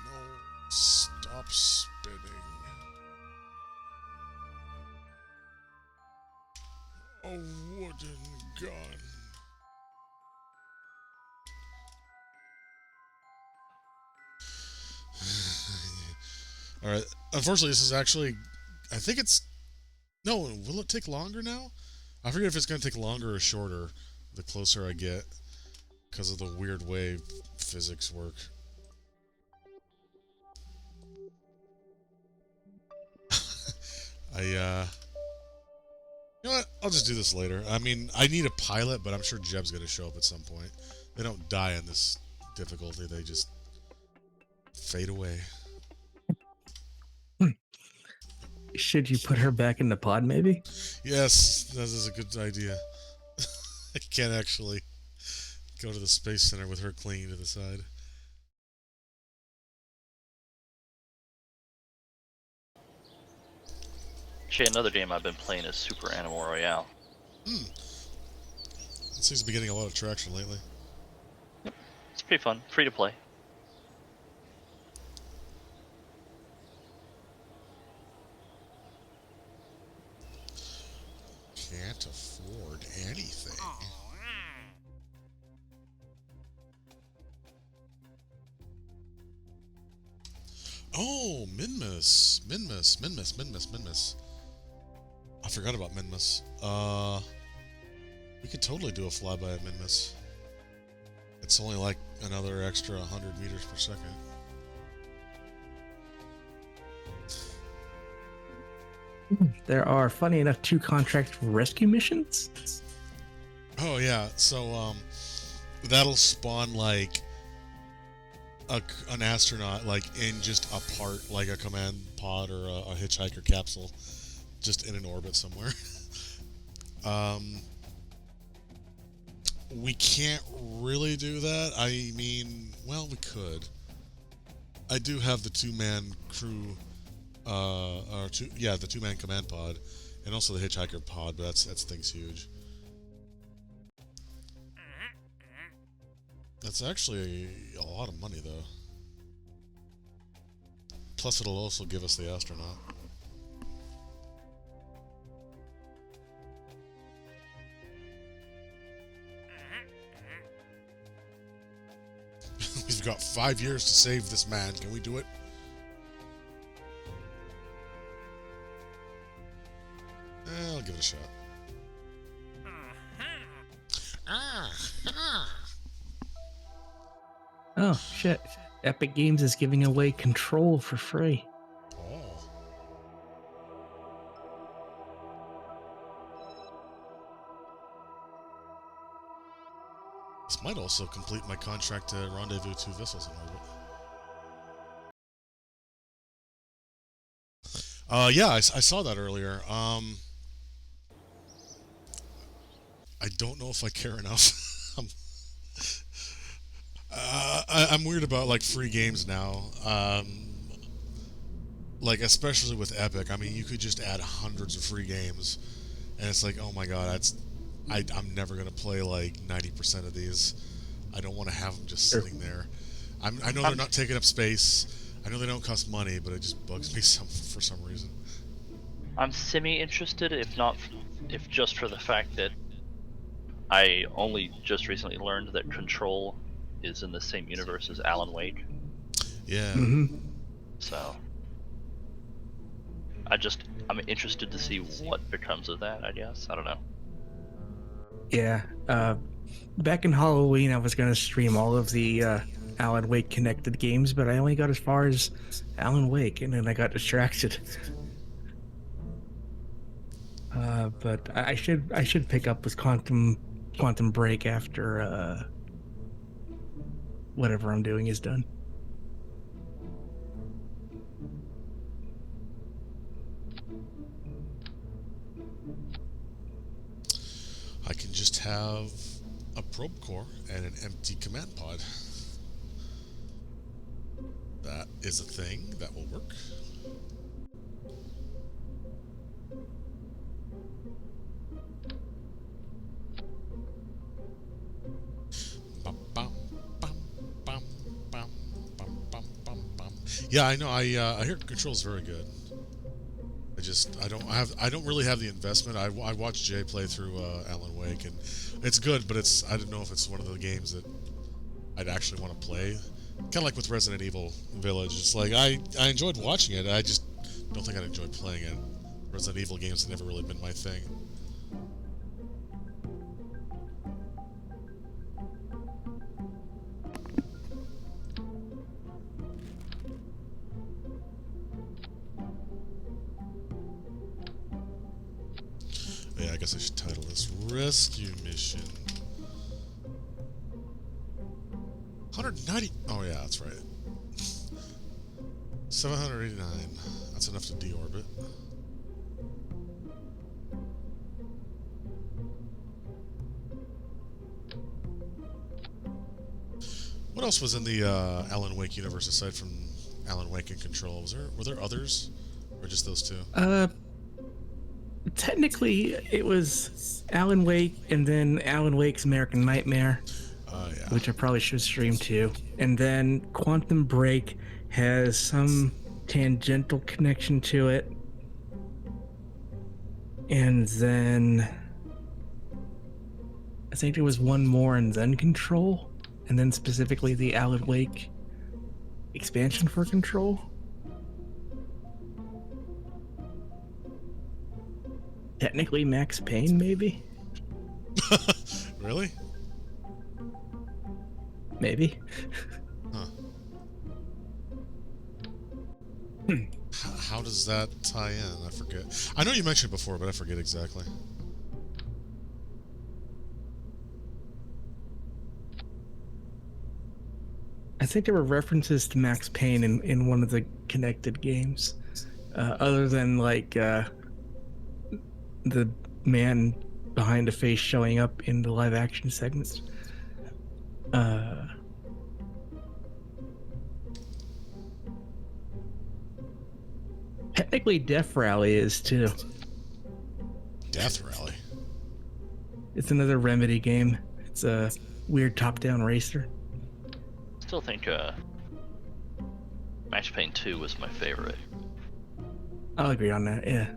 No, stop spinning. A wooden gun. Alright, unfortunately this is actually I think it's... No, will it take longer now? I forget if it's going to take longer or shorter the closer I get, because of the weird way physics work. You know what? I'll just do this later. I mean, I need a pilot, but I'm sure Jeb's going to show up at some point. They don't die in this difficulty. They just fade away. Should you put her back in the pod, maybe? Yes, that is a good idea. I can't actually go to the Space Center with her clinging to the side. Actually, another game I've been playing is Super Animal Royale. It seems to be getting a lot of traction lately. Yep. It's pretty fun. Free to play. Can't afford anything. Oh, Minmus. Minmus. I forgot about Minmus. We could totally do a flyby at Minmus. It's only like another extra 100 meters per second. There are, funny enough, 2 contract rescue missions. Oh yeah, so that'll spawn like an astronaut like in just a part, like a command pod or a hitchhiker capsule, just in an orbit somewhere. We can't really do that. I mean, well, we could. I do have the 2-man crew, the 2-man command pod, and also the hitchhiker pod, but that's thing's huge. That's actually a lot of money, though. Plus, it'll also give us the astronaut. We've got 5 years to save this man. Can we do it? I'll give it a shot. Oh, shit. Epic Games is giving away Control for free. Oh. This might also complete my contract to rendezvous 2 vessels in orbit. Yeah, I saw that earlier. I don't know if I care enough. I'm weird about like free games now. Like especially with Epic. I mean, you could just add hundreds of free games, and it's like, oh my god, I'm never gonna play like 90% of these. I don't want to have them just sitting there. I know they're not taking up space. I know they don't cost money, but it just bugs me for some reason. I'm semi-interested, if just for the fact that I only just recently learned that Control is in the same universe as Alan Wake. Yeah. Mm-hmm. So I'm interested to see what becomes of that, I guess. I don't know. Yeah. Back in Halloween, I was going to stream all of the Alan Wake connected games, but I only got as far as Alan Wake, and then I got distracted. But I should pick up with Quantum Break after whatever I'm doing is done. I can just have a probe core and an empty command pod. That is a thing that will work. Yeah, I know. I hear Control's very good. I don't really have the investment. I watched Jay play through Alan Wake, and it's good, but I don't know if it's one of the games that I'd actually want to play. Kind of like with Resident Evil Village. It's like I enjoyed watching it. I just don't think I'd enjoy playing it. Resident Evil games have never really been my thing. Yeah, I guess I should title this Rescue Mission. 190. Oh, yeah, that's right. 789. That's enough to deorbit. What else was in the Alan Wake universe aside from Alan Wake and Control? Were there others, or just those two? Technically, it was Alan Wake and then Alan Wake's American Nightmare, Yeah. which I probably should stream too. And then Quantum Break has some tangential connection to it. And then I think there was one more, and then Control, and then specifically the Alan Wake expansion for Control. Technically Max Payne, maybe? Really? Maybe. Huh. How does that tie in? I forget. I know you mentioned it before, but I forget exactly. I think there were references to Max Payne in one of the connected games. Other than, like, the man behind a face showing up in the live action segments. Technically Death Rally is too. Death Rally? It's another Remedy game. It's a weird top-down racer. Still think Max Payne 2 was my favorite. I'll agree on that, yeah.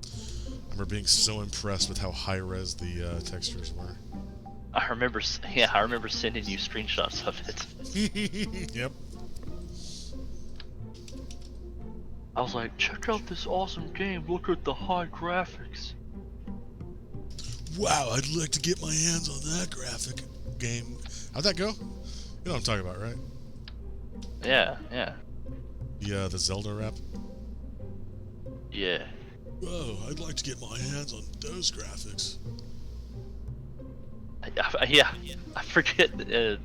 I remember being so impressed with how high-res the textures were. I remember sending you screenshots of it. Yep. I was like, check out this awesome game, look at the high graphics. Wow, I'd like to get my hands on that graphic game. How'd that go? You know what I'm talking about, right? Yeah, yeah. The Zelda rap? Yeah. Whoa, I'd like to get my hands on those graphics. Yeah, I forget the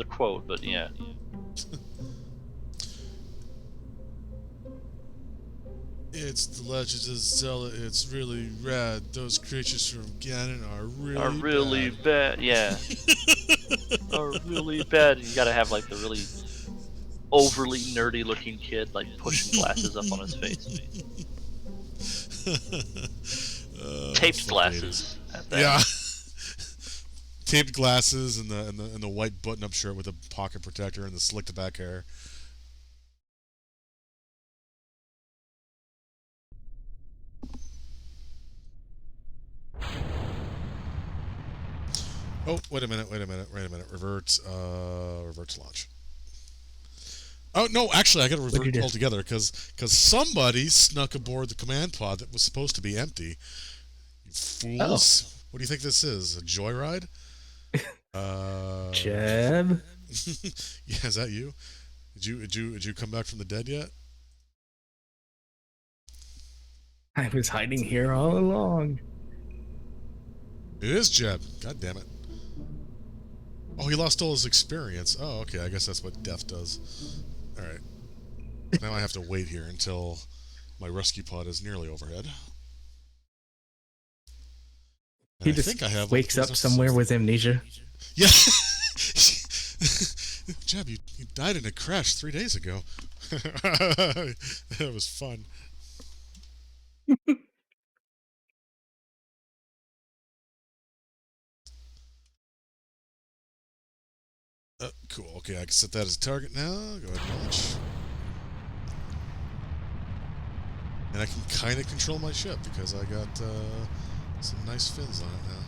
quote, but yeah. It's the Legends of Zelda. It's really rad. Those creatures from Ganon are really bad. Yeah. Are really bad. And you gotta have like the really overly nerdy looking kid like pushing glasses up on his face. Taped glasses. At that. Yeah. Taped glasses and the white button-up shirt with a pocket protector and the slicked back hair. Oh, wait a minute. Revert to launch. Oh, no, actually, I gotta revert altogether, because somebody snuck aboard the command pod that was supposed to be empty. You fools. Oh. What do you think this is? A joyride? Jeb? Yeah, is that you? Did you come back from the dead yet? I was hiding here all along. It is Jeb. God damn it. Oh, he lost all his experience. Oh, okay. I guess that's what death does. Alright. Now I have to wait here until my rescue pod is nearly overhead. And he just wakes up somewhere with amnesia. Yeah. Jeb, you died in a crash 3 days ago. That was fun. Cool. Okay, I can set that as a target now. Go ahead and launch. And I can kind of control my ship because I got some nice fins on it now.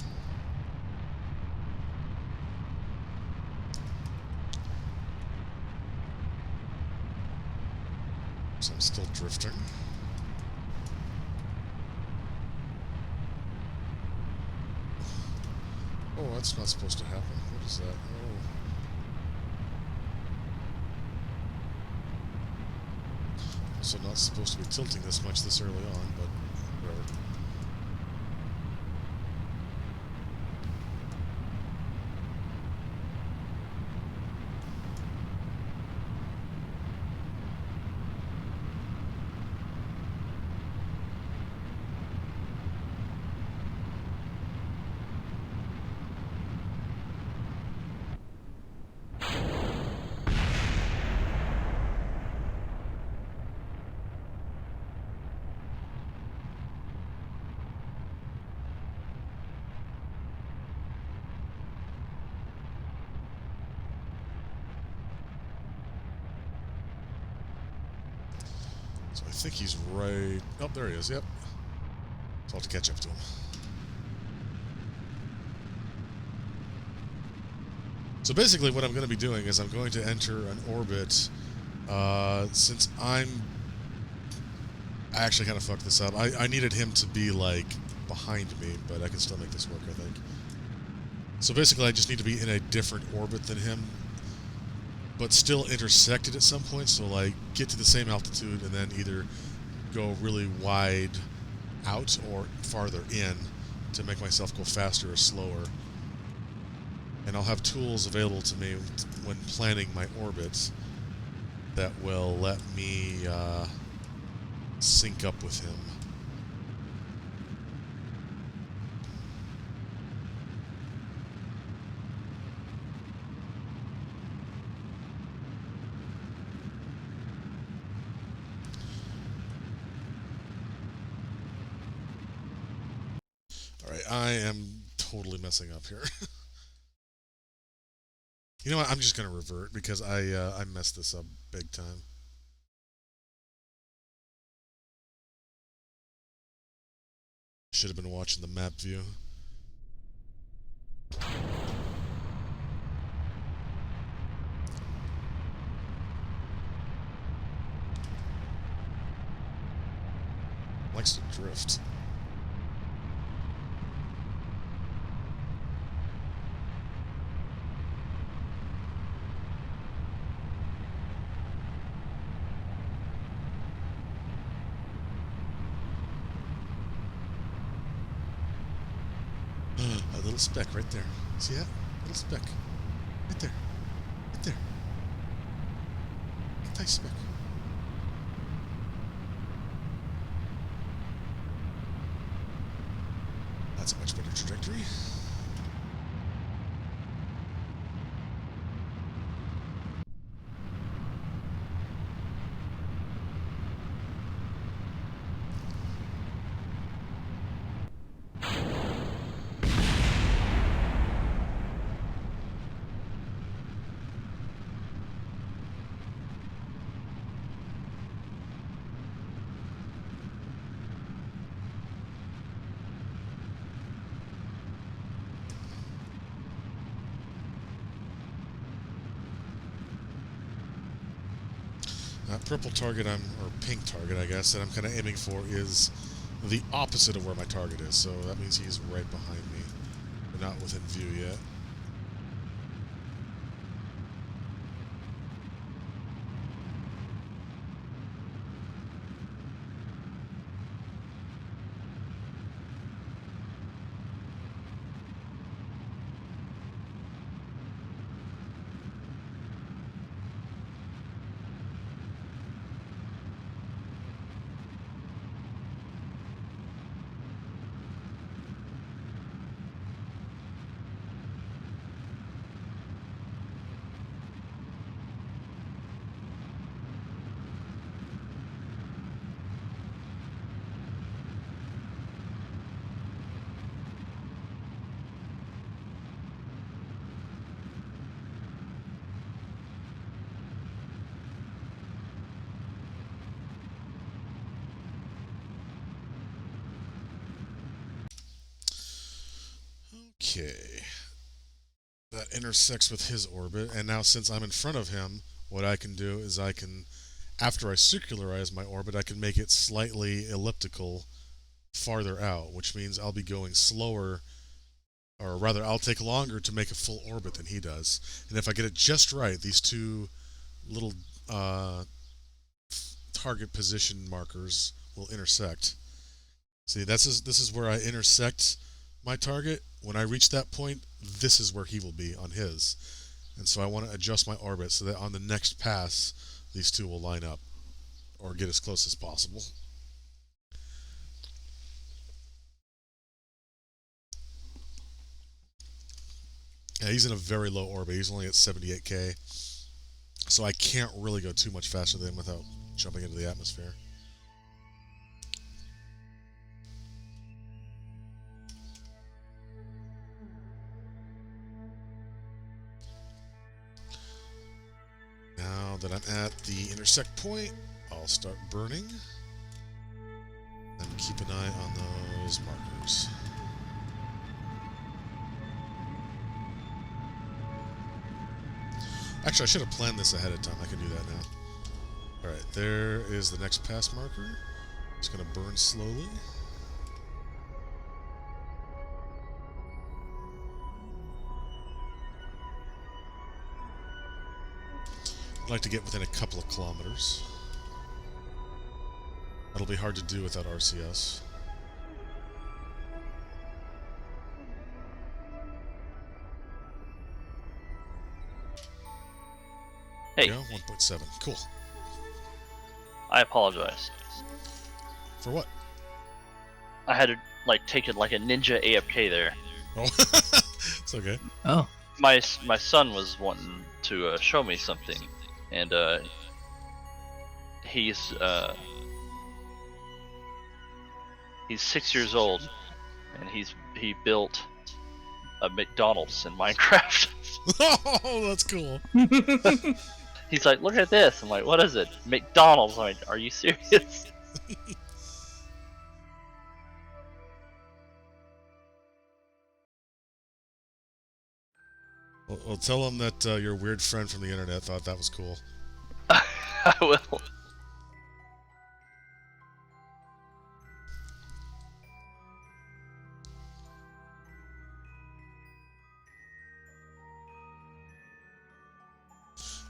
So I'm still drifting. Oh, that's not supposed to happen. What is that? Oh. Also not supposed to be tilting this much this early on, but whatever. So I think he's right... Oh, there he is, yep. So I'll have to catch up to him. So basically what I'm going to be doing is I'm going to enter an orbit, since I actually kind of fucked this up. I needed him to be, like, behind me, but I can still make this work, I think. So basically I just need to be in a different orbit than him, but still intersected at some point, so, like, get to the same altitude and then either go really wide out or farther in to make myself go faster or slower. And I'll have tools available to me when planning my orbits that will let me sync up with him. Alright, I am totally messing up here. You know what? I'm just going to revert because I messed this up big time. Should have been watching the map view. Likes to drift. A little speck right there. See that? Little speck. Right there. Right there. Nice speck. That's a much better trajectory. Purple target or pink target, I guess, that I'm kind of aiming for is the opposite of where my target is. So that means he's right behind me, but not within view yet. Okay. That intersects with his orbit, and now since I'm in front of him, what I can do is I can, after I circularize my orbit, I can make it slightly elliptical farther out, which means I'll be going slower Or rather, I'll take longer to make a full orbit than he does. And if I get it just right, these two little target position markers will intersect. See, this is where I intersect my target. When I reach that point, this is where he will be on his. And so I want to adjust my orbit so that on the next pass, these two will line up or get as close as possible. Yeah, he's in a very low orbit. He's only at 78k. So I can't really go too much faster than him without jumping into the atmosphere. Now that I'm at the intersect point, I'll start burning. And keep an eye on those markers. Actually, I should have planned this ahead of time. I can do that now. Alright, there is the next pass marker. It's going to burn slowly. I'd like to get within a couple of kilometers. That'll be hard to do without RCS. Hey. Yeah, 1.7. Cool. I apologize. For what? I had to take it like a ninja AFK there. Oh, it's okay. Oh. My son was wanting to show me something, and he's 6 years old, and he built a McDonald's in Minecraft. Oh, that's cool. He's like, look at this. I'm like, what is it? McDonald's. I'm like, are you serious? Well, tell him that your weird friend from the internet thought that was cool. I will.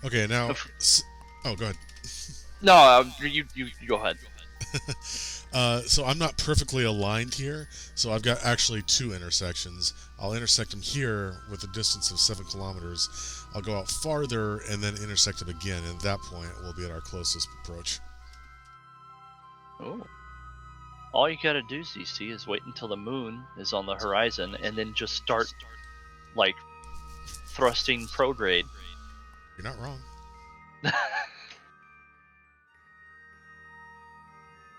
Okay, now... Oh, go ahead. No, you go ahead. So I'm not perfectly aligned here, so I've got actually two intersections. I'll intersect them here with a distance of 7 kilometers. I'll go out farther and then intersect them again, and at that point we'll be at our closest approach. Oh. All you gotta do, ZC, is wait until the moon is on the horizon and then just start, thrusting prograde. You're not wrong.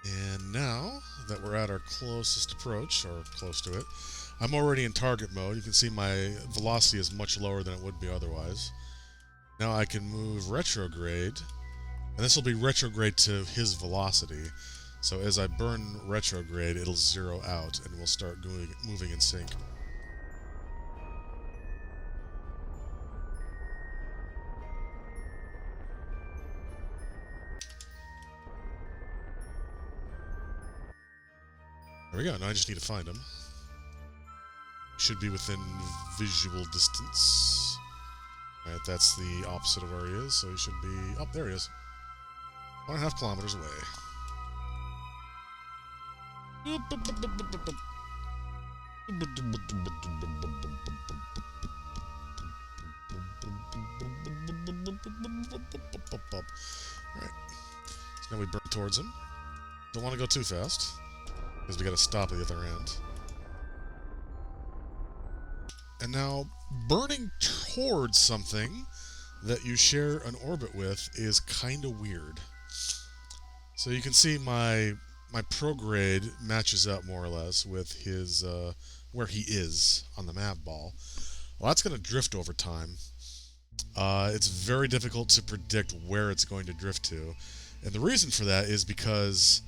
And now that we're at our closest approach, or close to it, I'm already in target mode. You can see my velocity is much lower than it would be otherwise. Now I can move retrograde, and this will be retrograde to his velocity. So as I burn retrograde, it'll zero out, and we'll start moving in sync. There we go. Now I just need to find him. Should be within visual distance. Alright, that's the opposite of where he is, so he should be... Oh, there he is. 1.5 kilometers away. Alright. So now we burn towards him. Don't want to go too fast, because we got to stop at the other end. And now, burning towards something that you share an orbit with is kind of weird. So you can see my prograde matches up more or less with his where he is on the map ball. Well, that's going to drift over time. It's very difficult to predict where it's going to drift to. And the reason for that is because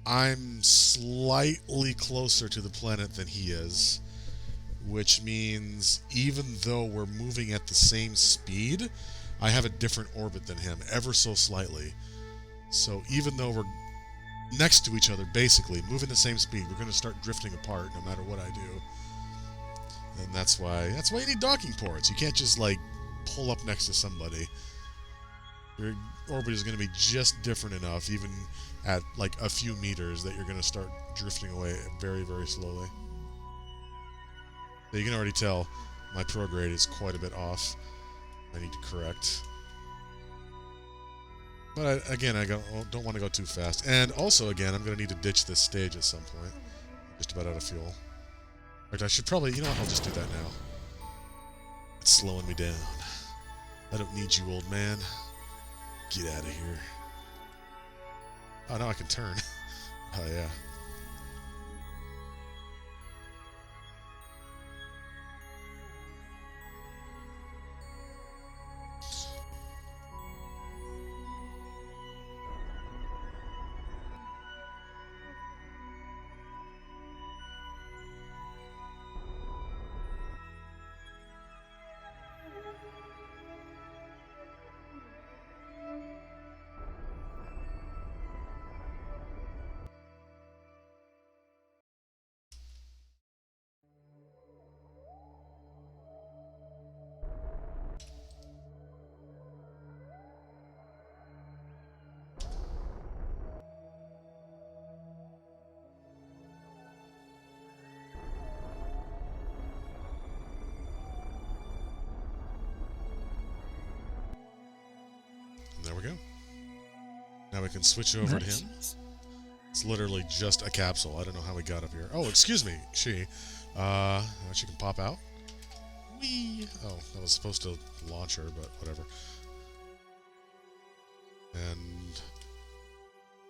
I'm slightly closer to the planet than he is, which means even though we're moving at the same speed, I have a different orbit than him, ever so slightly. So even though we're next to each other, basically, moving the same speed, we're going to start drifting apart no matter what I do. And that's why you need docking ports. You can't just like pull up next to somebody. Your orbit is going to be just different enough, even at like a few meters, that you're going to start drifting away very, very slowly. So you can already tell my prograde is quite a bit off. I need to correct. But again, I don't want to go too fast. And also, again, I'm going to need to ditch this stage at some point. I'm just about out of fuel. In fact, I should probably... You know what? I'll just do that now. It's slowing me down. I don't need you, old man. Get out of here. Oh, now I can turn. Oh, yeah. There we go. Now we can switch over to him. It's literally just a capsule. I don't know how we got up here. Oh, excuse me, she. She can pop out. Whee! Oh, that was supposed to launch her, but whatever. And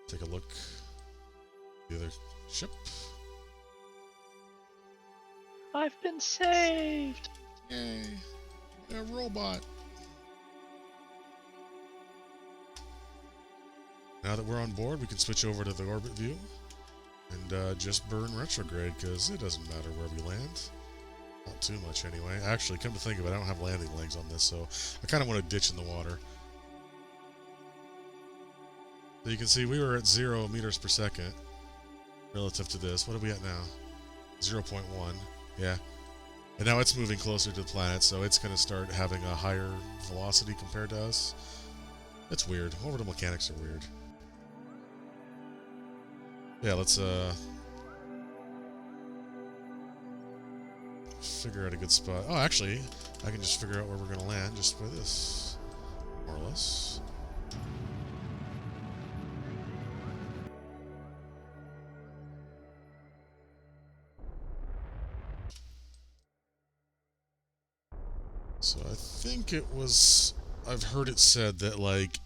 take a look at the other ship. I've been saved! Yay! A robot. Now that we're on board, we can switch over to the orbit view and just burn retrograde, because it doesn't matter where we land. Not too much, anyway. Actually, come to think of it, I don't have landing legs on this, so I kind of want to ditch in the water. So you can see we were at 0 meters per second relative to this. What are we at now? 0.1. Yeah. And now it's moving closer to the planet, so it's going to start having a higher velocity compared to us. It's weird. Orbital mechanics are weird. Yeah, let's figure out a good spot. Oh, actually, I can just figure out where we're going to land just by this, more or less. So I think it was... I've heard it said that, like,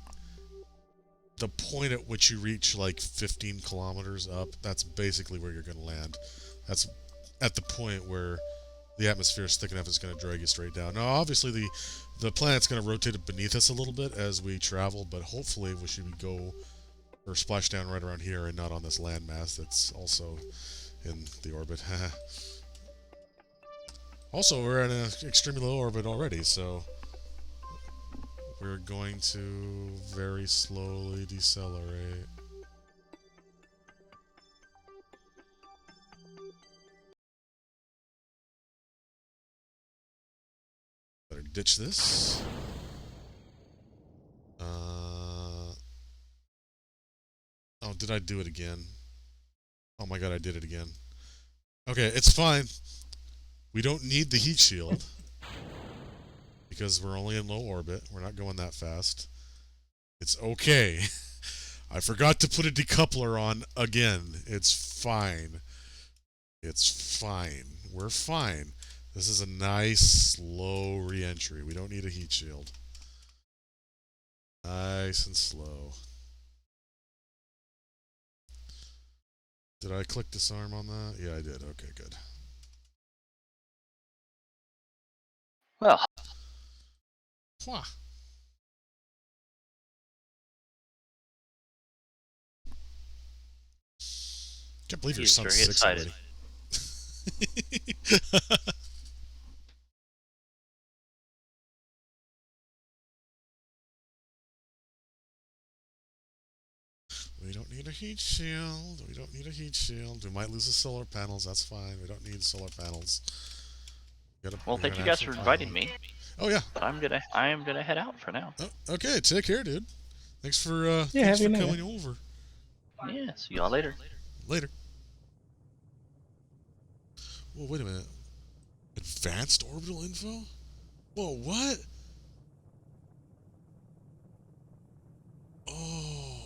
the point at which you reach, like, 15 kilometers up, that's basically where you're going to land. That's at the point where the atmosphere is thick enough it's going to drag you straight down. Now, obviously, the planet's going to rotate beneath us a little bit as we travel, but hopefully we should go or splash down right around here and not on this landmass that's also in the orbit. Also, we're in an extremely low orbit already, so we're going to very slowly decelerate. Better ditch this. Oh, did I do it again? Oh my god, I did it again. Okay, it's fine. We don't need the heat shield because we're only in low orbit. We're not going that fast. It's okay. I forgot to put a decoupler on again. It's fine. It's fine. We're fine. This is a nice, slow re-entry. We don't need a heat shield. Nice and slow. Did I click disarm on that? Yeah, I did. Okay, good. Well, Wah. Can't believe your he's son's very 6 excited. already. We don't need a heat shield. We don't need a heat shield. We might lose the solar panels. That's fine. We don't need solar panels. Well, thank you guys for inviting me. Oh yeah. But I am gonna head out for now. Oh, okay, take care, dude. Thanks for coming over. Yeah, see y'all later. Later. Whoa, wait a minute. Advanced orbital info? Whoa, what? Oh.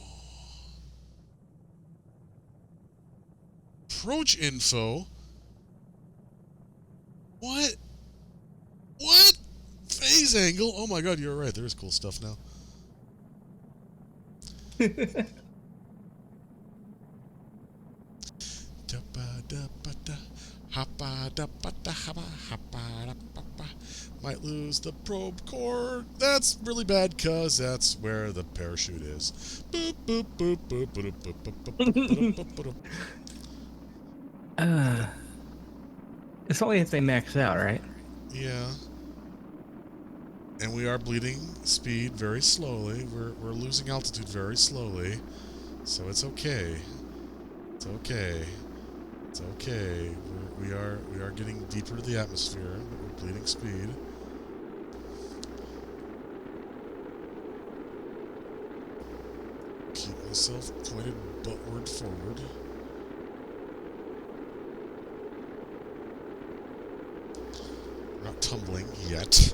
Approach info? What? What? Phase angle? Oh my god, you're right. There's cool stuff now. Might lose the probe core. That's really bad, cause that's where the parachute is. Boop, boop, boop, boop, boop, boop, boop, boop, boop, boop, boop. It's only if they max out, right? Yeah. And we are bleeding speed very slowly. We're losing altitude very slowly. So it's okay. It's okay. It's okay. We are getting deeper to the atmosphere, but we're bleeding speed. Keep myself pointed buttward forward. I'm not tumbling yet.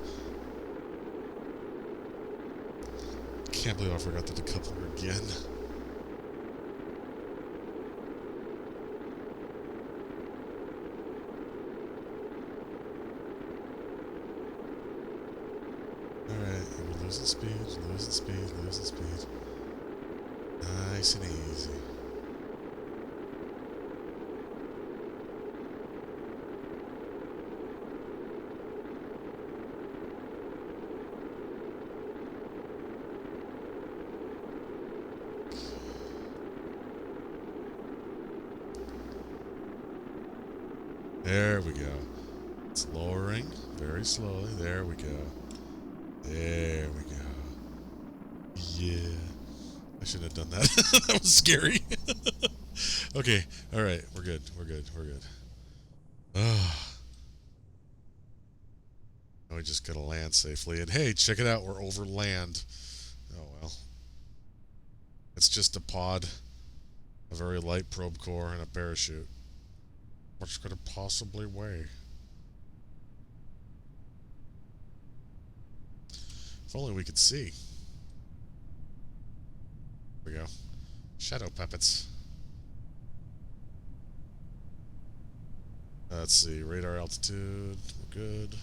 Can't believe I forgot the decoupler again. Alright, we're losing speed, losing speed, losing speed. Nice and easy. There we go. It's lowering very slowly. There we go. There we go. Yeah. I shouldn't have done that. That was scary. Okay. Alright. We're good. We're good. We're good. Ah. Now we just gotta land safely. And hey, check it out. We're over land. Oh well. It's just a pod, a very light probe core, and a parachute. What's could it possibly weigh? If only we could see. There we go. Shadow puppets. Let's see. Radar altitude. We're good.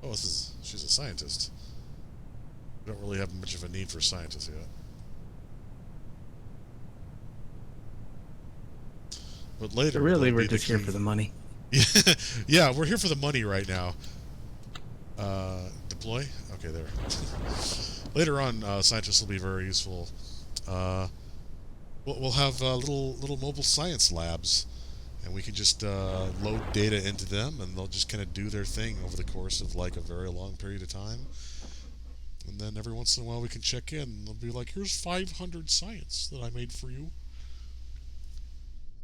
Oh, she's a scientist. We don't really have much of a need for scientists yet. But later, so really, we're just here for the money. Yeah, we're here for the money right now. Deploy? Okay, there. Later on, scientists will be very useful. We'll have little mobile science labs, and we can just load data into them, and they'll just kind of do their thing over the course of like a very long period of time. And then every once in a while we can check in, and they'll be like, here's 500 science that I made for you.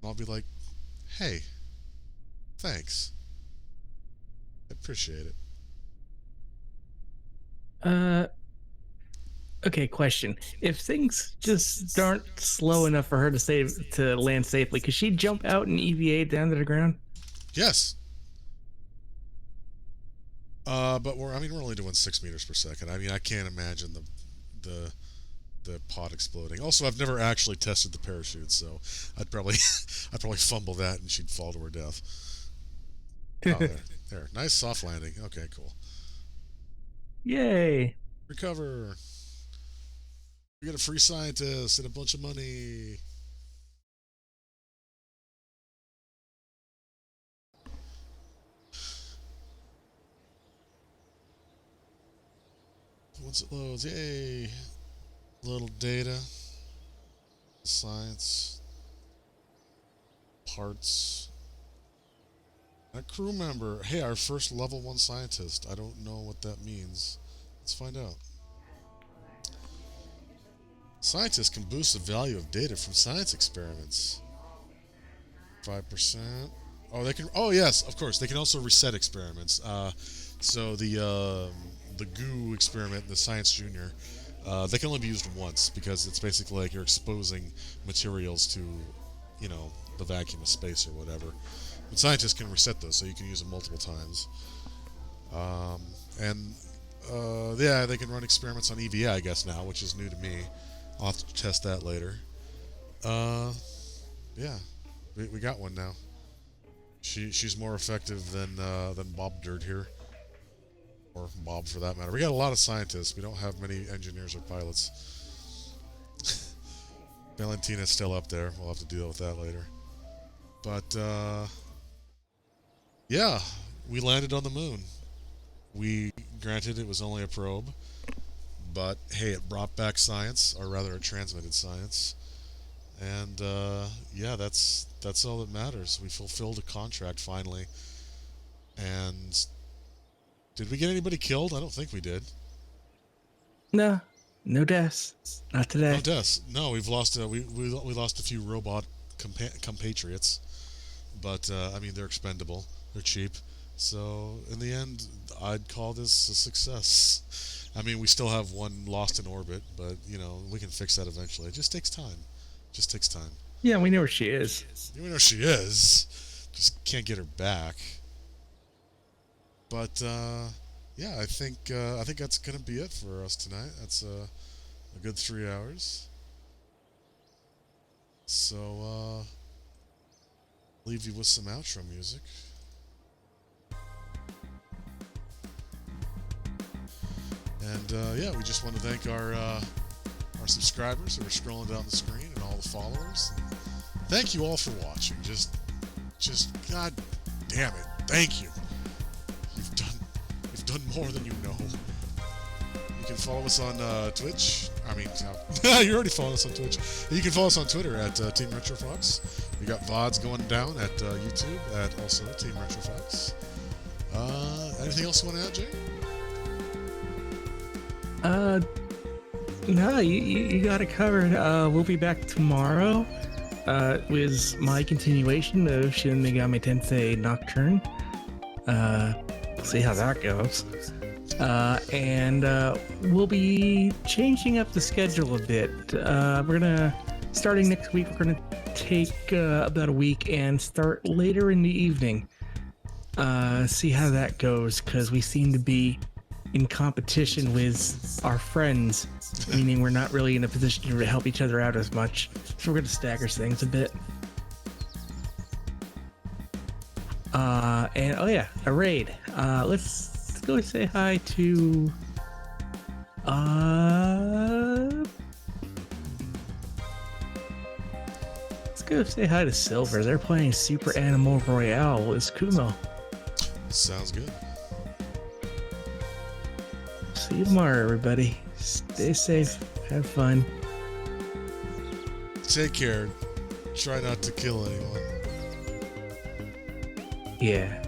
And I'll be like, hey, thanks. I appreciate it. Okay, question. If things just aren't slow enough for her to land safely, could she jump out and EVA down to the ground? Yes. But we're only doing 6 meters per second. I mean, I can't imagine the pod exploding. Also, I've never actually tested the parachute, so I'd probably fumble that and she'd fall to her death. Oh, there. Nice soft landing. Okay, cool. Yay. Recover. We get a free scientist and a bunch of money. Once it loads, yay. Little data. Science. Parts. A crew member. Hey, our first level 1 scientist. I don't know what that means. Let's find out. Scientists can boost the value of data from science experiments. 5%. Oh, they can. Oh, yes, of course. They can also reset experiments. So the goo experiment, the Science Junior, they can only be used once because it's basically like you're exposing materials to, you know, the vacuum of space or whatever. But scientists can reset those, so you can use them multiple times. Yeah, they can run experiments on EVA, I guess, now, which is new to me. I'll have to test that later. Yeah, we got one now. She's more effective than Bob Dirt here, or Bob for that matter. We got a lot of scientists. We don't have many engineers or pilots. Valentina's still up there. We'll have to deal with that later. But yeah, we landed on the moon. Granted, it was only a probe, but hey, it brought back science, or rather, it transmitted science. And yeah, that's all that matters. We fulfilled a contract finally. And did we get anybody killed? I don't think we did. No, no deaths. Not today. No deaths. No, we've lost. We lost a few robot compatriots, but I mean they're expendable. They're cheap. So in the end, I'd call this a success. I mean, we still have one lost in orbit, but you know we can fix that eventually. It just takes time. Just takes time. Yeah, we know where she is. We know she is. Just can't get her back. But yeah, I think that's gonna be it for us tonight. That's a good 3 hours. So leave you with some outro music. And yeah, we just want to thank our subscribers who are scrolling down the screen and all the followers. And thank you all for watching. Just God damn it, thank you. You've done more than you know. You can follow us on Twitch. I mean, you already follow us on Twitch. You can follow us on Twitter at Team RetroFox. We got VODs going down at YouTube at also Team RetroFox. Anything else you want to add, Jay? No, you got it covered. We'll be back tomorrow with my continuation of Shin Megami Tensei Nocturne. We'll see how that goes. And we'll be changing up the schedule a bit. We're gonna, starting next week, we're gonna take about a week and start later in the evening. See how that goes, because we seem to be in competition with our friends, meaning we're not really in a position to help each other out as much. So we're gonna stagger things a bit. And oh yeah, a raid. Let's go say hi to let's go say hi to Silver. They're playing Super Animal Royale as Kumo. Sounds good. See you tomorrow, everybody. Stay safe. Have fun. Take care. Try not to kill anyone. Yeah.